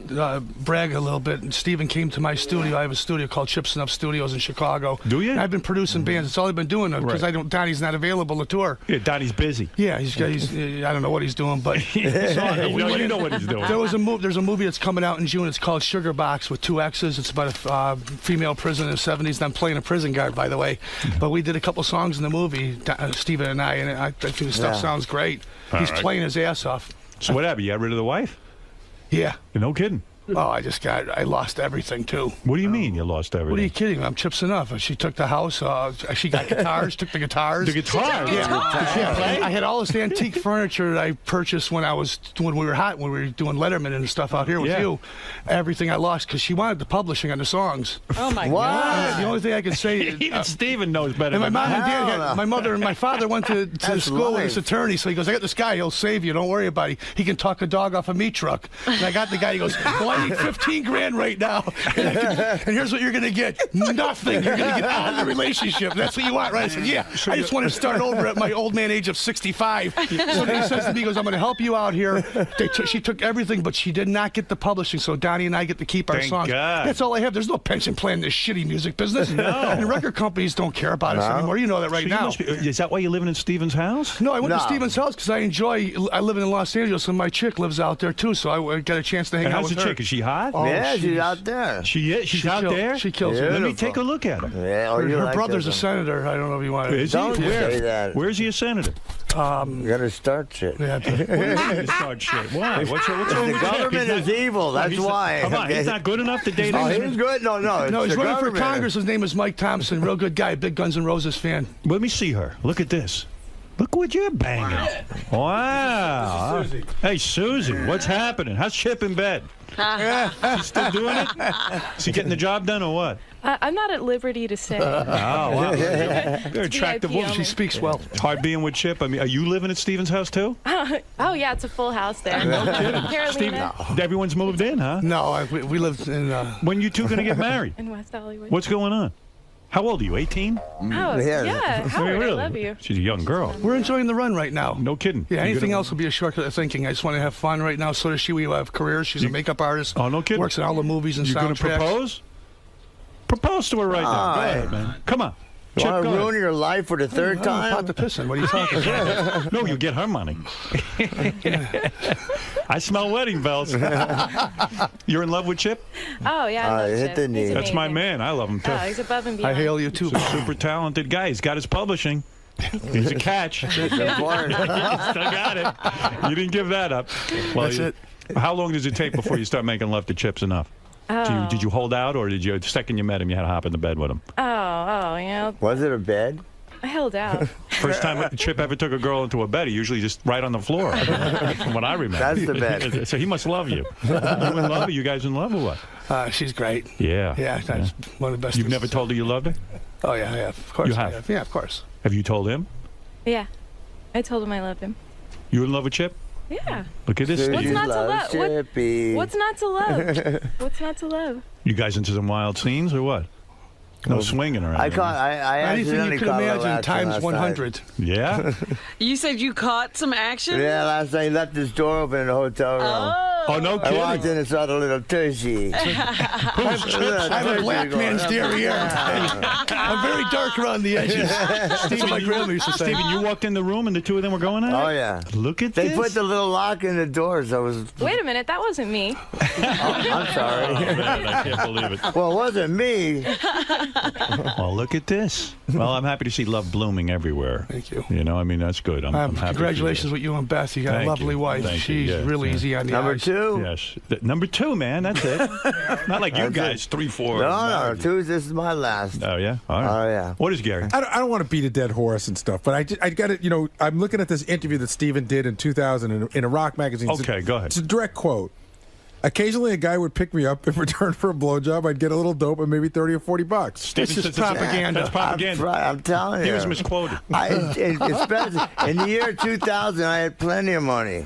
brag a little bit, Stephen came to my studio. I have a studio called Chips Enough Studios in Chicago.
Do you?
I've been producing bands. That's all I've been doing because Donnie's not available to tour.
Yeah, Donnie's busy.
Yeah, he's I don't know what he's doing, but
you know what he's doing.
There's a movie that's coming out in June. It's called Sugar Box with 2 X's. It's about a female prison in the 70s. And I'm playing a prison guard, by the way. But we did a couple songs in the movie. Stephen and I think the stuff sounds great. He's playing his ass off.
So what happened? You got rid of the wife?
Yeah.
No kidding.
Oh, I lost everything, too.
What do you mean you lost everything?
What are you kidding? I'm Chips Enough. She took the house. She got guitars, took the guitars.
The guitar?
Yeah. I had all this antique furniture that I purchased when we were hot, when we were doing Letterman and stuff out here with you. Everything I lost because she wanted the publishing on the songs.
Oh, my God.
The only thing I can say...
Even Stephen knows better
and
than
my mom and dad my mother and my father went to school with this attorney, so he goes, I got this guy, he'll save you, don't worry about it. He can talk a dog off a meat truck. And I got the guy, he goes, well, I need 15 grand right now, and here's what you're going to get. Nothing. You're going to get out of the relationship. That's what you want, right? I said, yeah. I just want to start over at my old man age of 65. So then he says to me, he goes, I'm going to help you out here. She took everything, but she did not get the publishing, so Donnie and I get to keep our songs.
God.
That's all I have. There's no pension plan in this shitty music business.
No.
And record companies don't care about us anymore. You know that right now.
Is that why you're living in Stephen's house?
No, I went to Stephen's house because I live in Los Angeles, and my chick lives out there, too, so I got a chance to hang out with her.
How's the chick? Is she hot?
Oh,
yeah, she's out there.
She is? She's out there?
She kills
it. Let me take a look at her.
Yeah,
her brother's a senator. I don't know if you want to.
Is he?
Don't say that.
Where's he a senator?
You gotta start shit.
What do you mean to start shit? Why? What's wrong
The
with
government
Chip?
is evil. That's why.
Come on, he's not good enough to date.
Oh, he's good. No,
He's
the
running for
government.
Congress. His name is Mike Thompson. Real good guy. Big Guns N' Roses fan.
Let me see her. Look at this. Look what you're banging. Wow. Hey, Susie, what's happening? How's Chip in bed? She still doing it? Is he getting the job done or what?
I'm not at liberty to say.
Oh, wow. You're an attractive woman.
She speaks well.
Hard being with Chip. I mean, are you living at Steven's house, too?
Oh, yeah, it's a full house there.
No kidding.
Carolina.
Everyone's moved in, huh?
No, we lived in...
When you two going to get married?
In West Hollywood.
What's going on? How old are you, 18?
Oh, yeah. Howard, I love you.
She's a young girl.
We're enjoying the run right now.
No kidding.
Yeah,
You
anything
gonna-
else will be a shortcut of thinking. I just want to have fun right now. So does she. We have careers. She's a makeup artist.
Oh, no kidding.
Works in all the movies and
You going
soundtracks.
to propose? Propose to her right now. Go
All
ahead,
right.
man. Come on.
You
Chip,
want
go
to
ahead.
ruin your life for the third time?
Pot the pissing. What are you talking about?
No, you get her money. I smell wedding bells. You're in love with Chip?
Oh, yeah, I love
hit
Chip.
the
He's
knee.
That's my
amazing.
man. I love him, too.
Oh, he's above and
I
beyond.
hail you too.
He's a super talented guy. He's got his publishing. He's a catch. Still got it. You didn't give that up. Well,
That's it.
How long does it take before you start making love to Chips enough?
Oh.
Did you hold out, or did you, the second you met him, you had to hop in the bed with him?
Yeah.
Was it a bed?
I held out.
First time Chip ever took a girl into a bed, he usually just right on the floor, from what I remember.
That's the bed.
So he must love you. You in love? Are you guys in love or what?
She's great.
Yeah.
Yeah, that's one of the best.
You've
things.
never told her you loved her?
Oh yeah, yeah. Of course.
You
I
have?
Yeah, of course.
Have you told him?
Yeah. I told him I loved him.
You in love with Chip?
Yeah.
Look at this.
Susie
What's not to
loves
love?
Chippy.
What's not to love? What's not to love?
You guys into some wild scenes or what? No swinging or anything.
I
Anything
accidentally
you could
caught her
imagine
last
times
night.
100.
Yeah?
You said you caught some action?
Yeah, last night he left his door open in the hotel room.
Oh, no
I
kidding.
walked in and saw the little tushy.
I have a black man's derriere. I'm very dark around the edges. That's what my grandma used to say.
Steven, you walked in the room and the two of them were going at it?
Oh, yeah.
Look at
They
this.
put the little lock in the doors. I was...
Wait a minute, that wasn't me.
I'm sorry.
Oh, man, I can't believe it.
Well, it wasn't me.
Well, look at this. Well, I'm happy to see love blooming everywhere.
Thank you.
You know, I mean, that's good. I'm happy for you.
Congratulations with you and Beth. You got
Thank
a lovely
you.
wife.
Thank you.
She's
Yes,
really
yes.
easy on the
Number
eyes.
2?
Yes. Number 2, man. That's it. Not like you
That's
guys,
it.
3, 4.
No, 2. This is my last.
Oh, yeah? All right.
Oh, yeah.
What is Gary?
I don't want to beat a dead horse and stuff, but I got it. You know, I'm looking at this interview that Steven did in 2000 in a rock magazine.
Okay, go ahead.
It's a direct quote. Occasionally, a guy would pick me up in return for a blowjob. I'd get a little dope and maybe $30 or $40.
Steven
This is
says it's-
propaganda.
That's propaganda.
I'm telling you.
He was misquoted.
Especially in the year 2000, I had plenty of money.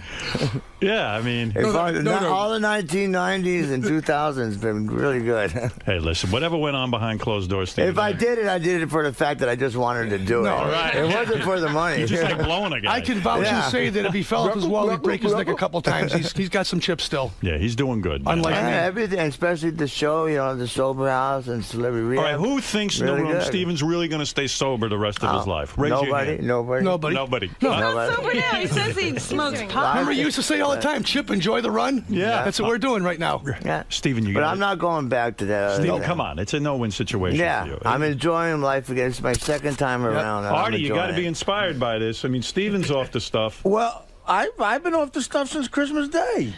Yeah, I mean.
All the 1990s and 2000s been really good.
Hey, listen, whatever went on behind closed doors, Steven.
If I did it for the fact that I just wanted to do it.
No, right.
It wasn't for the money.
You just like blowing a guy.
I can vouch and say that if he fell off his wall, he'd break his neck a couple times. He's got some chips still.
Yeah, he's doing good. Man.
Unlike me.
Everything, especially the show, the Sober House and Celebrity
All
Rehab.
right, who thinks in the
Really
room
good.
Steven's really going to stay sober the rest of his life? Raise your
Nobody.
hand.
Nobody.
Nobody.
He's not sober now. He says he smokes pot.
Remember, you used to say all the time, Chip, enjoy the run?
Yeah.
That's what we're doing right now.
Yeah.
Steven, you
But
got
I'm not going back to that.
Steven, come on. It's a no-win situation for
Yeah,
you.
I'm enjoying life again. It's my second time around. and I'm
Artie, you got to
enjoying
be
it.
inspired by this. I mean, Steven's off the stuff.
Well, I've been off the stuff since Christmas Day.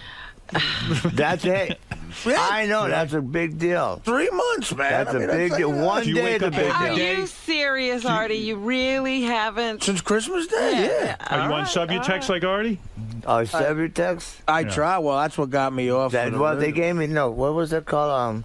That's it. I know, that's a big deal.
3 months, man.
That's a big deal. One day is a big
Are
deal.
you serious, Artie? You really haven't?
Since Christmas Day, yeah.
Are you on sub your text like Artie?
Oh, sub your text?
I try. Well, that's what got me off.
That, well, they gave me, what was that called?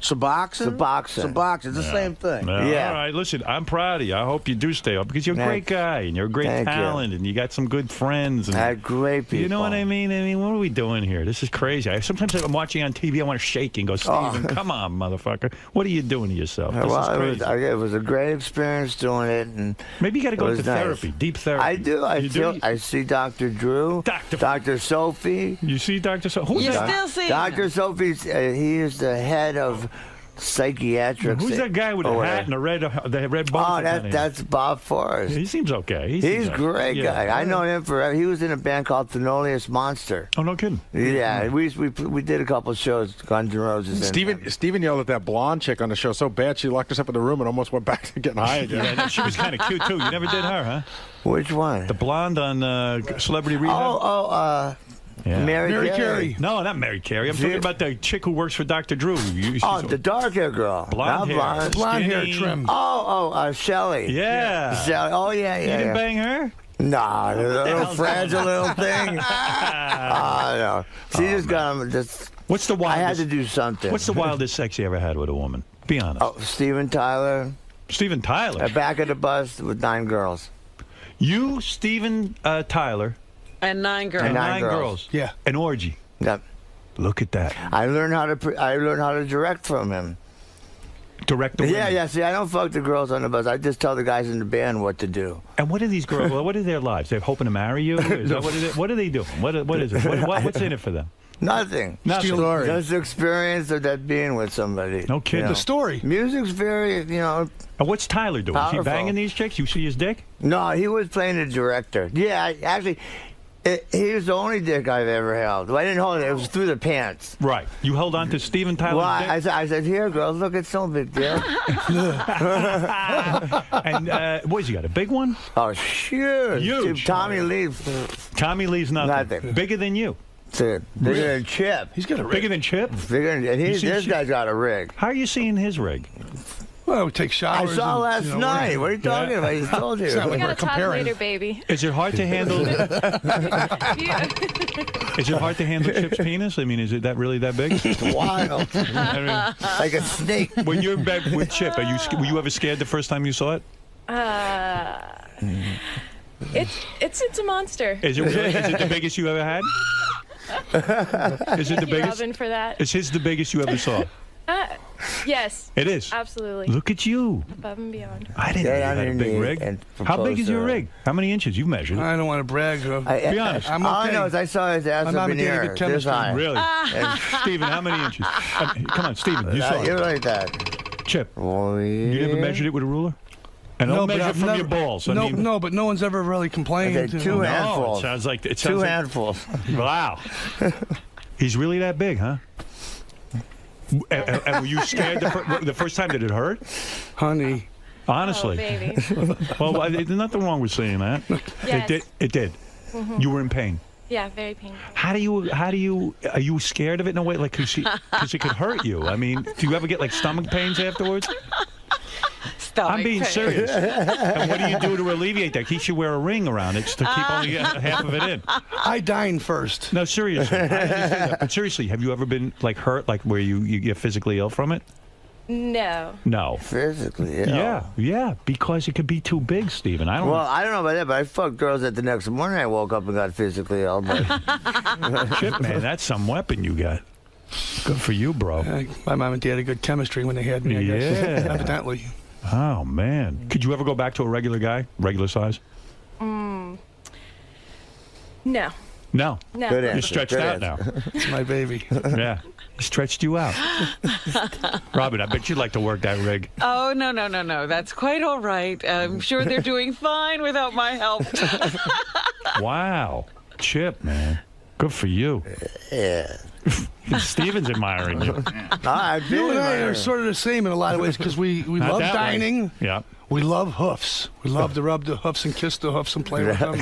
Suboxone? Suboxone. It's the same thing.
Yeah.
All right, listen, I'm proud of you. I hope you do stay up because you're a great guy and you're a great
Thank you.
talent and you got some good friends. And
I had great people.
You know what I mean? I mean, what are we doing here? This is crazy. Sometimes I'm watching on TV, I want to shake and go, Steven, come on, motherfucker. What are you doing to yourself? This is
Well,
crazy.
it was a great experience doing it, and
maybe you got to
it
go
was
to
nice.
therapy, deep therapy.
I do. I see Dr. Drew, Dr. Sophie.
You see Dr. Sophie? Who's
You
that?
still see
Dr. Sophie. He is the head of psychiatric.
Who's that guy with the hat and the red bumper?
Oh, that's Bob Forrest.
He seems okay.
He's a great guy. I know him forever. He was in a band called Thelonious Monster.
Oh, no kidding.
Yeah, we did a couple shows, Guns N' Roses.
Steven yelled at that blonde chick on the show so bad she locked us up in the room and almost went back to getting high again.
Yeah, she was kind of cute too. You never did her, huh?
Which one?
The blonde on Celebrity Rehab. Yeah.
Mary Carey.
No, not Mary Carey. I'm talking about the chick who works for Dr. Drew.
The dark hair girl.
Blonde hair.
Blonde hair trim. Shelley.
Yeah.
Shelley. Oh, yeah.
You didn't bang her?
Nah, the little fragile little thing. No. She just got him.
What's the wildest?
I had to do something.
What's the wildest sex you ever had with a woman? Be honest.
Oh, Steven Tyler.
Steven Tyler?
Back of the bus with 9 girls.
You, Steven Tyler.
And 9 girls.
And 9 girls.
Yeah. An orgy.
Yep.
Look at that.
I learned how to direct from him.
Direct the women?
Yeah. See, I don't fuck the girls on the bus. I just tell the guys in the band what to do.
And what are these girls? What are their lives? They're hoping to marry you? What are they doing? What is it? What's in it for them?
Nothing.
Story.
Just the experience of that being with somebody.
No kidding.
The story. Music's very,
And what's Tyler doing?
Powerful.
Is he banging these chicks? You see his dick?
No, he was playing the director. Yeah, actually, he was the only dick I've ever held. Well, I didn't hold it. It was through the pants.
Right. You held on to Steven Tyler's
Well,
dick?
I said, here, girls, look, it's no big deal.
And what has he got? A big one?
Oh, huge.
Huge.
Tommy Lee.
Tommy Lee's nothing. Bigger than you.
Bigger than Chip.
He's got a rig. Bigger than Chip?
This guy's got a rig.
How are you seeing his rig?
Well, we take showers.
I saw last night. What are you talking about? I just told you.
It's not
We
like
got
we're
to talk
comparing.
later, baby.
Is it hard to handle? Is it hard to handle Chip's penis? I mean, is it really that big?
It's wild.
I mean,
like a snake.
When you're in bed with Chip, were you ever scared the first time you saw it?
It's a monster.
Is it really? Is it the biggest you ever had? Is it the
Thank you,
biggest?
Robin, for that.
Is his the biggest you ever saw?
Yes.
It is.
Absolutely.
Look at you.
Above and beyond.
I didn't know you had a big rig. How big is your rig? How many inches? You've measured it.
I don't want to brag.
Be honest.
I'm
All I
okay.
know is I saw his ass
My
up
mom
in
and
the
dad had
air.
good chemistry.
This high.
Really? Steven, how many inches? Come on, Steven. You saw
You're
it.
like that.
Chip,
Oh, yeah.
you never measured it with a ruler? And don't
but
measure
I've
from
never-
your balls. I
No,
mean,
no, but no one's ever really complained.
Okay, two
no,
handfuls.
it sounds like
Two handfuls.
Wow. He's really that big, huh? And were you scared the first time? Did it hurt?
Honey.
Honestly.
Oh, baby.
Well, there's nothing wrong with saying that.
Yes.
It did.
Mhm.
You were in pain.
Yeah, very painful.
Are you scared of it in a way? Like, because it could hurt you. I mean, do you ever get like stomach pains afterwards? I'm being
pain.
serious. And what do you do to alleviate that? He should wear a ring around it to keep only half of it in.
I dined first.
No, seriously. I understand that. But seriously, have you ever been like hurt, like where you get physically ill from it?
No.
No.
Physically ill?
Yeah, because it could be too big, Steven. I don't.
Well, I don't know about that, but I fucked girls that the next morning I woke up and got physically ill. But
Chip, man, that's some weapon you got. Good for you, bro.
My mom and dad had good chemistry when they had me, I guess.
Yeah.
Evidently.
Oh, man. Could you ever go back to a regular guy, regular size?
No.
No.
No. Good
You're
answer.
stretched
Good
out
answer.
now.
It's my baby.
Yeah. Stretched you out. Robin, I bet you'd like to work that rig.
Oh, no. That's quite all right. I'm sure they're doing fine without my help.
Wow. Chip, man. Good for you.
Yeah.
Steven's admiring you.
You and I are sort of the same in a lot of ways because we
Not
love
that way.
dining.
Yeah.
We love hoofs. We love to rub the hoofs and kiss the hoofs and play with them.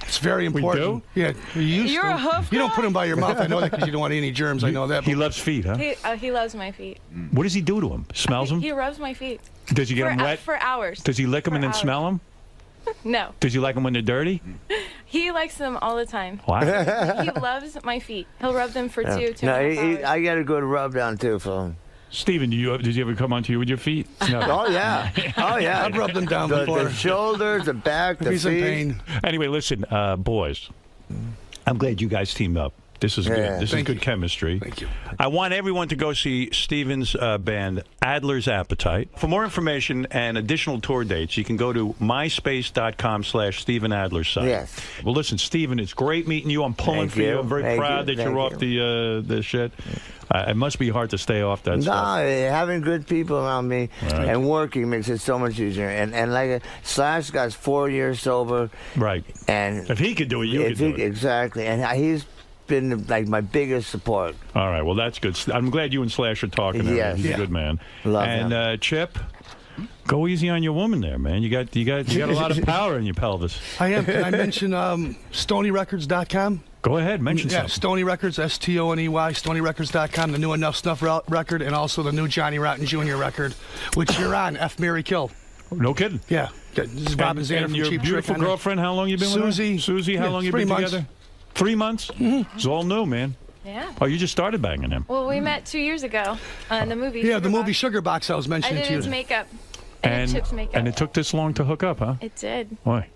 It's very important.
do?
Yeah, we used
You're
to.
a hoof
You don't put them by your mouth. I know that because you don't want any germs. I know that.
He loves feet, huh?
He loves my feet.
What does he do to them? Smells them?
He rubs my feet.
Does he get them wet?
For hours.
Does he lick them and then
hours.
smell them?
No.
Does he like them when they're dirty?
He likes them all the time.
Wow.
He loves my feet. He'll rub them for two and a
No,
half hours.
I got a good rub down too for him.
Steven, did he ever come onto you with your feet? No.
Oh yeah, oh yeah.
I've rubbed them down
the,
before.
The shoulders, the back, the
He's in
feet.
pain.
Anyway, listen, boys. I'm glad you guys teamed up. This is good. This is
Thank
good
you.
chemistry.
Thank you.
I want everyone to go see Steven's band, Adler's Appetite. For more information and additional tour dates, you can go to myspace.com/Steven Adler's site.
Yes.
Well, listen, Steven, it's great meeting you. I'm pulling
Thank
for you.
you.
I'm very
Thank
proud
you.
that you're
Thank
off the shit. It must be hard to stay off that
No,
stuff.
having good people around me
Right.
and working makes it so much easier. And like Slash got 4 years sober.
Right.
And
if he could do it, you could do it.
Exactly. And he's been like my biggest support.
All right, well, that's good. I'm glad you and Slash are talking.
Yes.
He's a
Yeah.
good man.
Love
and Chip, go easy on your woman there, man. You got a lot of power in your pelvis.
I am. Can I mention StoneyRecords.com?
Go ahead, mention
Yeah,
something.
Stoney Records, STONEY, StoneyRecords.com, the new Enough Snuff record, and also the new Johnny Rotten Jr. record, which you're on, F, Marry, Kill.
No kidding.
Yeah. This is Bob and Xander from
your
Cheap
beautiful
Trick.
girlfriend, how long you been with her? Susie, how
Yeah,
long you
3
been
months.
together? 3 months? Mm-hmm. It's all new, man.
Yeah.
Oh, you just started banging him.
Well, we met 2 years ago in the movie.
Yeah, the movie Sugar Box I was
I
mentioning
did
to you.
his makeup. I did Chip's makeup.
And it took this long to hook up, huh?
It did.
Why?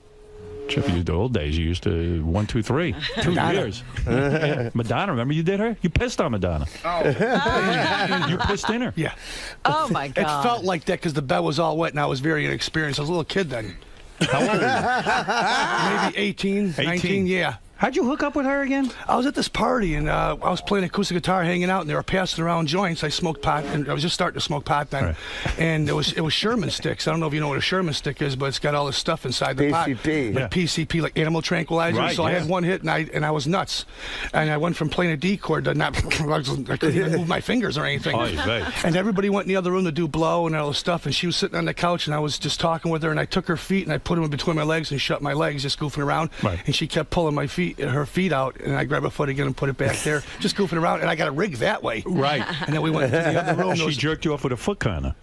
Chip, you the old days. You used to 1, 2, 3, 2
Madonna.
years. Yeah. Madonna, remember you did her? You pissed on Madonna.
Oh.
You pissed in her.
Yeah.
Oh, my
It
God.
felt like that because the bed was all wet and I was very inexperienced. I was a little kid then.
How old were
Maybe 18, 19, yeah.
How'd you hook up with her again?
I was at this party and I was playing acoustic guitar, hanging out, and they were passing around joints. I smoked pot, and I was just starting to smoke pot then.
Right.
And it was Sherman sticks. I don't know if you know what a Sherman stick is, but it's got all this stuff inside the pot.
PCP.
Like PCP, like animal tranquilizer.
Right,
so I
yeah.
had one hit and I was nuts. And I went from playing a D chord to not. I couldn't even move my fingers or anything.
Oh, you bet.
And everybody went in the other room to do blow and all this stuff. And she was sitting on the couch, and I was just talking with her. And I took her feet and I put them in between my legs and shut my legs, just goofing around.
Right.
And she kept pulling her feet out, and I grabbed her foot again and put it back there, just goofing around. And I got a rig that way.
Right.
And then we went into the other room.
She jerked you off with a foot kind of.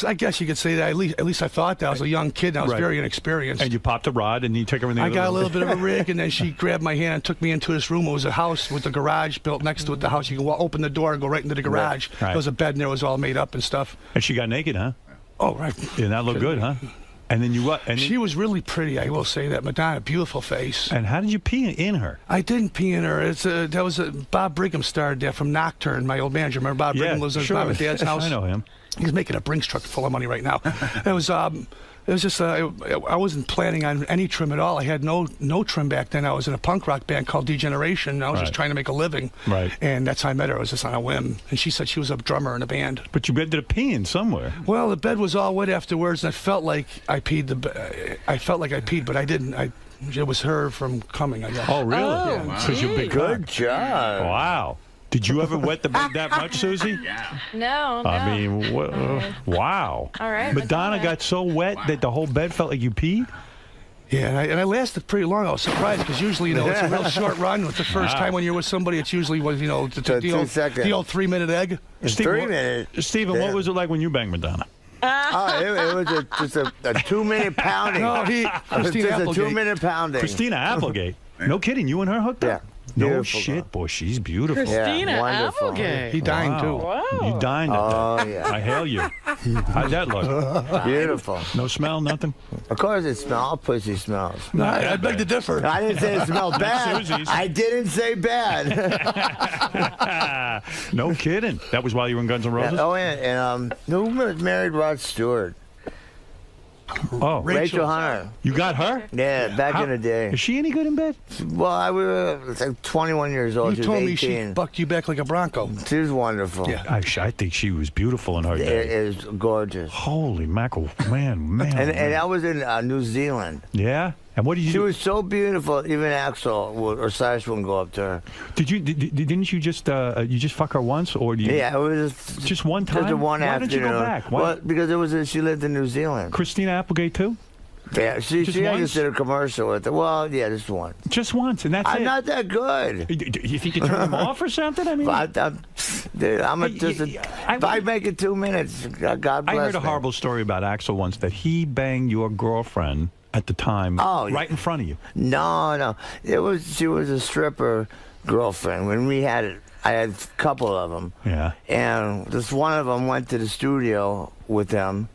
I guess you could say that. At least I thought that. I was a young kid, and I was
Right.
very inexperienced.
And you popped a rod, and you took her in the
I
other
got a
room.
little bit of a rig, and then she grabbed my hand and took me into this room. It was a house with a garage built next to it. The house, you can open the door and go right into the garage.
Right.
There was a bed in there. It was all made up and stuff.
And she got naked, huh?
Oh, right.
And that looked good, huh? And then you what? And
She was really pretty, I will say that. Madonna, beautiful face.
And how did you pee in her?
I didn't pee in her. That was Bob Brigham started that from Nocturne, my old manager. Remember Bob Brigham lives in his mom and dad's house?
I know him.
He's making a Brinks truck full of money right now. It was just I wasn't planning on any trim at all. I had no trim back then. I was in a punk rock band called Degeneration. I was just
Right.
trying to make a living.
Right.
And that's how I met her. It was just on a whim. And she said she was a drummer in a band.
But you ended up peeing somewhere.
Well, the bed was all wet afterwards, and I felt like I peed. I felt like I peed, but I didn't. It was her from coming, I guess.
Oh, really?
Oh,
Because you're big.
Good job.
Wow. Did you ever wet the bed that much, Susie?
No, no.
I mean, wow.
All right,
Madonna got so wet that the whole bed felt like you peed?
Yeah, and I lasted pretty long. I was surprised because usually, it's a real short run. With the first time when you're with somebody, it's usually the
2 seconds.
the old 3-minute egg.
Stephen,
3 minutes.
Stephen, what was it like when you banged Madonna?
It was just a 2-minute pounding.
No,
It was
Christina
just a
Applegate.
2-minute pounding.
Christina Applegate. No kidding. You and her hooked up?
Yeah.
No
Beautiful
shit,
girl.
boy. She's beautiful.
Christina
wonderful.
Applegate.
He dined too.
Wow.
You dined at
Oh,
that.
yeah.
I hail you. How'd that look?
Beautiful.
No smell, nothing?
Of course it smells. All pussy smells.
No, I beg to differ.
I didn't say it smelled bad.
Susie's.
I didn't say bad.
No kidding. That was while you were in Guns N' Roses?
Oh, yeah. And who married Rod Stewart?
Oh,
Rachel Hunter.
you got her?
Yeah, back
How-
in the day.
Is she any good in bed?
Well, I was like 21 years old.
You
She was
told me she
18.
bucked you back like a Bronco.
She was wonderful.
Yeah.
I think she was beautiful in her
It
day.
is gorgeous.
Holy mackerel. Man.
And I was in New Zealand.
Yeah? And what did you
She
do?
was so beautiful, even Axel or Slash wouldn't go up to her.
Didn't you just fuck her once, or do you?
Yeah, it was
just one time.
just one
Why
afternoon.
didn't you go back? Why?
Well, because she lived in New Zealand.
Christina Applegate too?
Yeah, she
Just
I
once?
just did a commercial with her. Well, yeah, just one.
Just once, and that's
I'm
it.
not that good.
If you could turn them off or something, I mean.
If I make it 2 minutes, God bless
I heard a
me.
horrible story about Axel once that he banged your girlfriend at the time, right in front of you.
No. She was a stripper girlfriend. When we had it, I had a couple of them.
Yeah.
And this one of them went to the studio with them,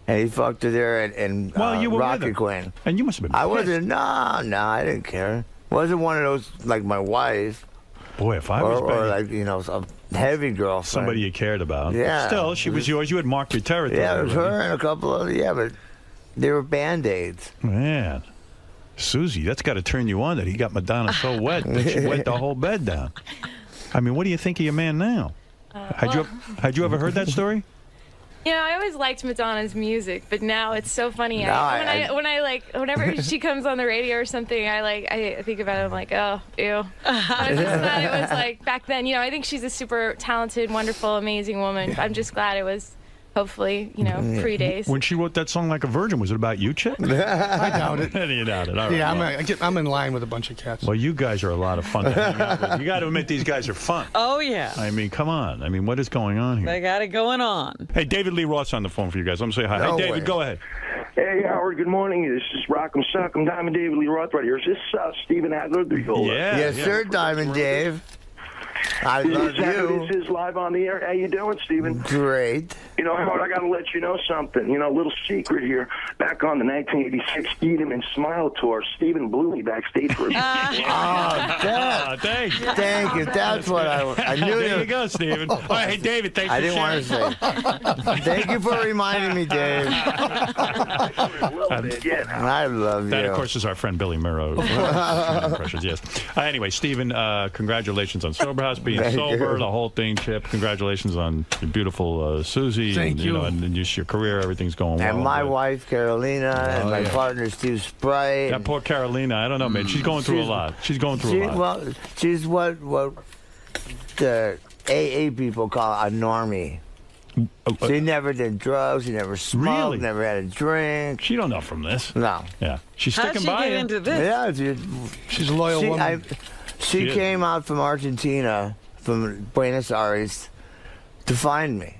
and he fucked her there and
Well, you were with
Rocky
her.
Queen.
And you must have been
I
pissed.
wasn't. No, I didn't care. Wasn't one of those like my wife.
Boy, if I was
or like, you know, a heavy girlfriend.
somebody you cared about.
Yeah.
Still, she was yours. You had marked your territory.
Yeah, it was
already.
her and a couple of, but they were Band-Aids.
Man. Susie, that's got to turn you on that he got Madonna so wet that she wet the whole bed down. I mean, what do you think of your man now? Had you ever heard that story?
You know, I always liked Madonna's music, but now it's so funny.
No,
Whenever she comes on the radio or something, I think about it. I'm like, oh, ew. But I just thought it was like back then. You know, I think she's a super talented, wonderful, amazing woman. I'm just glad it was, hopefully, you know, pre-days.
When she wrote that song like a virgin, was it about you, Chip?
I doubt it.
You doubt it. All right.
Yeah, I'm in line with a bunch of cats.
Well, you guys are a lot of fun to hang out with. You got to admit these guys are fun.
Oh, yeah.
I mean, come on. I mean, what is going on here?
They got it going on.
Hey, David Lee Roth's on the phone for you guys. Let me say hi.
No
Hey, David,
way.
go ahead.
Hey, Howard, good morning. This is Rock'em Sock'em Diamond David Lee Roth right here. Is this Stephen Adler?
Yes, sir, Diamond Dave. I love you.
This is live on the air. How you doing, Stephen?
Great.
You know, Howard, I got to let you know something. You know, a little secret here. Back on the 1986 Eat 'Em and Smile tour, Stephen blew me backstage for a
Thank you.
Thank you. That's what I knew.
There you go, Stephen. All right, hey, David, thanks
I
for
didn't want
sharing.
to say. Thank you for reminding me, Dave. I love you.
That, of course, is our friend Billy Murrow. Impressions, yes. Anyway, Stephen, congratulations on Sober House, being
Thank
sober,
you.
the whole thing, Chip. Congratulations on your beautiful Susie.
Thank
and, you.
you.
Know, and just your career, everything's going well.
And my wife, Carolina, and my partner, Steve Sprite.
That poor Carolina, I don't know, man. She's going through a lot. She's going through a lot.
Well, she's what the AA people call a normie. She never did drugs. She never smoked.
Really?
Never had a drink.
She don't know from this.
No.
Yeah. She's
How'd
sticking
she
by
get
you.
into this?
Yeah,
she's a loyal woman.
She
is.
came out from Argentina, from Buenos Aires, to find me.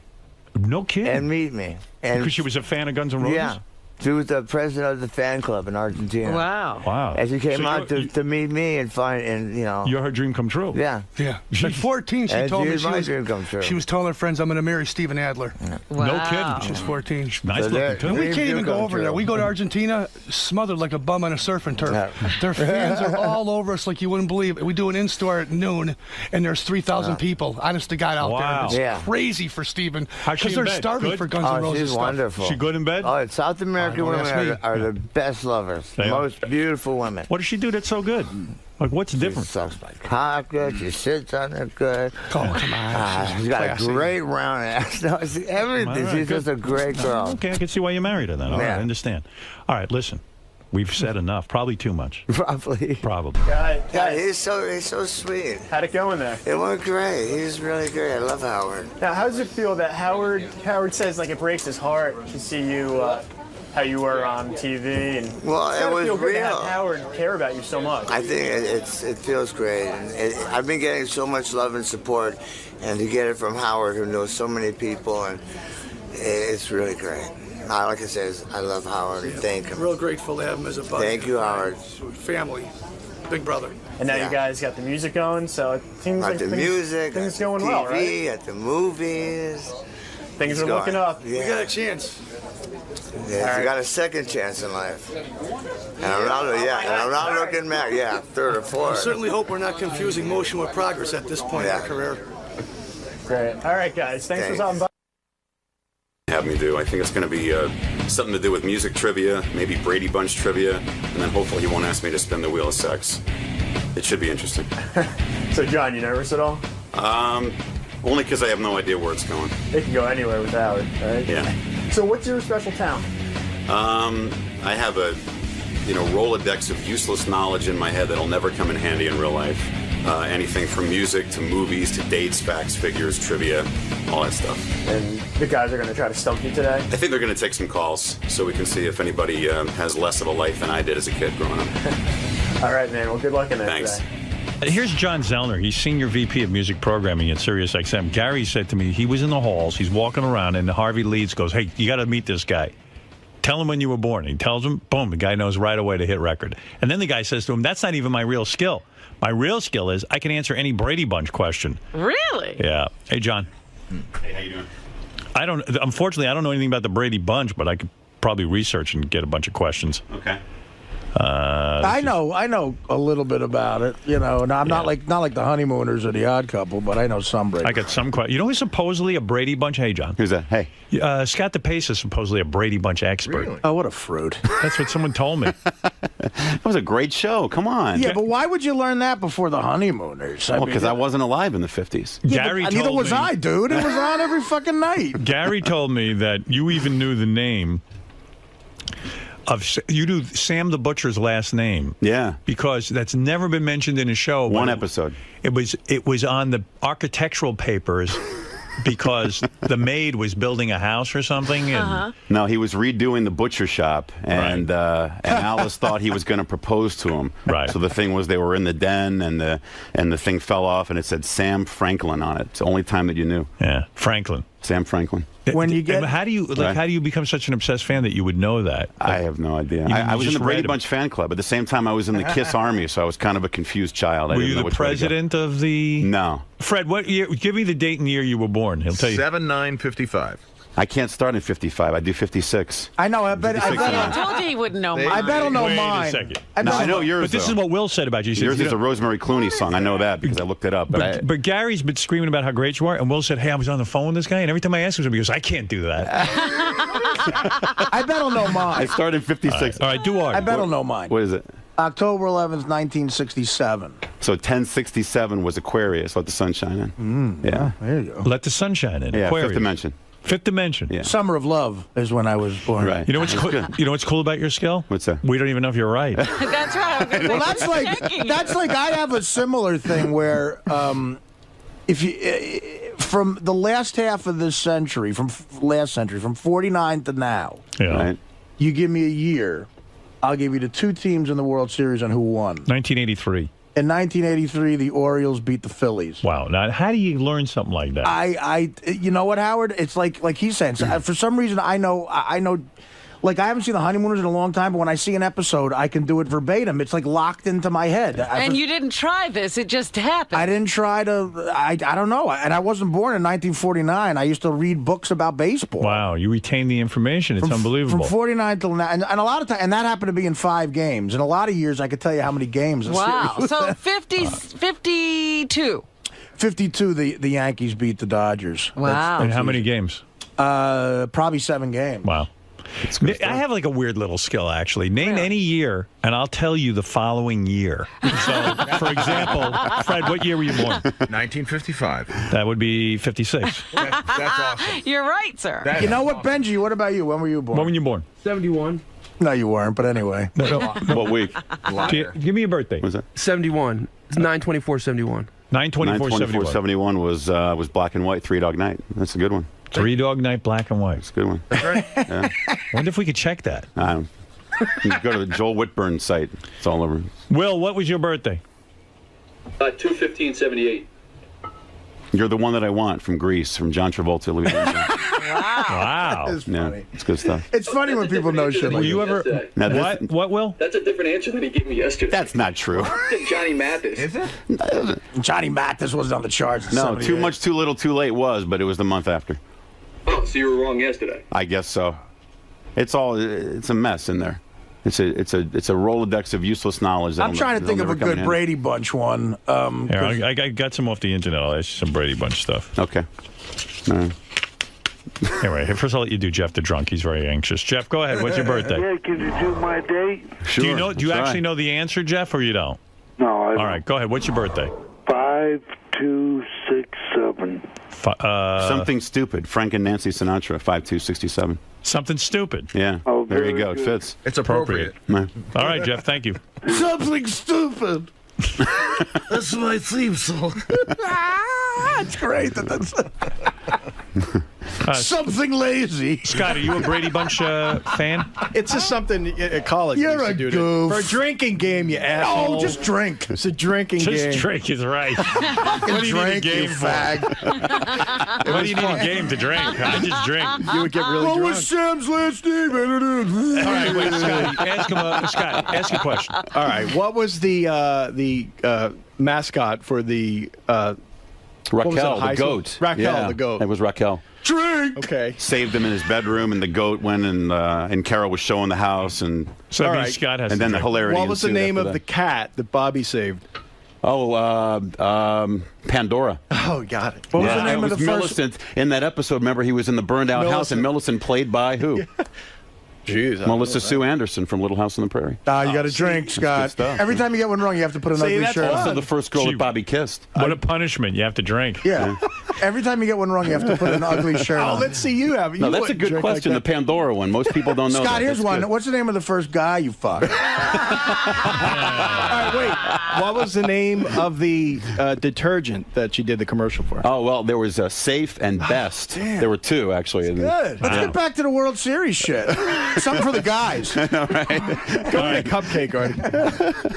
No kidding.
And meet me. And
Because she was a fan of Guns N' Roses?
Yeah. She was the president of the fan club in Argentina.
Wow.
Wow.
And she came
So
out to meet me and find, and you know.
You're her dream come true.
Yeah.
Yeah. At 14, she
And
told me
she's my dream come true.
she was telling her friends, I'm going to marry Stephen Adler.
Wow.
No kidding.
She's 14.
Nice looking, too.
And we
Dreams
can't
do
even go
come
over
true.
there. We go to Argentina, smothered like a bum on a surfing turf. Their fans are all over us like you wouldn't believe. We do an in-store at noon, and there's 3,000 people, honest to God, out
Wow.
there. It's crazy for Stephen.
How's she
Because
in
they're
bed?
starving
Good?
for Guns N' Roses
she's
stuff.
wonderful.
She good in bed?
Oh, South American
don't
women
ask me.
are the best lovers.
They are.
Most beautiful women.
What does she do that's so good? Like, what's different?
She sucks my cock good. She sits on it good.
Oh, come on.
She's got
classy.
a great round ass. No, everything.
All right,
She's just
good.
a great girl.
Okay, I can see why you married her then. All right,
Yeah.
I understand. All right, listen. We've said enough. Probably too much.
Probably.
Guys,
He's so sweet.
how'd it go in there?
It went great. He's really great. I love Howard.
Now, how does it feel that Howard says like it breaks his heart to see you, how you were on TV, and
Well,
it's
it
gotta
was
feel good to
real.
have Howard care about you so much.
I think it feels great. And I've been getting so much love and support, and to get it from Howard, who knows so many people, and it's really great. Like I said, I love Howard and thank him.
Real grateful to have him as a buddy.
Thank you, Howard.
Family, big brother.
And now
Yeah.
you guys got the music going, so it seems
At
like
the music,
things
at
going
TV,
well, right?
at the movies.
Things
It's
are looking
going.
up.
Yeah.
We got a chance.
Yeah, you got a second chance in life. And I'm not looking back. Yeah, third or
I
fourth.
certainly hope we're not confusing motion with progress at this point in our career.
Great. All right, guys. Thanks for stopping by.
Have me do. I think it's going to be something to do with music trivia, maybe Brady Bunch trivia, and then hopefully he won't ask me to spin the wheel of sex. It should be interesting.
So, John, you nervous at all?
Only because I have no idea where it's going.
It can go anywhere with Howard, right?
Yeah.
So, what's your special talent?
I have a, Rolodex of useless knowledge in my head that'll never come in handy in real life. Anything from music to movies to dates, facts, figures, trivia, all that stuff.
And the guys are going to try to stump you today?
I think they're going to take some calls so we can see if anybody has less of a life than I did as a kid growing up.
All right, man. Well, good luck in that
Thanks.
today.
Here's John Zellner. He's Senior VP of Music Programming at SiriusXM. Gary said to me, he was in the halls, he's walking around, and Harvey Leeds goes, hey, you got to meet this guy. Tell him when you were born. He tells him, boom, the guy knows right away to hit record. And then the guy says to him, that's not even my real skill. My real skill is I can answer any Brady Bunch question.
Really?
Yeah. Hey, John.
Hey, how you doing?
Unfortunately, I don't know anything about the Brady Bunch, but I could probably research and get a bunch of questions.
Okay.
I know a little bit about it, you know, and I'm not like the Honeymooners or the Odd Couple, but I know some Brady.
I got some questions. You know who's supposedly a Brady Bunch? Hey, John.
Who's that? Hey.
Scott DePace is supposedly a Brady Bunch expert.
Really? Oh, what a fruit.
That's what someone told me.
That was a great show. Come on.
Yeah, but why would you learn that before the Honeymooners?
Well, because I wasn't alive in the 50s.
Gary told
neither
me,
was I, dude. It was on every fucking night.
Gary told me that you even knew the name of you knew Sam the Butcher's last name.
Yeah,
because that's never been mentioned in a show.
One episode.
It was on the architectural papers. Because the maid was building a house or something. And
No, he was redoing the butcher shop, and Alice thought he was going to propose to him.
Right.
So the thing was, they were in the den, and the thing fell off, and it said Sam Franklin on it. It's the only time that you knew.
Yeah, Franklin.
Sam Franklin.
When you get,
how do you become such an obsessed fan that you would know that?
I have no idea. I was in the Brady Bunch fan club. At the same time, I was in the Kiss Army, so I was kind of a confused child.
Were you the president of the?
No.
Fred, what year? Give me the date and year you were born. He'll tell you.
7/9/55.
I can't start in 55. I do 56.
I know. I bet
I told you he wouldn't know mine.
I bet I'll know
Wait
mine.
a second.
I know yours.
But this
though.
is what Will said about you. He
Yours
says,
is a Rosemary Clooney song. I know that because I looked it up.
But Gary's been screaming about how great you are, and Will said, "Hey, I was on the phone with this guy, and every time I ask him, he goes, I can't do that."
I bet I'll know mine.
I started in 56.
All right, do Artie.
I bet I'll know mine.
What is it?
October 11th, 1967.
So 1067 was Aquarius. Let the sun shine in. Yeah.
There you go.
Let the sun shine in.
Yeah,
Aquarius.
Fifth Dimension.
Fifth Dimension.
Yeah.
Summer of Love is when I was born.
Right.
You know what's you know what's cool about your skill?
What's that?
We don't even know if you're right.
That's right.
Well, that's like I have a similar thing where if you from the last half of this century, from 49 to now,
Right.
you give me a year, I'll give you the two teams in the World Series and who won.
1983.
In 1983, the Orioles beat the Phillies.
Wow. Now, how do you learn something like that?
You know what, Howard? It's like he's saying. So, for some reason, I know. Like, I haven't seen the Honeymooners in a long time, but when I see an episode, I can do it verbatim. It's like locked into my head.
And you didn't try this; it just happened.
I didn't try to. I don't know. And I wasn't born in 1949. I used to read books about baseball.
Wow, you retain the information. It's unbelievable.
From 49 till now, and a lot of time, and that happened to be in 5 games. In a lot of years, I could tell you how many games.
Wow. So 52.
52. The Yankees beat the Dodgers.
Wow.
And how many games?
Probably 7 games.
Wow. I have like a weird little skill, actually. Name any year, and I'll tell you the following year. So, for example, Fred, what year were you born?
1955.
That would be 56.
That's awesome.
You're right, sir.
You know what, Benji? What about you? When were you born?
When were you born?
71.
No, you weren't. But anyway.
What week?
Give me your birthday.
What was that?
71. It's 9/24/71.
9/24/71
was Black and White 3 Dog Night. That's a good one.
3 Dog Night, Black and White.
It's a good one.
That's right.
Yeah.
Wonder if we could check that.
I don't. You go to the Joel Whitburn site. It's all over.
Will, what was your birthday?
2/15/78.
You're the one that I want from Greece, from John Travolta.
Wow.
It's
Yeah,
funny.
it's good stuff.
It's funny when people know shit.
Were you ever?
Now this-
What, Will?
That's a different answer than he gave me yesterday.
That's not true.
Johnny Mathis.
Is it?
Johnny Mathis wasn't on the charts. in
No,
78.
Too Much, Too Little, Too Late was, but it was the month after.
Oh, so you were wrong yesterday.
I guess so. It's a mess in there. It's a Rolodex of useless knowledge.
I'm trying to think of a good Brady Bunch one.
Here, I got some off the internet. I'll ask you some Brady Bunch stuff.
Okay. All right.
Anyway, first I'll let you do Jeff the drunk. He's very anxious. Jeff, go ahead. What's your birthday?
Yeah, can you do my date?
Sure.
Do you actually know the answer, Jeff, or you don't?
No, I don't.
All right, go ahead. What's your birthday?
5267.
Something Stupid. Frank and Nancy Sinatra, 5267.
Something Stupid.
Yeah.
Oh,
there you
very
go. It
good.
fits.
It's appropriate.
No.
All right, Jeff. Thank you.
Something stupid. That's my theme song. It's great that's something lazy.
Scott, are you a Brady Bunch fan?
It's just something at college.
You're
we used
a
to do
goof.
For a drinking game, you asshole.
Oh, just drink.
It's a drinking game.
Just drink is right.
Fucking
What do you need a
drink,
game
you
for?
fag.
What do you need a game to drink? I just drink.
You would get really
What
drunk.
was Sam's last name?
All right, wait, Scott. Scott, ask a question.
All right. What was the mascot for the
Raquel,
high
the
school?
goat.
Raquel,
Yeah,
the goat.
It was Raquel.
Drink.
Okay.
Saved him in his bedroom, and the goat went and Carol was showing the house, and
So
All
that means
right.
Scott has
and
to
then the
drink.
hilarity.
What was the
ensued
name
after
of the
that.
cat that Bobby saved?
Pandora.
Oh, got it.
What was
Yeah,
the name
it
of
was
the first?
Millicent in that episode. Remember, he was in the burned out house, and Millicent played by who?
Jeez.
Melissa Sue Anderson from Little House on the Prairie.
You got to drink, Scott.
stuff.
Every time you get one wrong, you have to put an
See,
ugly
that's
shirt
Also,
on.
the first girl that Bobby kissed.
What a punishment. You have to drink.
Yeah. Every time you get one wrong, you have to put an ugly shirt
Oh,
on.
let's see you have.
No,
you
that's a
wouldn't
good
drink
question.
like
The Pandora one. Most people don't know.
Scott,
that.
here's
That's
one.
good.
What's the name of the first guy you fucked?
All right, wait. What was the name of the detergent that you did the commercial for?
Oh well, there was Safe and Best.
damn.
There were two actually.
Good. Let's get back to the World Series shit. Something for the guys.
All right.
Go get a cupcake, Artie.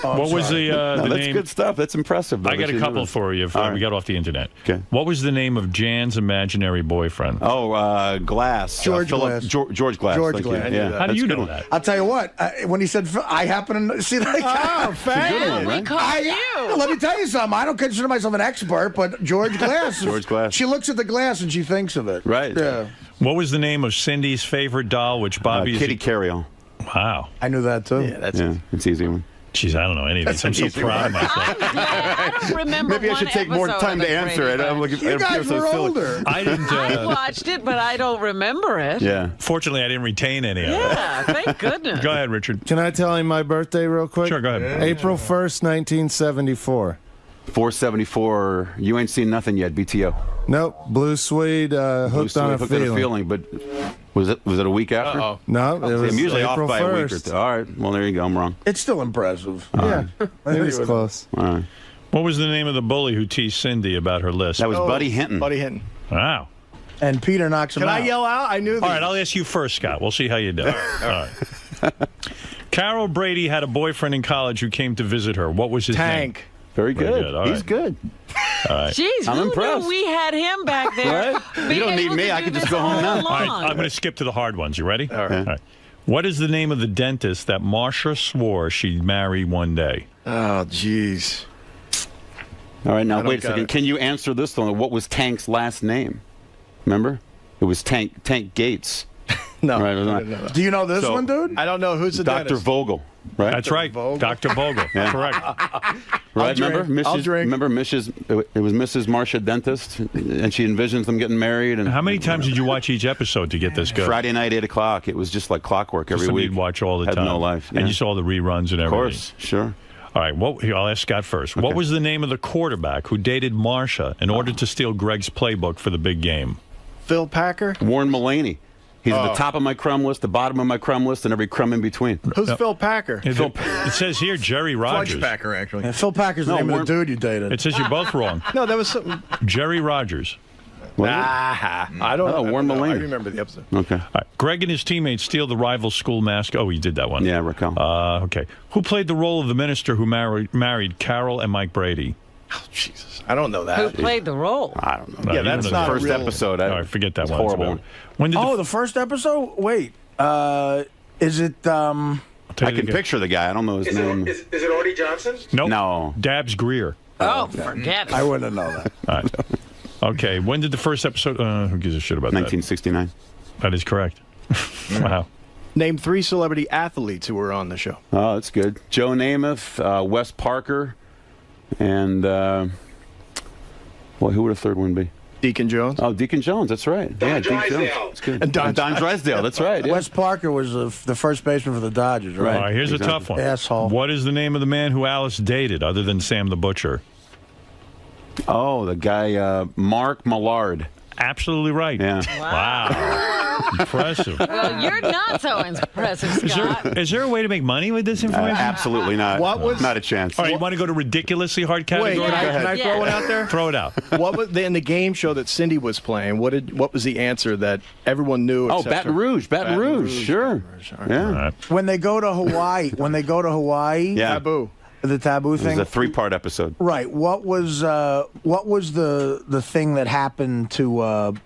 What was the
No, that's
name?
good stuff. That's impressive. though,
I got
that
a
you
couple
knew.
for you if
All
we
right.
got off the internet.
Okay.
What was the name of Jan's imaginary boyfriend?
Oh, Glass.
George
Philip-
Glass.
George Glass.
George
thank
Glass.
You.
I knew
Yeah,
that.
How do
that's
you
a good
know
one.
that?
I'll tell you what. When he said, I happen to see that guy.
Oh, thank
Good one,
We
right?
call you.
Let me tell you something. I don't consider myself an expert, but George Glass.
George Glass.
She looks at the glass and she thinks of it.
Right.
Yeah.
What was the name of Cindy's favorite doll, which Bobby
Kitty Carryall.
Wow.
I knew that too.
Yeah, that's
Yeah, it's an easy one.
Jeez, I don't know any of these. I'm so proud of myself.
I don't remember.
Maybe I should take more time to answer it. I'm looking.
You guys were older.
I didn't.
I watched it, but I don't remember it.
Yeah.
Fortunately, I didn't retain any of it.
Yeah, thank goodness.
Go ahead, Richard.
Can I tell him my birthday real quick?
Sure, go ahead.
April 1st, 1974.
474. You ain't seen nothing yet. BTO.
Nope. Blue Suede, Hooked on a Feeling.
But was it a week after?
Uh-oh.
No, it
I'm
was
usually
April
off by
1st.
a week or two. All right. Well, there you go. I'm wrong.
It's still impressive.
Yeah.
It was close.
All right.
What was the name of the bully who teased Cindy about her list?
That was Buddy Hinton.
Buddy Hinton.
Wow.
And Peter knocks him
Can
out.
I yell out? I knew
All right, I'll ask you first, Scott. We'll see how you do. All right. Carol Brady had a boyfriend in college who came to visit her. What was his name?
Tank.
Very good.
All
He's
right.
good.
All right.
Jeez,
I'm
who
impressed.
knew we had him back there?
Right?
being
You don't need
able
me.
to
I
do
can just
this
go home
all
now.
All right,
along?
I'm going to skip to the hard ones. You ready?
All right.
What is the name of the dentist that Marsha swore she'd marry one day?
Oh, jeez.
All right. Now
don't
wait a
got
second.
it.
Can you answer this one? What was Tank's last name? Remember? It was Tank Gates.
No.
Right,
I didn't know that.
Do you know this
So-
one, dude?
I don't know who's the
Dr.
dentist.
Vogel. Right.
That's right,
Vogel?
Dr. Vogel.
Yeah.
Correct.
Right,
drink.
remember?
I'll drink.
Remember Mrs. It was Mrs. Marcia Dentist, and she envisions them getting married. And
How many times did you watch each episode to get this good?
Friday night, 8 o'clock. It was just like clockwork every
Something
week.
you'd watch all the
Had
time.
no life.
And
yeah.
you saw the reruns and everything.
Of course, sure.
All right, here, I'll ask Scott first. What was the name of the quarterback who dated Marsha in order to steal Greg's playbook for the big game?
Phil Packer?
Warren Mullaney. He's at the top of my crumb list, the bottom of my crumb list, and every crumb in between.
Who's Phil Packer?
It says here Jerry Rogers.
Fudge Packer, actually.
Yeah, Phil Packer's the
No,
name of
Warren-
the dude you dated.
It says you're both wrong.
No, that was something.
Jerry Rogers.
I don't know.
Warren
I
Mullaney.
remember the episode.
Okay.
All right. Greg and his teammates steal the rival school mascot. Oh, he did that one.
Yeah, Raquel.
Okay. Who played the role of the minister who married Carol and Mike Brady?
Oh, Jesus. I don't know that.
Who played the role?
I don't know.
No,
Yeah,
you don't
that's
know
not
that.
a
First
real-
episode.
All right, forget that
it's
one.
horrible.
When did
the first episode? Wait. Is it?
I'll tell
I
you
can
again.
picture the guy. I don't know his name.
Is it Artie Johnson?
Nope.
No.
Dabbs Greer.
Oh, forget it.
I wouldn't know that.
All right. Okay. When did the first episode? Who gives a shit about
1969.
that? That is correct. Wow.
Name 3 celebrity athletes who were on the show.
Oh, that's good. Joe Namath, Wes Parker, and who would a third one be?
Deacon Jones.
Oh, Deacon Jones. That's right.
Don
Deacon Jones.
Drysdale.
That's good.
And Don
Drysdale. That's right. Yeah.
Wes Parker was the first baseman for the Dodgers, right?
All right. Here's
Exactly.
a tough one.
Asshole.
What is the name of the man who Alice dated, other than Sam the Butcher?
Oh, the guy Mark Millard.
Absolutely right.
Yeah.
Wow. Impressive.
Well, you're not so impressive, Scott.
Is there a way to make money with this information?
Absolutely not.
What was-
Not a chance.
All right, you want to go to ridiculously hard category?
Wait, can I throw it out there?
Throw it out.
What was in the game show that Cindy was playing? What was the answer that everyone knew?
Oh,
except
Baton
her?
Rouge. Baton Rouge. Sure. Yeah.
All right.
When they go to Hawaii,
Yeah.
Taboo.
the taboo
It was
thing.
a 3-part episode.
Right. What was the thing that happened to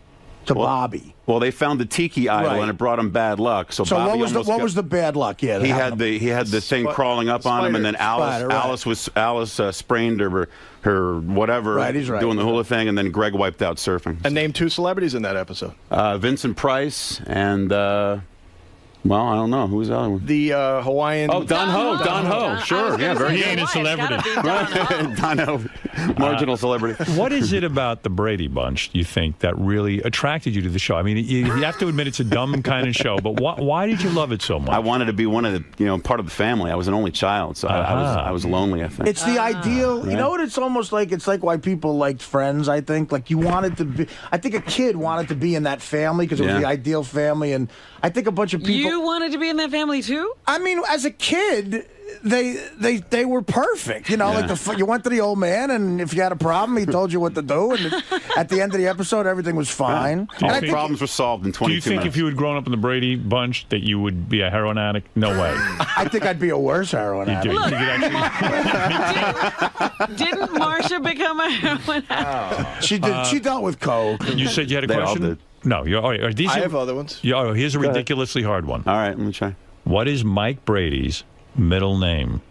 to Bobby.
Well, they found the tiki idol,
Right.
and it brought him bad luck. So Bobby
what was the bad luck? Yeah,
he had the thing crawling up on him, and then Alice sprained her whatever,
Right, he's right.
doing the hula thing, and then Greg wiped out surfing.
And name 2 celebrities in that episode.
Vincent Price and well, I don't know who's the other one.
The Hawaiian.
Oh, Don Ho. Sure, yeah, very.
He ain't a celebrity.
Don Ho, marginal celebrity.
What is it about the Brady Bunch, do you think, that really attracted you to the show? I mean, you have to admit it's a dumb kind of show, but why did you love it so much?
I wanted to be one of the, part of the family. I was an only child, so I was lonely, I think.
It's the ideal. You know what? It's almost like why people liked Friends. I think like you wanted to be. I think a kid wanted to be in that family because it was the ideal family, and I think a bunch of people.
You wanted to be in that family too?
I mean, as a kid, they were perfect. You know, like you went to the old man, and if you had a problem, he told you what to do, and at the end of the episode, everything was fine.
All problems were solved in 22
Do you think
minutes.
if you had grown up in the Brady Bunch that you would be a heroin addict? No way.
I think I'd be a worse heroin addict.
Didn't Marsha become a heroin addict?
She did. She dealt with coke.
You said you had a
They all
question?
did.
No.
I have other ones.
Here's a
Go ahead.
ridiculously hard one.
All right, let me try.
What is Mike Brady's middle name?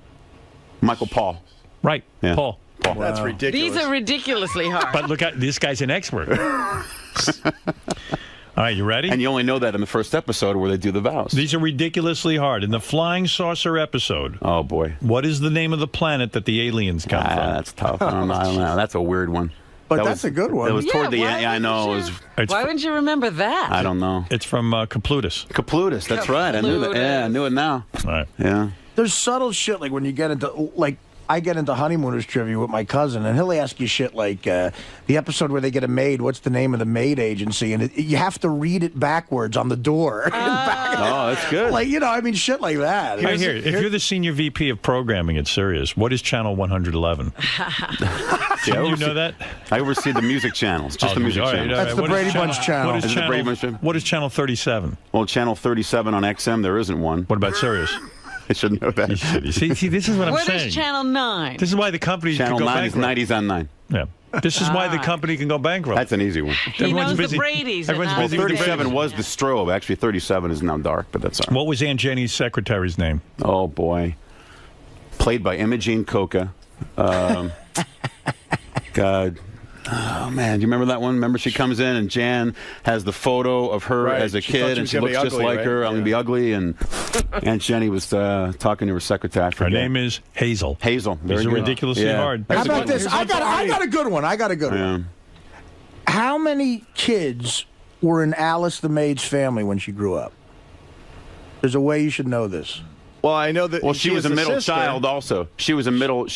Michael Paul.
Right,
Yeah.
Paul.
That's ridiculous.
These are ridiculously hard.
But look at this guy's an expert. All right, you ready?
And you only know that in the first episode where they do the vows.
These are ridiculously hard. In the flying saucer episode,
Oh, boy.
what is the name of the planet that the aliens come from?
That's tough. I don't know. That's a weird one.
But that's a good one.
It was
Yeah,
toward the
why
end. Yeah, I know. It was,
Why wouldn't you remember that?
I don't know.
It's from Kaplutus.
Kaplutus. That's right. I knew that. Yeah, I knew it now.
All right.
Yeah.
There's subtle shit like when you get into I get into honeymooners trivia with my cousin, and he'll ask you shit like the episode where they get a maid. What's the name of the maid agency? And you have to read it backwards on the door.
Oh, that's good.
Like shit like that.
Right here, if you're the senior VP of programming at Sirius, what is channel 111? You know that?
I oversee the music channels, just the music channels.
That's the Brady Bunch channel.
Is it the Brady Bunch channel?
What is channel 37?
Well, channel 37 on XM, there isn't one.
What about Sirius?
I should know that.
See, this is what I'm
What
saying.
is Channel 9?
This is why the company
Channel
can go
9 is
bankrupt.
90s on 9.
Yeah. This is why the company can go bankrupt.
That's an easy one.
He knows the Bradys.
Everyone's
and
busy
not
with the
37
Bradys.
was the strobe. Actually, 37 is now dark, but that's all right.
What was Aunt Jenny's secretary's name?
Oh, boy. Played by Imogene Coca. God. Oh, man. Do you remember that one? Remember she comes in and Jan has the photo of her
Right.
as a
She thought
kid
she
and
was
she
gonna
looks
be
just
ugly,
like
right?
her. I'm going to be ugly. And Aunt Jenny was talking to her secretary. I
Her
forget.
name is Hazel.
Hazel.
These are
Very good.
ridiculously
Yeah.
hard.
How
That's a
about
good
this?
one.
I got a good one. I got a good one.
Yeah.
How many kids were in Alice the maid's family when she grew up? There's a way you should know this.
Well, I know that.
Well, she was a
the
middle
sister.
child also. She was a middle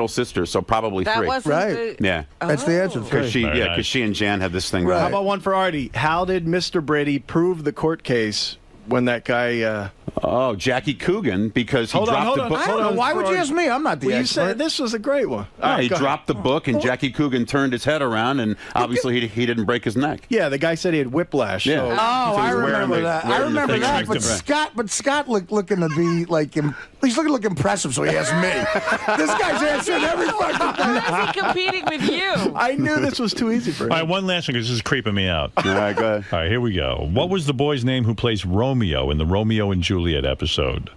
sister, so probably
That
3.
wasn't
Right.
the...
Yeah.
That's the answer.
Because
Three.
Very nice.
she and Jan had this thing.
Right.
How about one for Artie? How did Mr. Brady prove the court case when that guy?
Oh, Jackie Coogan, because he
Hold on,
dropped
hold
the
on,
book.
I don't know. Why would you ask me? I'm not the
Well, you
expert.
said this was a great one.
Yeah,
All right,
he
go ahead.
dropped the book, and Jackie Coogan turned his head around, and obviously he didn't break his neck.
Yeah, the guy said he had whiplash.
Yeah.
So.
Oh,
So
I
he's wearing
remember
the-
that. I
wearing the
remember
thing
that.
right.
But Scott looking to be like he's looking to look impressive, so he asked me. This guy's answering every fucking thing.
Why is he competing with you?
I knew this was too easy for him.
All right, one last one because this is creeping me out.
All right, go ahead.
All right, here we go. What was the boy's name who plays Romeo in the Romeo and Juliet episode?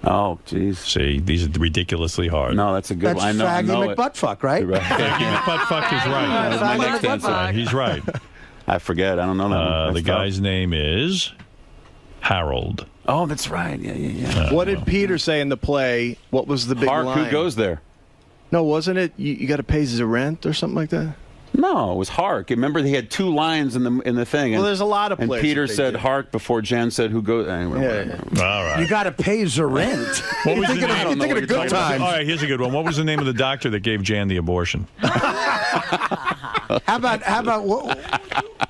Oh, jeez.
See, these are ridiculously hard.
No, that's a good
That's
one. I know
Faggy
it.
McButtfuck, right?
Right.
Faggy McButtfuck is right.
That was my next answer.
He's right.
I forget. I don't know that one.
The
That's tough.
guy's name is Harold.
Oh, that's right. Yeah.
What did Peter say in the play? What was the big
Hark,
line?
who goes there?
No, wasn't it? You got to pay his rent or something like that?
No, it was Hark. Remember, he had 2 lines in the thing.
Well, there's a lot of
And
plays
Peter
that they
said
do.
Hark before Jan said who goes. Anyway,
All right.
You got to pay the rent.
What was the
You're
name?
thinking of good times.
All right, here's a good one. What was the name of the doctor that gave Jan the abortion?
How about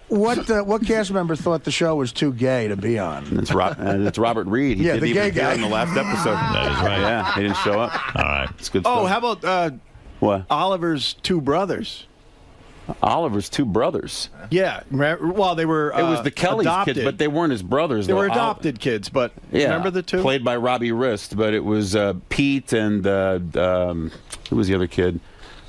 what cast member thought the show was too gay to be on?
It's Robert Reed. He
Yeah,
didn't
the
even
gay
appear
guy.
in the last episode.
That is right.
Yeah, he didn't show up.
All right.
It's good
Oh,
stuff.
how about
What?
Oliver's 2 brothers?
Oliver's 2 brothers.
Yeah. Well, they were.
It was the Kelly's
adopted.
kids, but they weren't his brothers.
They
though.
were adopted kids, but
Yeah,
remember the 2?
played by Robbie Rist, but it was Pete and who was the other kid?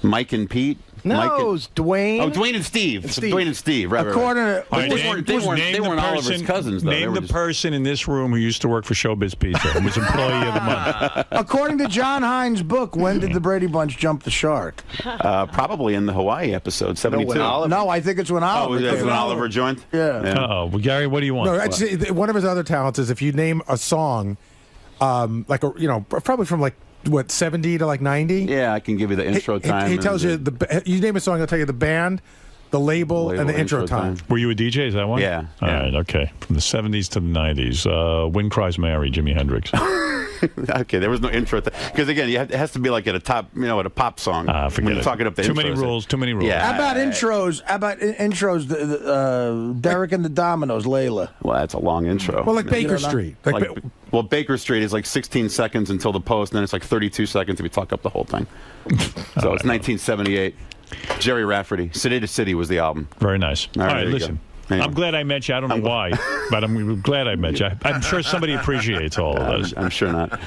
Mike and Pete.
No, it's Dwayne.
Oh, Dwayne and Steve. Dwayne and Steve. Right.
According
right.
to
They weren't Oliver's cousins, though.
Name the person in this room who used to work for Showbiz Pizza and was Employee of the Month.
According to John Hines' book, when did the Brady Bunch jump the shark?
Probably in the Hawaii episode, 72.
No, I think it's when Oliver.
Oh, that's when Oliver joined?
Yeah.
Uh-oh. Well, Gary, what do you want?
No, actually, one of his other talents is if you name a song, probably from like, what, 70 to like 90?
Yeah, I can give you the intro time.
He tells you, you name a song, he'll tell you the band, the label and the intro time.
Were you a DJ? Is that one?
Yeah.
All right, okay. From the 70s to the 90s. Wind Cries Mary, Jimi Hendrix.
Okay, there was no intro. Because, again, it has to be like at a top, at a pop song.
Forget
when you're talking up the
Too
intros.
many rules, too many rules.
Yeah.
How about intros? Derek and the Dominoes, Layla.
Well, that's a long intro.
Well, like Baker Street.
Well, Baker Street is like 16 seconds until the post, and then it's like 32 seconds if you talk up the whole thing. So it's 1978. Jerry Rafferty. City to City was the album.
Very nice. All right, listen.
Anyway.
I'm glad I met you. I don't know why, but I'm glad I met you. I'm sure somebody appreciates all of this.
I'm sure not.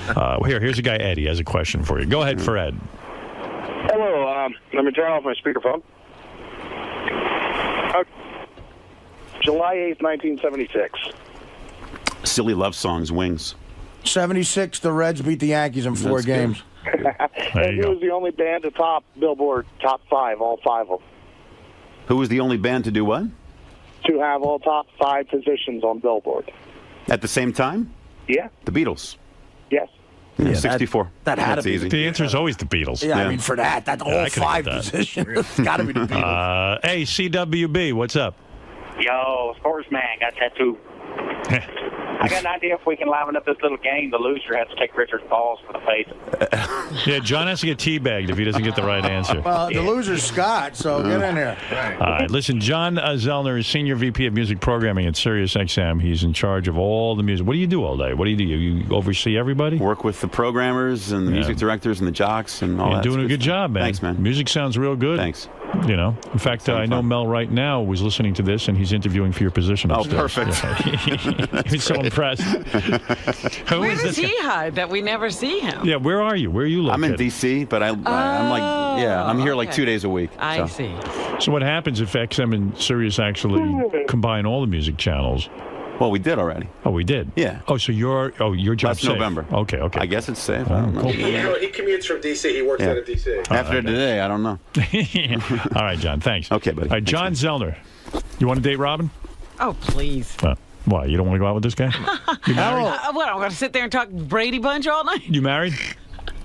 Here's a guy, Eddie, has a question for you. Go ahead, for Ed.
Hello, let me turn off my speakerphone. July 8th, 1976.
Silly love songs, Wings.
76, the Reds beat the Yankees in 4 games.
And he was the only band to top Billboard top 5, all 5 of them.
Who was the only band to do what?
To have all top 5 positions on Billboard.
At the same time?
Yeah.
The Beatles.
Yes.
Yeah, 64.
That had to be
easy.
The answer is always the Beatles.
Yeah, I mean, for that's all
I could've
5
got that.
positions. It's got to be the Beatles.
Hey, CWB, what's up?
Yo, Sportsman, got tattoo. I got an idea if we can liven up this little game. The loser has to take Richard's balls for the face.
Yeah, John has to get teabagged if he doesn't get the right answer.
Well, the loser's Scott, so get in here.
All right, listen, John Zellner is Senior VP of Music Programming at SiriusXM. He's in charge of all the music. What do you do all day? What do? You oversee everybody?
Work with the programmers and the music directors and the jocks and all
You're
that.
doing a good
stuff.
job, man.
Thanks, man.
Music sounds real good.
Thanks.
In fact, I know Mel right now was listening to this, and he's interviewing for your position upstairs.
perfect.
Yeah. He's so impressed.
Where does he hide that we never see him?
Yeah, where are you? Where are you located?
I'm in D.C., but I'm here like 2 days a week.
I see.
So what happens if XM and Sirius actually combine all the music channels?
Well, we did already.
Oh, we did?
Yeah.
Oh, so your job's
Last
safe.
November.
Okay.
I guess it's safe. I don't know.
Cool.
He commutes from D.C. He works out of D.C.
After today, I don't know.
All right, John, thanks.
Okay, buddy.
All right, John Zellner. You want to date Robin?
Oh, please.
Why? You don't want to go out with this guy? You married?
What, I'm going to sit there and talk Brady Bunch all night?
You married?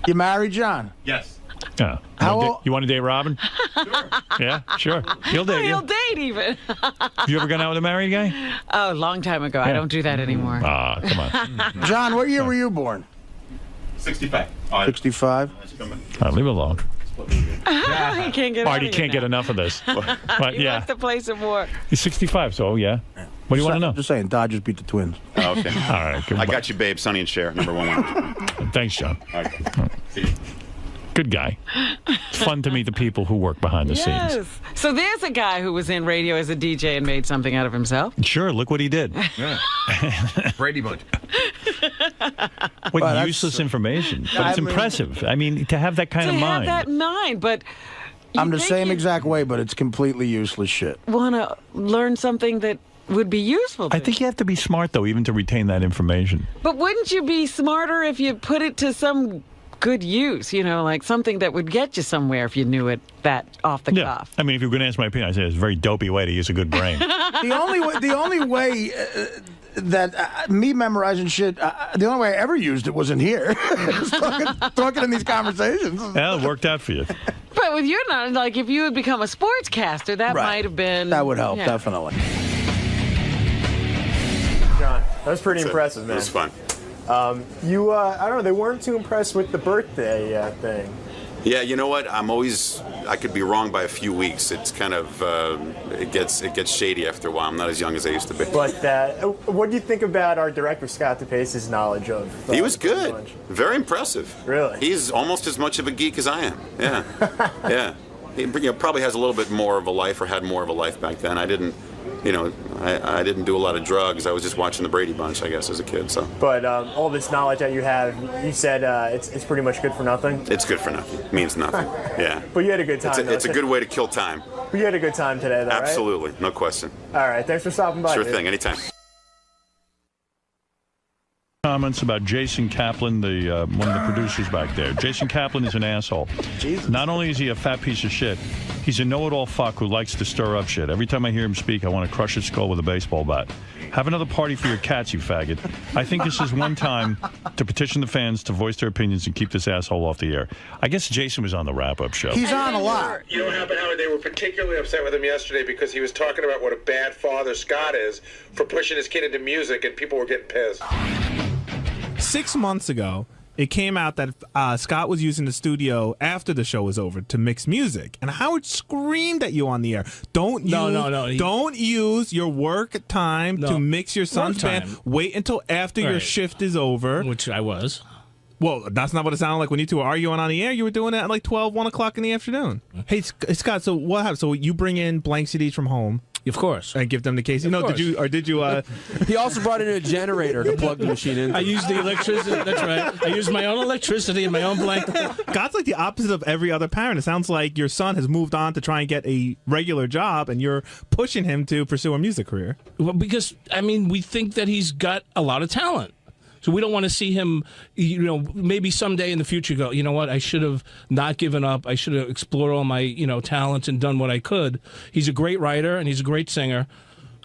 You married, John?
Yes.
How
You want to date Robin? Sure. Yeah, sure. He'll date
He'll
you.
date even.
Have you ever gone out with a married guy?
Oh, a long time ago. I don't do that anymore.
Ah, come on.
John, what year were you born?
65.
65?
All right, leave it alone.
He can't get
Artie can't get enough of this. But
He
yeah,
wants to play some more.
he's 65, so yeah. What do you want to know?
Just saying, Dodgers beat the Twins.
Oh, okay.
All right,
I got you, babe. Sonny and Cher, #1.
Thanks, John.
Okay. See you.
Good guy. It's fun to meet the people who work behind the scenes.
Yes. So there's a guy who was in radio as a DJ and made something out of himself.
Sure, look what he did.
Brady Bunch.
What
Well,
useless information. But
I
it's
mean-
impressive. I mean, to have that kind
To
of
have
mind.
that mind, but
I'm the same exact way, but it's completely useless shit.
want to learn something that would be useful to
I think you have to be smart, though, even to retain that information.
But wouldn't you be smarter if you put it to some good use, like something that would get you somewhere if you knew it that off the cuff?
I mean, if you're going to ask my opinion, I'd say it's a very dopey way to use a good brain.
The only way that me memorizing shit, the only way I ever used it was in here. Just talking in these conversations.
Well, it worked out for you.
But with your knowledge, like if you had become a sportscaster, that
Right.
might have been...
That would help,
yeah.
definitely.
John, that was pretty impressive, man.
It was fun.
I don't know, they weren't too impressed with the birthday thing.
Yeah, you know what? I could be wrong by a few weeks. It's kind of, it gets shady after a while. I'm not as young as I used to be.
But what do you think about our director, Scott DePace's knowledge of...
He was good. Very impressive.
Really?
He's almost as much of a geek as I am. Yeah. Yeah. He probably has a little bit more of a life, or had more of a life back then. I didn't I didn't do a lot of drugs. I was just watching the Brady Bunch, I guess, as a kid. So.
But all this knowledge that you have, you said it's pretty much good for nothing?
It's good for nothing. It means nothing. Yeah.
But you had a good time.
It's a good way to kill time.
But you had a good time today, though,
Absolutely.
Right?
No question.
All right. Thanks for stopping by.
Sure
dude.
thing. Anytime.
Comments about Jason Kaplan, one of the producers back there. Jason Kaplan is an asshole. Jesus. Not only is he a fat piece of shit, he's a know-it-all fuck who likes to stir up shit. Every time I hear him speak, I want to crush his skull with a baseball bat. Have another party for your cats, you faggot. I think this is one time to petition the fans to voice their opinions and keep this asshole off the air. I guess Jason was on the wrap-up show.
He's on a lot.
You know what happened, Howard? They were particularly upset with him yesterday because he was talking about what a bad father Scott is for pushing his kid into music, and people were getting pissed.
6 months ago, it came out that Scott was using the studio after the show was over to mix music, and Howard screamed at you on the air. Don't use your work time to mix your son's band. Wait until after your shift is over.
Which I was.
Well, that's not what it sounded like when you two were arguing on the air. You were doing it at like 12, 1 o'clock in the afternoon. Hey, Scott, so what happened? So you bring in blank CDs from home.
Of course.
And give them to Casey. Did you?
He also brought in a generator to plug the machine in.
I used the electricity. That's right. I used my own electricity and my own blanket.
Scott's like the opposite of every other parent. It sounds like your son has moved on to try and get a regular job, and you're pushing him to pursue a music career.
Well, because, we think that he's got a lot of talent. So we don't want to see him, maybe someday in the future go, you know what, I should have not given up. I should have explored all my, talents and done what I could. He's a great writer and he's a great singer.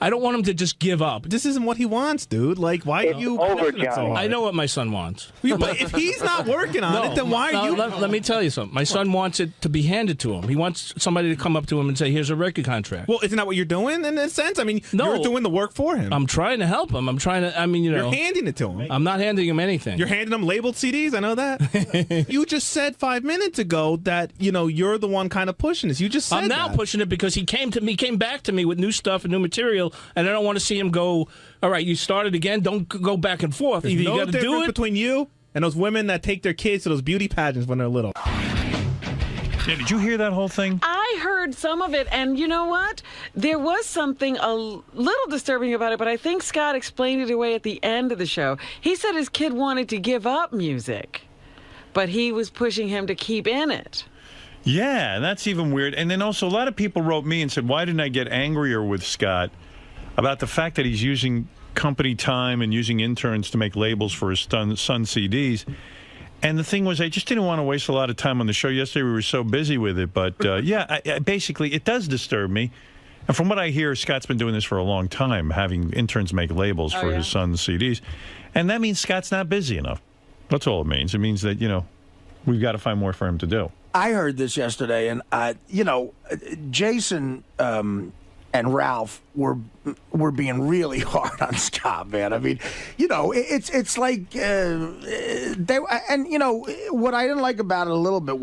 I don't want him to just give up.
This isn't what he wants, dude. Like, why are you
over,
it so hard?
I know what my son wants.
But if he's not working on it, then why are you?
Let me tell you something. My son wants it to be handed to him. He wants somebody to come up to him and say, here's a record contract.
Well, isn't that what you're doing in a sense? You're doing the work for him.
I'm trying to help him. I'm trying to,
You're handing it to him.
I'm not handing him anything.
You're handing him labeled CDs? I know that. You just said 5 minutes ago that, you're the one kind of pushing this. You just said
I'm now pushing it because he came back to me with new stuff and new material, and I don't want to see him go, all right, you started again, don't go back and forth.
There's
Either
no
you got to do
difference
it
between you and those women that take their kids to those beauty pageants when they're little.
Yeah, did you hear that whole thing?
I heard some of it, and you know what? There was something a little disturbing about it, but I think Scott explained it away at the end of the show. He said his kid wanted to give up music, but he was pushing him to keep in it.
Yeah, that's even weird. And then also a lot of people wrote me and said, why didn't I get angrier with Scott about the fact that he's using company time and using interns to make labels for his son CDs. And the thing was, I just didn't want to waste a lot of time on the show yesterday. We were so busy with it. But, basically, it does disturb me. And from what I hear, Scott's been doing this for a long time, having interns make labels for his son's CDs. And that means Scott's not busy enough. That's all it means. It means that, we've got to find more for him to do.
I heard this yesterday, and, Jason and Ralph were being really hard on Scott, man. It's like they, and what I didn't like about it a little bit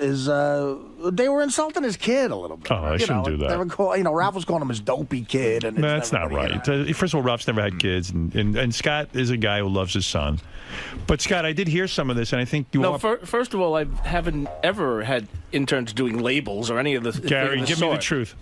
is they were insulting his kid a little bit.
Oh, I shouldn't do that.
They were Ralph was calling him his dopey kid, and
that's not right. First of all, Ralph's never had kids, and Scott is a guy who loves his son. But Scott, I did hear some of this, and I think you.
First of all, I haven't ever had interns doing labels or any of the.
Gary, give me the truth.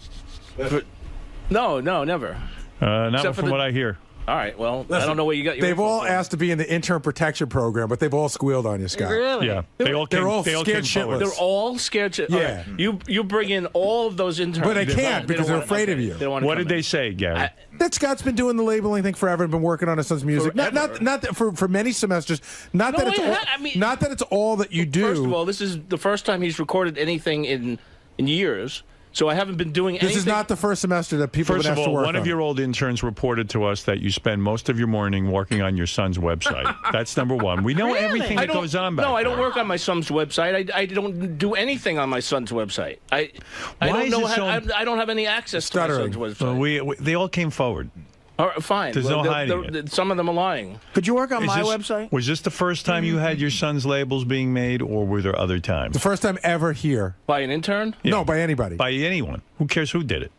No, never.
Not from what I hear.
All right, well, I don't know what you got.
They've all asked to be in the intern protection program, but they've all squealed on you, Scott.
Really?
Yeah.
They're all scared shitless.
They're all scared shitless.
Yeah.
Right. You bring in all of those interns.
But they can't because they're afraid of you.
What did they say, Gary?
That Scott's been doing the labeling thing forever and been working on his son's music. Not that for many semesters. Not that it's all that you do.
First of all, this is the first time he's recorded anything in years. So I haven't been doing anything.
This is not the first semester that people have been asked to work on.
One of your old interns reported to us that you spend most of your morning working on your son's website. That's number one. We know everything that goes on back there.
No, I don't work on my son's website. I don't do anything on my son's website. I don't have any access to my son's website.
Well, they all came forward.
All right, fine.
There's no hiding it.
Some of them are lying.
Could you work on my website?
Was this the first time you had your son's labels being made, or were there other times?
The first time ever here.
By an intern?
Yeah.
No, by anybody.
By anyone. Who cares who did it?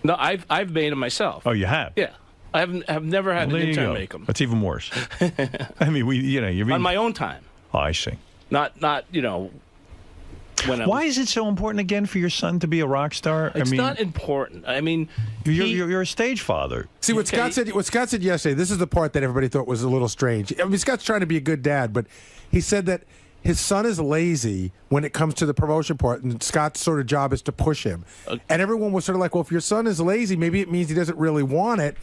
No, I've made them myself.
Oh, you have?
Yeah. I've never had an intern make them.
That's even worse. I mean,
on my own time.
Oh, I see.
Not
Why is it so important again for your son to be a rock star?
It's not important. I mean,
you're a stage father.
See what Scott said. What Scott said yesterday. This is the part that everybody thought was a little strange. I mean, Scott's trying to be a good dad, but he said that his son is lazy when it comes to the promotion part, and Scott's sort of job is to push him. And everyone was sort of like, well, if your son is lazy, maybe it means he doesn't really want it,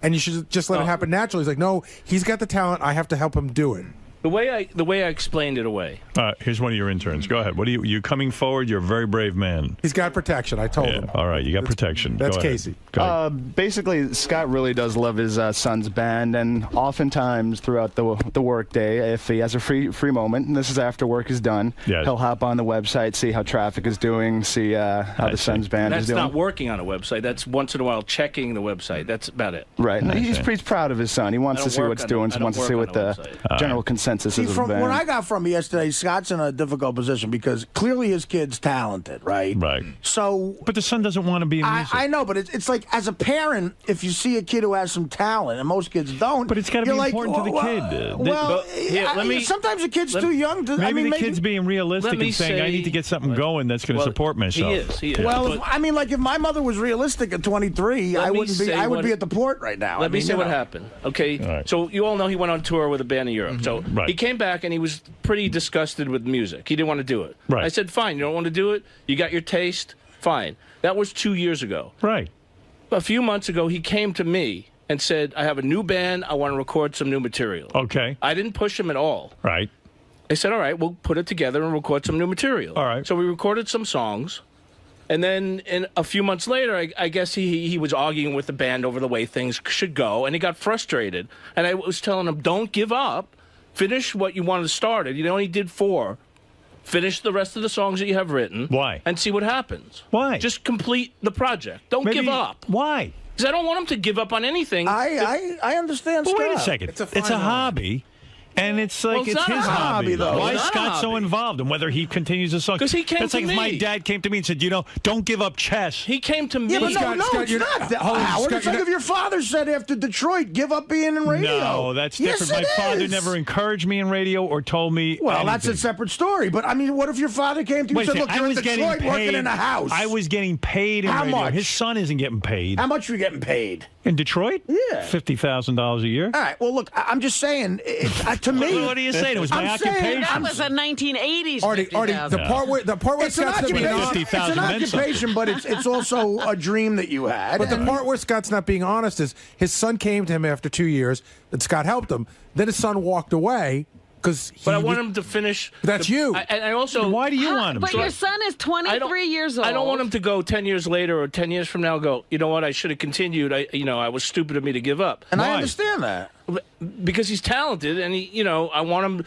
and you should just let it happen naturally. He's like, no, he's got the talent. I have to help him do it.
The way I explained it away.
Here's one of your interns. Go ahead. What are you coming forward? You're a very brave man.
He's got protection. I told him.
All right, you got protection.
That's
Go ahead.
Casey.
Go ahead.
Basically, Scott really does love his son's band, and oftentimes throughout the work day, if he has a free moment, and this is after work is done, he'll hop on the website, see how traffic is doing, see how the son's band is doing.
That's not working on a website. That's once in a while checking the website. That's about it.
Right. He's pretty proud of his son. He wants to see what it's doing. He wants to see what the general consensus is of the band.
What I got from him yesterday, Scott's in a difficult position because clearly his kid's talented, right?
Right.
So,
but the son doesn't want to be in music.
I know, but it's like as a parent, if you see a kid who has some talent, and most kids don't,
but it's got to be important to the kid.
Sometimes the kid's too young to.
Maybe the kid's being realistic and saying, "I need to get something going that's going to support myself."
He is.
Well, if my mother was realistic at 23, I wouldn't be. I would be at the port right now.
Let me say what happened. Okay, so you all know he went on tour with a band in Europe. So he came back and he was pretty disgusted with music. He didn't want to do it.
Right.
I said, fine, you don't want to do it? You got your taste? Fine. That was 2 years ago.
Right.
A few months ago, he came to me and said, I have a new band. I want to record some new material.
Okay.
I didn't push him at all.
Right.
I said, all right, we'll put it together and record some new material.
All right.
So we recorded some songs. And then a few months later, I guess he was arguing with the band over the way things should go. And he got frustrated. And I was telling him, don't give up. Finish what you wanted started. You only did 4. Finish the rest of the songs that you have written.
Why?
And see what happens.
Why?
Just complete the project. Don't give up.
Why?
Because I don't want him to give up on anything.
I understand.
Well, wait a second. It's a hobby. And it's like it's his hobby, though. Why is Scott so involved in whether he continues the song?
Because he came
That's
to
like
me.
if my dad came to me and said, don't give up chess.
He came to me.
Yeah, but no, it's not. Howard, it's like if your father said after Detroit, give up being in radio.
No, that's different. My father never encouraged me in radio or told me anything.
That's a separate story. But, I mean, what if your father came to you and said, look, you're in Detroit working in a house.
I was getting paid in radio.
How much?
His son isn't getting paid.
How much are you getting paid?
In Detroit?
Yeah.
$50,000 a year.
All right. Well, look, I'm just saying, to me.
What are you saying? It was my occupation.
That was a 1980s.
Artie, the part where Scott's not being honest.
It's an occupation, but it's also a dream that you had.
But the part where Scott's not being honest is his son came to him after 2 years, and Scott helped him. Then his son walked away. But
I want him to finish.
That's you.
And I also.
Why do you want him?
But your son is 23 years old.
I don't want him to go 10 years later or 10 years from now. Go. You know what? I should have continued. I was stupid of me to give up.
And I understand that
because he's talented, and I want him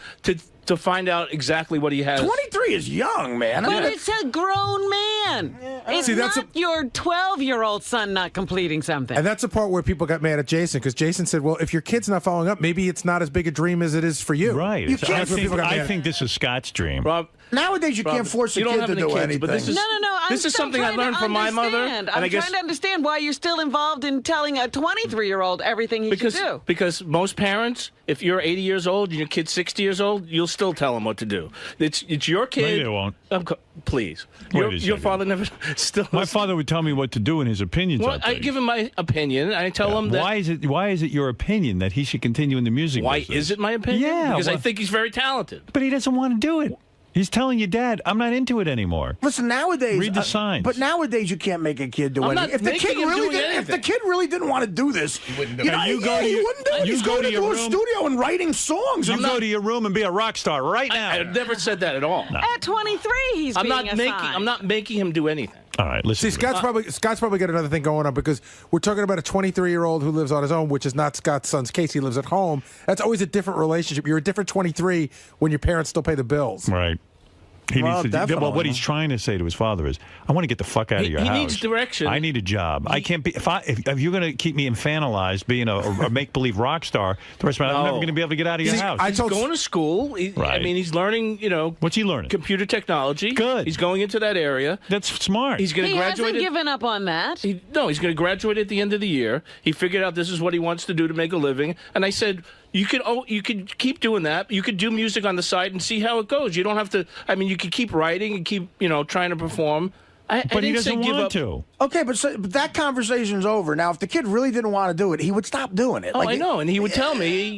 to find out exactly what he has.
23 is young, man.
But it's a grown man. It's not your 12-year-old son not completing something.
And that's the part where people got mad at Jason, because Jason said, well, if your kid's not following up, maybe it's not as big a dream as it is for you.
Right. I think this is Scott's dream.
Rob,
nowadays you can't force a kid to do anything.
But this is, this is something I learned from my mother.
I'm trying to understand why you're still involved in telling a 23-year-old everything he should do.
Because most parents, if you're 80 years old and your kid's 60 years old, you'll still tell them what to do. It's your kid.
Maybe they won't.
Please.
Your
father never still.
My father would tell me what to do in his opinions.
Well, I give him my opinion. I tell him that.
Why is it your opinion that he should continue in the music business?
Why is it my opinion?
Yeah.
Because I think he's very talented.
But he doesn't want to do it. He's telling you, Dad, I'm not into it anymore.
Listen, nowadays,
read the signs.
But nowadays, you can't make a kid do anything.
If
the kid really didn't want to do this, he wouldn't do it. He's going into a studio and writing songs.
You go to your room and be a rock star right now.
I've never said that at all.
No.
At 23, he's being assigned.
I'm not making him do anything.
All right, listen.
See, Scott's probably got another thing going on, because we're talking about a 23-year-old who lives on his own, which is not Scott's son's case. He lives at home. That's always a different relationship. You're a different 23 when your parents still pay the bills.
Right. What he's trying to say to his father is, I want to get the fuck out of your house.
He needs direction.
I need a job. I can't be if you're going to keep me infantilized being a make-believe rock star the rest of my life, I'm never going to be able to get out of your house.
He's going to school. I mean, he's learning,
What's he learning?
Computer technology.
Good.
He's going into that area.
That's smart.
He's going to graduate.
He hasn't given up on that.
He's going to graduate at the end of the year. He figured out this is what he wants to do to make a living. And I said, You could keep doing that. You could do music on the side and see how it goes. You don't have to. I mean, you could keep writing and keep trying to perform.
But he doesn't want to.
Okay, but that conversation's over. Now, if the kid really didn't want to do it, he would stop doing it.
Oh, I know, and he would tell me,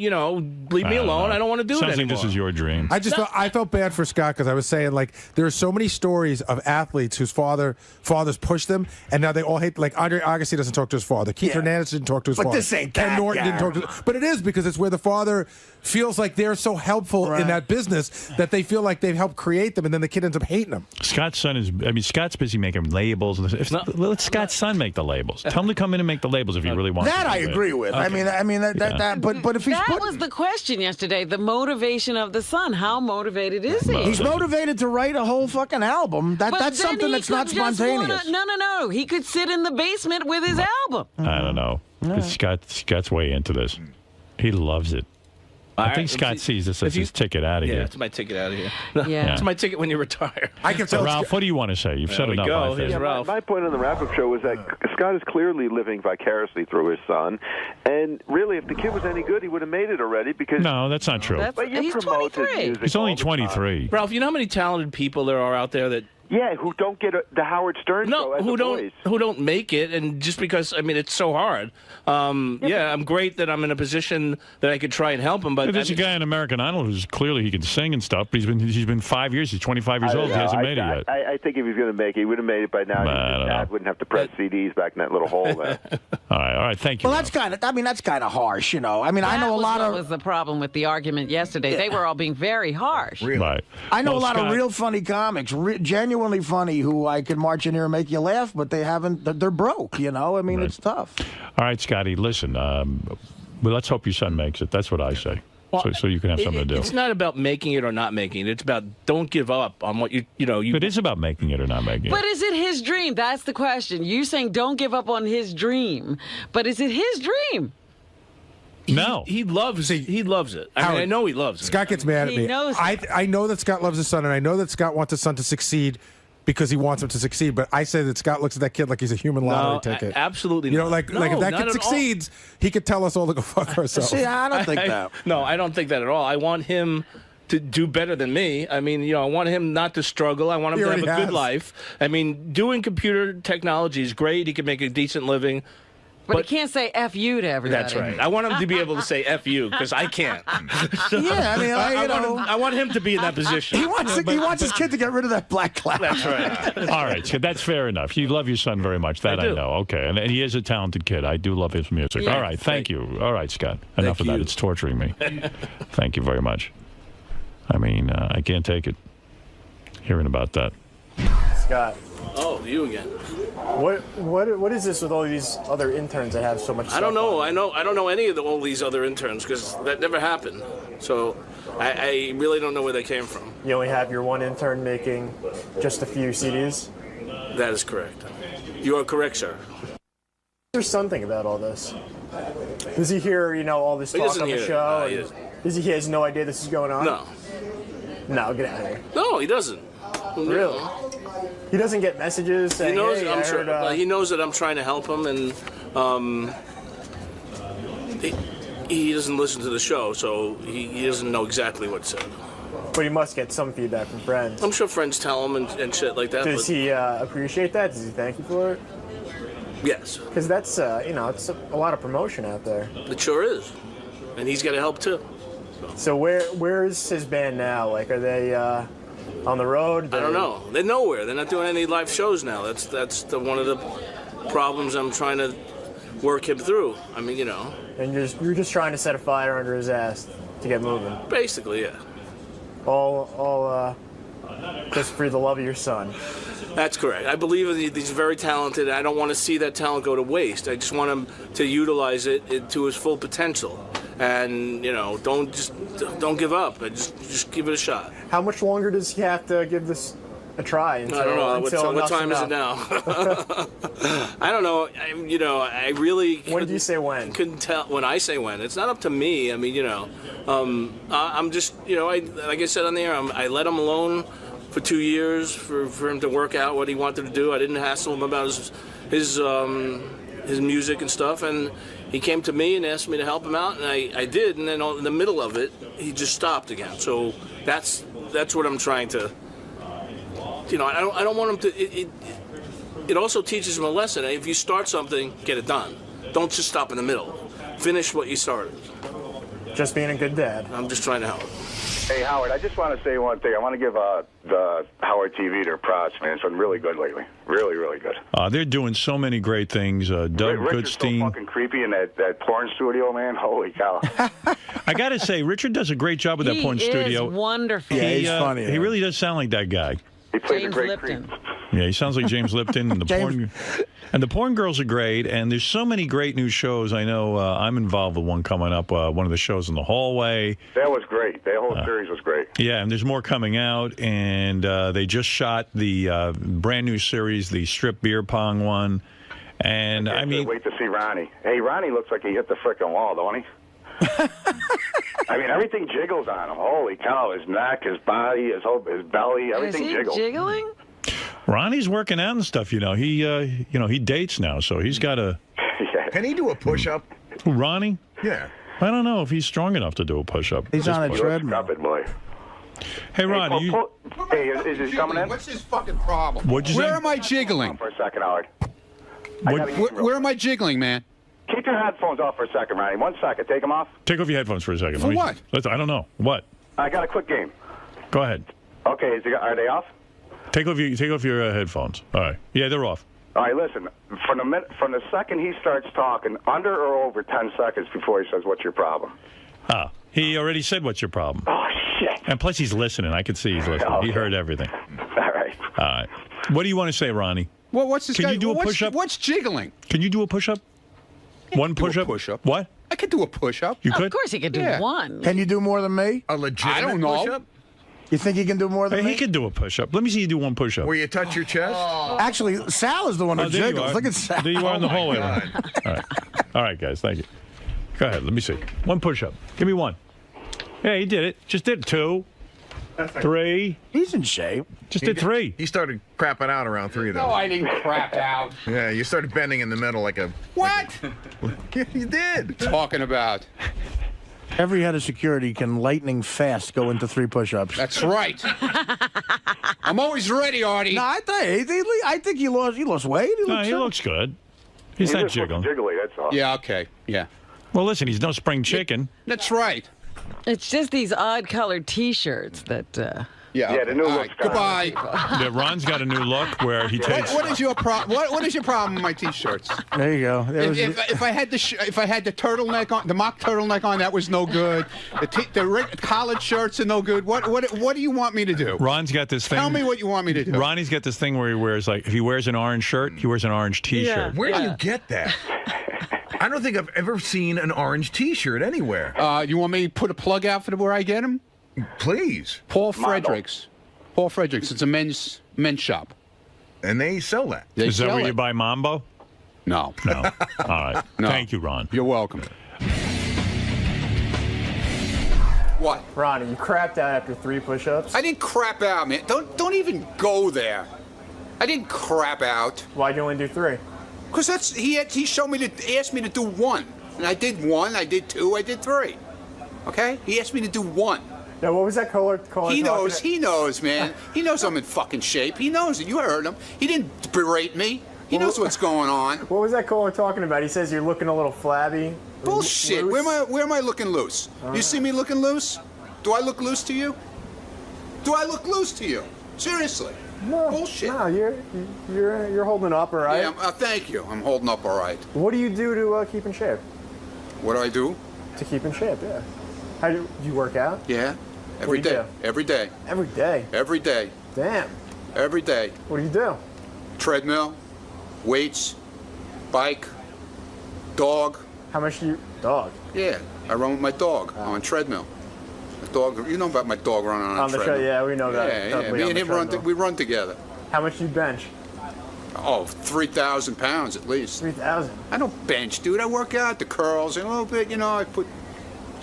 leave me alone. I don't want to do it anymore.
Sounds like this is your dream.
I felt bad for Scott because I was saying, like, there are so many stories of athletes whose fathers pushed them, and now they all hate. Like Andre Agassi doesn't talk to his father. Keith Hernandez didn't talk to his father.
But this ain't
Ken
that
Norton
guy.
didn't talk to. But it is because it's where the father feels like they're so helpful in that business that they feel like they've helped create them, and then the kid ends up hating them.
Scott's son is. I mean, Scott's busy making labels. Let Scott's son make the labels. Tell him to come in and make the labels if he really wants.
That
to
I agree with.
Okay.
I mean that. But if he's
that was the question yesterday. The motivation of the son. How motivated is he?
He's motivated to write a whole fucking album. That's
then
something
he
that's not
could just
spontaneous.
No. He could sit in the basement with his album.
I don't know. Scott's way into this. He loves it. I think Scott sees this as his ticket out of here.
Yeah, it's my ticket out of here.
Yeah.
It's my ticket when you retire.
I can
So, Ralph, what do you want to say? You've said enough. I think.
My point on the wrap-up show was that Scott is clearly living vicariously through his son, and really, if the kid was any good, he would have made it already. Because
no, that's not true.
But you
He's
promote his
23.
music
He's only
all the time.
23.
Ralph, you know how many talented people there are out there that
who don't get the Howard Stern show as
who
a voice.
don't make it, and just because it's so hard. I'm great that I'm in a position that I could try and help him. But
There's a guy in American Idol who's clearly he can sing and stuff. But he's been 5 years. He's 25 years old. He hasn't made it yet.
I think if he was going to make it, he would have made it by now. His dad wouldn't have to press CDs back in that little hole there.
All right. Thank you.
Well, that's kind of harsh, I know a lot of.
That was the problem with the argument yesterday. They were all being very harsh.
Really? Right.
I know a lot of real funny comics, genuinely funny, who I could march in here and make you laugh, but they haven't. They're broke, It's tough.
All right, Scotty, listen. Well, let's hope your son makes it. That's what I say. So you can have something to do.
It's not about making it or not making it. It's about don't give up on what you.
It is about making it or not making it.
But is it his dream? That's the question. You're saying don't give up on his dream, but is it his dream?
No,
he loves it. I know he loves it.
Scott gets mad at me. I know that Scott loves his son, and I know that Scott wants his son to succeed because he wants him to succeed. But I say that Scott looks at that kid like he's a human lottery ticket.
Absolutely not.
Like if that kid succeeds, he could tell us all to go fuck ourselves.
See, I don't think that.
No, I don't think that at all. I want him to do better than me. I mean, I want him not to struggle. I want him to have a good life. I mean, doing computer technology is great. He can make a decent living.
But he can't say F you to everybody.
That's right. I want him to be able to say F you because I can't.
Yeah,
I want him to be in that position.
He wants his kid to get rid of that black cloud.
That's right.
All right, so that's fair enough. You love your son very much. That I know. Okay, and he is a talented kid. I do love his music.
Yeah.
All right, thank you. All right, Scott. Enough of that. It's torturing me. Thank you very much. I mean, I can't take it hearing about that.
Scott.
Oh, you again.
What is this with all these other interns that have so much stuff
I don't know.
on?
I don't know any of all these other interns because that never happened. So I really don't know where they came from.
You only have your one intern making just a few CDs?
That is correct. You are correct, sir.
There's something about all this. Does he hear, all this talk on the show? He has no idea this is going on?
No.
No, get out of here.
No, he doesn't.
Really? He doesn't get messages saying,
he knows.
hey,
I'm sure.
heard,
he knows that I'm trying to help him, and he doesn't listen to the show, so he doesn't know exactly what's said.
But he must get some feedback from friends.
I'm sure friends tell him and shit like that.
Does he appreciate that? Does he thank you for it?
Yes.
Because that's it's a lot of promotion out there.
It sure is, and he's got to help too.
So where's his band now? Like, are they on the road?
I don't know. They're nowhere. They're not doing any live shows now. That's one of the problems I'm trying to work him through. I mean,
And you're just trying to set a fire under his ass to get moving.
Basically, yeah.
All just for the love of your son.
That's correct. I believe he's very talented. I don't want to see that talent go to waste. I just want him to utilize it to his full potential. And don't give up. Just give it a shot.
How much longer does he have to give this a try? Until,
I don't know. What time is it now? I don't know. I really.
When do you say when?
Couldn't tell. When I say when, it's not up to me. I mean, I'm just, like I said on the air, I let him alone for 2 years for him to work out what he wanted to do. I didn't hassle him about his music and stuff, and He came to me and asked me to help him out, and I did. And then in the middle of it, he just stopped again. So that's what I'm trying to. You know, I don't want him to. It also teaches him a lesson. If you start something, get it done. Don't just stop in the middle. Finish what you started.
Just being a good dad.
I'm just trying to help.
Hey, Howard, I just want to say one thing. I want to give the Howard TV their props, man. It's been really good lately. Really, really good.
They're doing so many great things. Doug
Richard's
Goodstein.
so fucking creepy in that porn studio, man. Holy cow.
I got to say, Richard does a great job with that porn studio.
He is wonderful.
Yeah, he's funny.
He really does sound like that guy.
He plays
James
a great
Lipton.
creep.
Yeah, he sounds like James Lipton. And the porn girls are great. And there's so many great new shows. I know I'm involved with one coming up, one of the shows in the hallway.
That was great. That whole series was great.
Yeah, and there's more coming out. And they just shot the brand new series, the strip beer pong one. And I mean,
wait to see Ronnie. Hey, Ronnie looks like he hit the frickin' wall, don't he? I mean, everything jiggles on him. Holy cow! His neck, his body, his belly, everything jiggles.
Is he jiggling?
Ronnie's working out and stuff. You know, he dates now, so he's got to.
Can he do a push-up?
Who, Ronnie?
Yeah.
I don't know if he's strong enough to do a push-up.
He's on a treadmill.
Boy.
Hey, Ronnie.
Hey, is he coming in?
What's his fucking problem?
What'd you
Where
say?
am I jiggling?
For a second, Howard.
Where am I jiggling, man?
Keep your headphones off for a second, Ronnie. 1 second. Take them off.
Take off your headphones for a second.
For what?
I don't know. What?
I got a quick game.
Go ahead.
Okay, are they off?
Take off your headphones. All right. Yeah, they're off.
All right, listen. From the second he starts talking, under or over 10 seconds before he says, "What's your problem?"
He already said, "What's your problem?"
Oh shit!
And plus, he's listening. I can see he's listening.
Okay.
He heard everything.
All right.
All right. What do you want to say, Ronnie?
Well, what's this
Can
guy?
you do a push-up?
What's jiggling?
Can you do a push-up? One push-up?
Push-up.
What?
I could do a push-up.
You could?
Of course he could do
Yeah.
one.
Can you do more than me?
A legitimate
I don't know.
push-up?
You think he can do more than me?
He could do a push-up. Let me see you do one push-up.
Where you touch your chest?
Actually, Sal is the one who
there you
jiggles.
are.
Look at Sal.
There you are in the hallway. Ronnie. All right. All right, guys. Thank you. Go ahead. Let me see. One push-up. Give me one. Yeah, he did it. Just did 2. 3.
He's in shape.
Just did 3.
He started crapping out around 3, though.
No, I didn't crap out.
Yeah, you started bending in the middle like a...
What?
You did.
Talking about.
Every head of security can lightning fast go into 3 push-ups.
That's right. I'm always ready, Artie.
No, I think he lost weight.
He looks good. He's not jiggling.
Jiggly, that's all.
Yeah, okay. Yeah.
Well, listen, he's no spring chicken.
That's right.
It's just these odd colored T-shirts that.
Yeah,
the new look's gone.
Goodbye.
Yeah, Ron's got a new look where he takes.
What is your problem? What is your problem with my T-shirts?
There you go.
If I had the turtleneck on, the mock turtleneck on, that was no good. The collared shirts are no good. What do you want me to do?
Ron's got this thing.
Tell me what you want me to do.
Ronnie's got this thing where he wears, like, if he wears an orange shirt, he wears an orange T-shirt.
Where do you get that? I don't think I've ever seen an orange T-shirt anywhere.
You want me to put a plug out for where I get them?
Please.
Paul Fredericks. Paul Fredericks. It's a men's shop.
And they sell that.
Is that where you buy Mambo?
No.
No. All right.
No.
Thank you, Ron.
You're welcome. What?
Ronnie, you crapped out after 3 push-ups?
I didn't crap out, man. Don't even go there. I didn't crap out.
Why'd you only do 3?
Because he showed me asked me to do 1. And I did 1, I did 2, I did 3. Okay? He asked me to do 1.
Now, what was that caller
He knows, man. He knows I'm in fucking shape. He knows it. You heard him. He didn't berate me. He knows what's going on.
What was that caller talking about? He says you're looking a little flabby.
Bullshit.
Loose.
Where am I looking loose? You see me looking loose? Do I look loose to you? Do I look loose to you? Seriously.
No,
bullshit.
No, you're holding up all right.
Yeah, thank you. I'm holding up all right.
What do you do to keep in shape?
What do I do?
To keep in shape, yeah. How do you work out?
Yeah.
What
Every
do you
day.
do?
Every day.
Every day?
Every day.
Damn.
Every day.
What do you do?
Treadmill, weights, bike, dog.
How much do you... Dog?
Yeah, I run with my dog on treadmill. The dog, you know about my dog running on a treadmill.
Yeah, we know that.
Yeah. Me and him we run together.
How much do you bench?
Oh, 3,000 pounds at least.
3,000?
I don't bench, dude. I work out the curls and a little bit, I put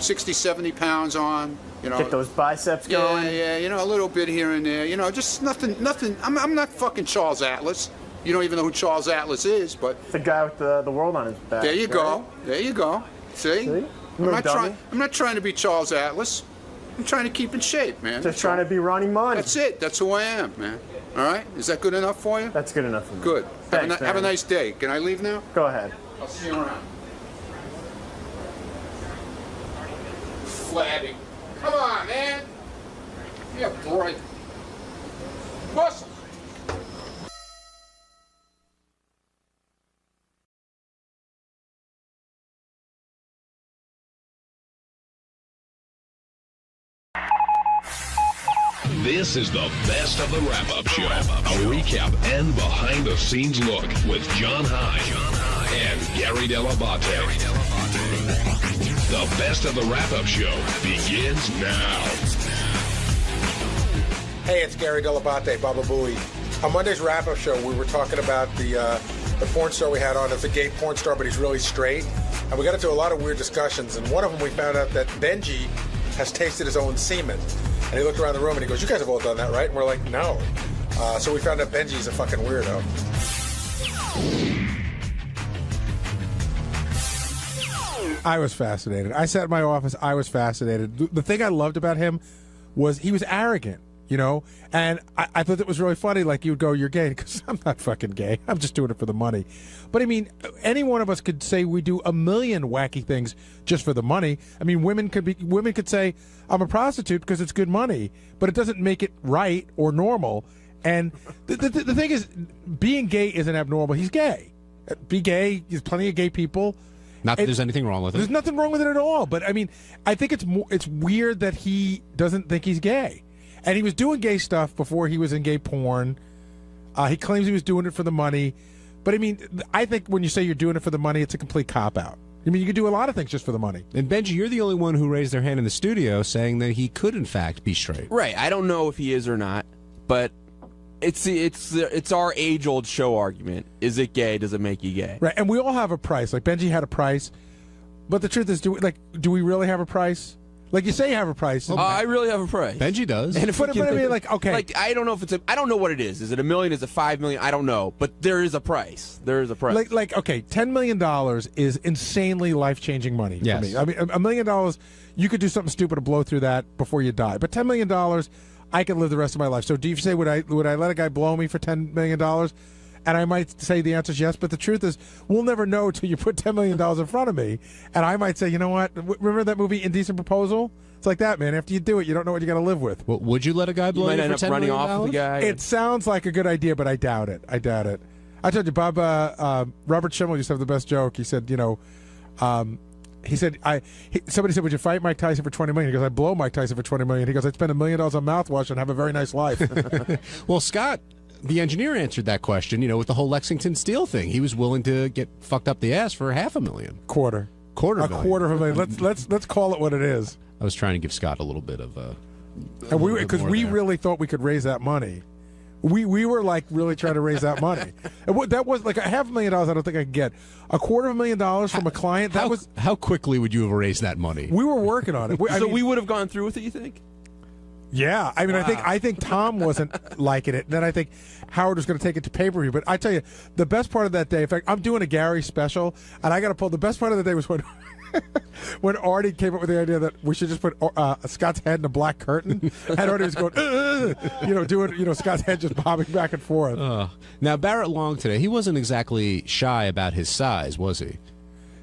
60, 70 pounds on.
Get those biceps going.
Yeah, a little bit here and there. Just nothing. I'm not fucking Charles Atlas. You don't even know who Charles Atlas is, but
The guy with the world on his back.
there you
right?
go. There you go. See?
I'm
not trying to be Charles Atlas. I'm trying to keep in shape, man.
Just trying to be Ronnie Money.
That's it. That's who I am, man. All right? Is that good enough for you?
That's good enough for me.
Good.
Thanks,
have a
man.
nice day. Can I leave now?
Go ahead.
I'll see you around. Flabby. Come on, man. You're bright. Muscle.
This is the best of the wrap-up show. A recap and behind-the-scenes look with John High and Gary Dell'Abate. The best of the wrap-up show begins now.
Hey, it's Gary Dell'Abate, Baba Booey. On Monday's wrap-up show, we were talking about the porn star we had on. It's a gay porn star, but he's really straight. And we got into a lot of weird discussions. And one of them, we found out that Benji has tasted his own semen. And he looked around the room and he goes, "You guys have all done that, right?" And we're like, "No." So we found out Benji's a fucking weirdo. I was fascinated. I sat in my office. I was fascinated. The thing I loved about him was he was arrogant, you know? And I thought that was really funny. Like, you would go, "You're gay," because I'm not fucking gay. I'm just doing it for the money. But, I mean, any one of us could say we do a million wacky things just for the money. I mean, women could say, "I'm a prostitute because it's good money," but it doesn't make it right or normal. And the thing is, being gay isn't abnormal. He's gay. Be gay. There's plenty of gay people.
Not that there's anything wrong with it.
There's nothing wrong with it at all. But, I mean, I think it's weird that he doesn't think he's gay. And he was doing gay stuff before he was in gay porn. He claims he was doing it for the money. But, I mean, I think when you say you're doing it for the money, it's a complete cop-out. I mean, you could do a lot of things just for the money.
And Benji, you're the only one who raised their hand in the studio saying that he could, in fact, be straight.
Right. I don't know if he is or not, but it's our age-old show argument. Is it gay? Does it make you gay?
Right. And we all have a price. Like, Benji had a price. But the truth is, do we really have a price? Like, you say you have a price.
I really have a price.
Benji does.
And but I mean, like, okay.
Like, I don't know if I don't know what it is. Is it $1 million? Is it $5 million? I don't know. But there is a price. There is a price.
Like, okay, $10 million is insanely life-changing money for me. I mean, $1 million, you could do something stupid to blow through that before you die. But $10 million, I could live the rest of my life. So do you say, would I let a guy blow me for $10 million? And I might say the answer is yes, but the truth is, we'll never know until you put $10 million in front of me. And I might say, you know what? Remember that movie Indecent Proposal? It's like that, man. After you do it, you don't know what you got to live with.
Well, would you let a guy blow you
might
for
end up
$10
running
million?
off with the guy.
It sounds like a good idea, but I doubt it. I told you, Bob. Robert Schimmel used to have the best joke. He said, he said, somebody said, "Would you fight Mike Tyson for $20 million?" He goes, "I'd blow Mike Tyson for $20 million." He goes, "I'd spend $1 million on mouthwash and have a very nice life."
Well, Scott, the engineer, answered that question, with the whole Lexington Steel thing. He was willing to get fucked up the ass for $500,000.
Quarter
million.
$250,000. Let's call it what it is.
I was trying to give Scott a little bit of
and because we really thought we could raise that money. We were like really trying to raise that money. And that was like $500,000. I don't think I could get $250,000 from a client.
How quickly would you have raised that money?
We were working on it.
We would have gone through with it. You think?
Yeah, I mean, wow. I think Tom wasn't liking it. Then I think Howard was going to take it to pay-per-view. But I tell you, the best part of that day, in fact, I'm doing a Gary special, and I got to pull. The best part of the day was when when Artie came up with the idea that we should just put Scott's head in a black curtain, and Artie was going, doing, Scott's head just bobbing back and forth.
Now, Barrett Long today, he wasn't exactly shy about his size, was he?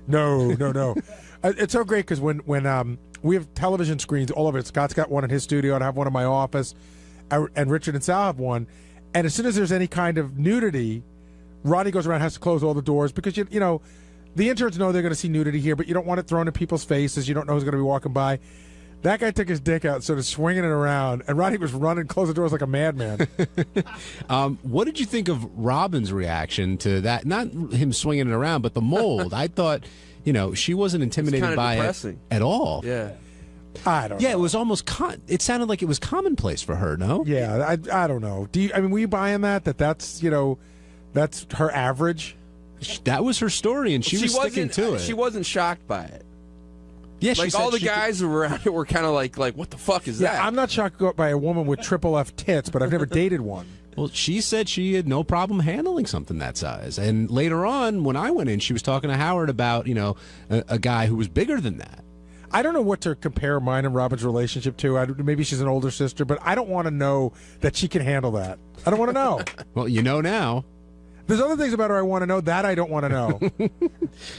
No. It's so great because when we have television screens, all of it. Scott's got one in his studio, and I have one in my office, and Richard and Sal have one. And as soon as there's any kind of nudity, Ronnie goes around and has to close all the doors because, the interns know they're going to see nudity here, but you don't want it thrown in people's faces. You don't know who's going to be walking by. That guy took his dick out, sort of swinging it around, and Ronnie was running, closing the doors like a madman.
What did you think of Robin's reaction to that? Not him swinging it around, but the mold. I thought, she wasn't intimidated by it at all.
Yeah.
I don't know.
Yeah, it was almost, it sounded like it was commonplace for her, no?
Yeah, I don't know. Were you buying that's her average?
That was her story, and she was sticking to it.
She wasn't shocked by it.
Yeah,
like all the guys who were around it were kind of like, what the fuck is that?
I'm not shocked by a woman with triple F tits, but I've never dated one.
Well, she said she had no problem handling something that size. And later on, when I went in, she was talking to Howard about, a guy who was bigger than that.
I don't know what to compare mine and Robin's relationship to. Maybe she's an older sister, but I don't want to know that she can handle that. I don't want to know.
Well, you know now.
There's other things about her I want to know. That I don't want to know.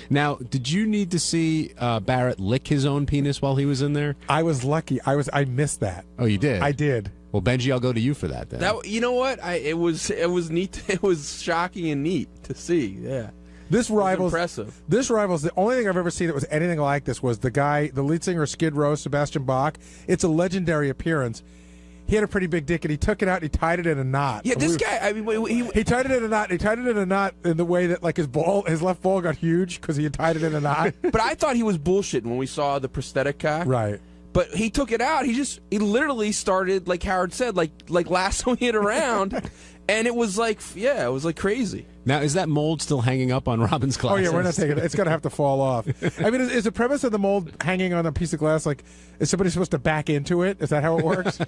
Now, did you need to see Barrett lick his own penis while he was in there?
I was lucky. I missed that.
Oh, you did?
I did.
Well, Benji, I'll go to you for that then.
You know what? It was neat. It was shocking and neat to see. Yeah.
This rivals
impressive.
This rivals the only thing I've ever seen that was anything like this was the lead singer of Skid Row, Sebastian Bach. It's a legendary appearance. He had a pretty big dick, and he took it out and he tied it in a knot.
Yeah, this guy. I mean,
he tied it in a knot. He tied it in a knot in the way that like his left ball got huge because he had tied it in a knot.
But I thought he was bullshitting when we saw the prosthetic cock.
Right.
But he took it out. He literally started, like Howard said, like lassoing it around, and it was like crazy.
Now, is that mold still hanging up on Robin's glasses?
Oh, yeah, we're not taking it. It's going to have to fall off. I mean, is the premise of the mold hanging on a piece of glass, like, is somebody supposed to back into it? Is that how it works?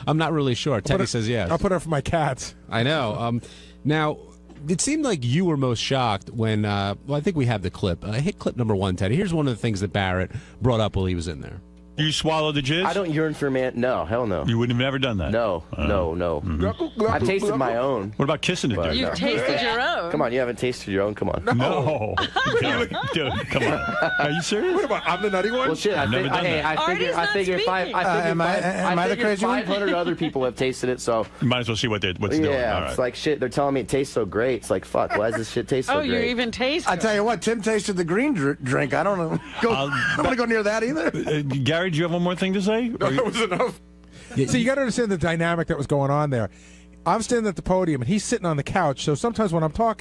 I'm not really sure. Teddy says yes.
I'll put it for my cats.
I know. Now, it seemed like you were most shocked when, I think we have the clip. Hit clip number 1, Teddy. Here's one of the things that Barrett brought up while he was in there.
You swallow the jizz?
I don't urine for man. No, hell no.
You wouldn't have ever done that?
No.
Mm-hmm.
I tasted my own.
What about kissing it?
You've tasted your own.
Come on, you haven't tasted your own. Come on.
No. Dude, come on. Are you serious?
What about I'm the nutty one?
Well, shit. I figure 500 other people have tasted it, so
you might as well see what's doing.
Yeah,
right.
it's like shit. They're telling me it tastes so great. It's like fuck. Why does this shit taste so great?
Oh, you even taste?
I tell you what, Tim tasted the green drink. I don't know. I don't want to go near that either.
Gary, do you have one more thing to say?
No, that was enough. So you got to understand the dynamic that was going on there. I'm standing at the podium and he's sitting on the couch. So sometimes when I'm talking.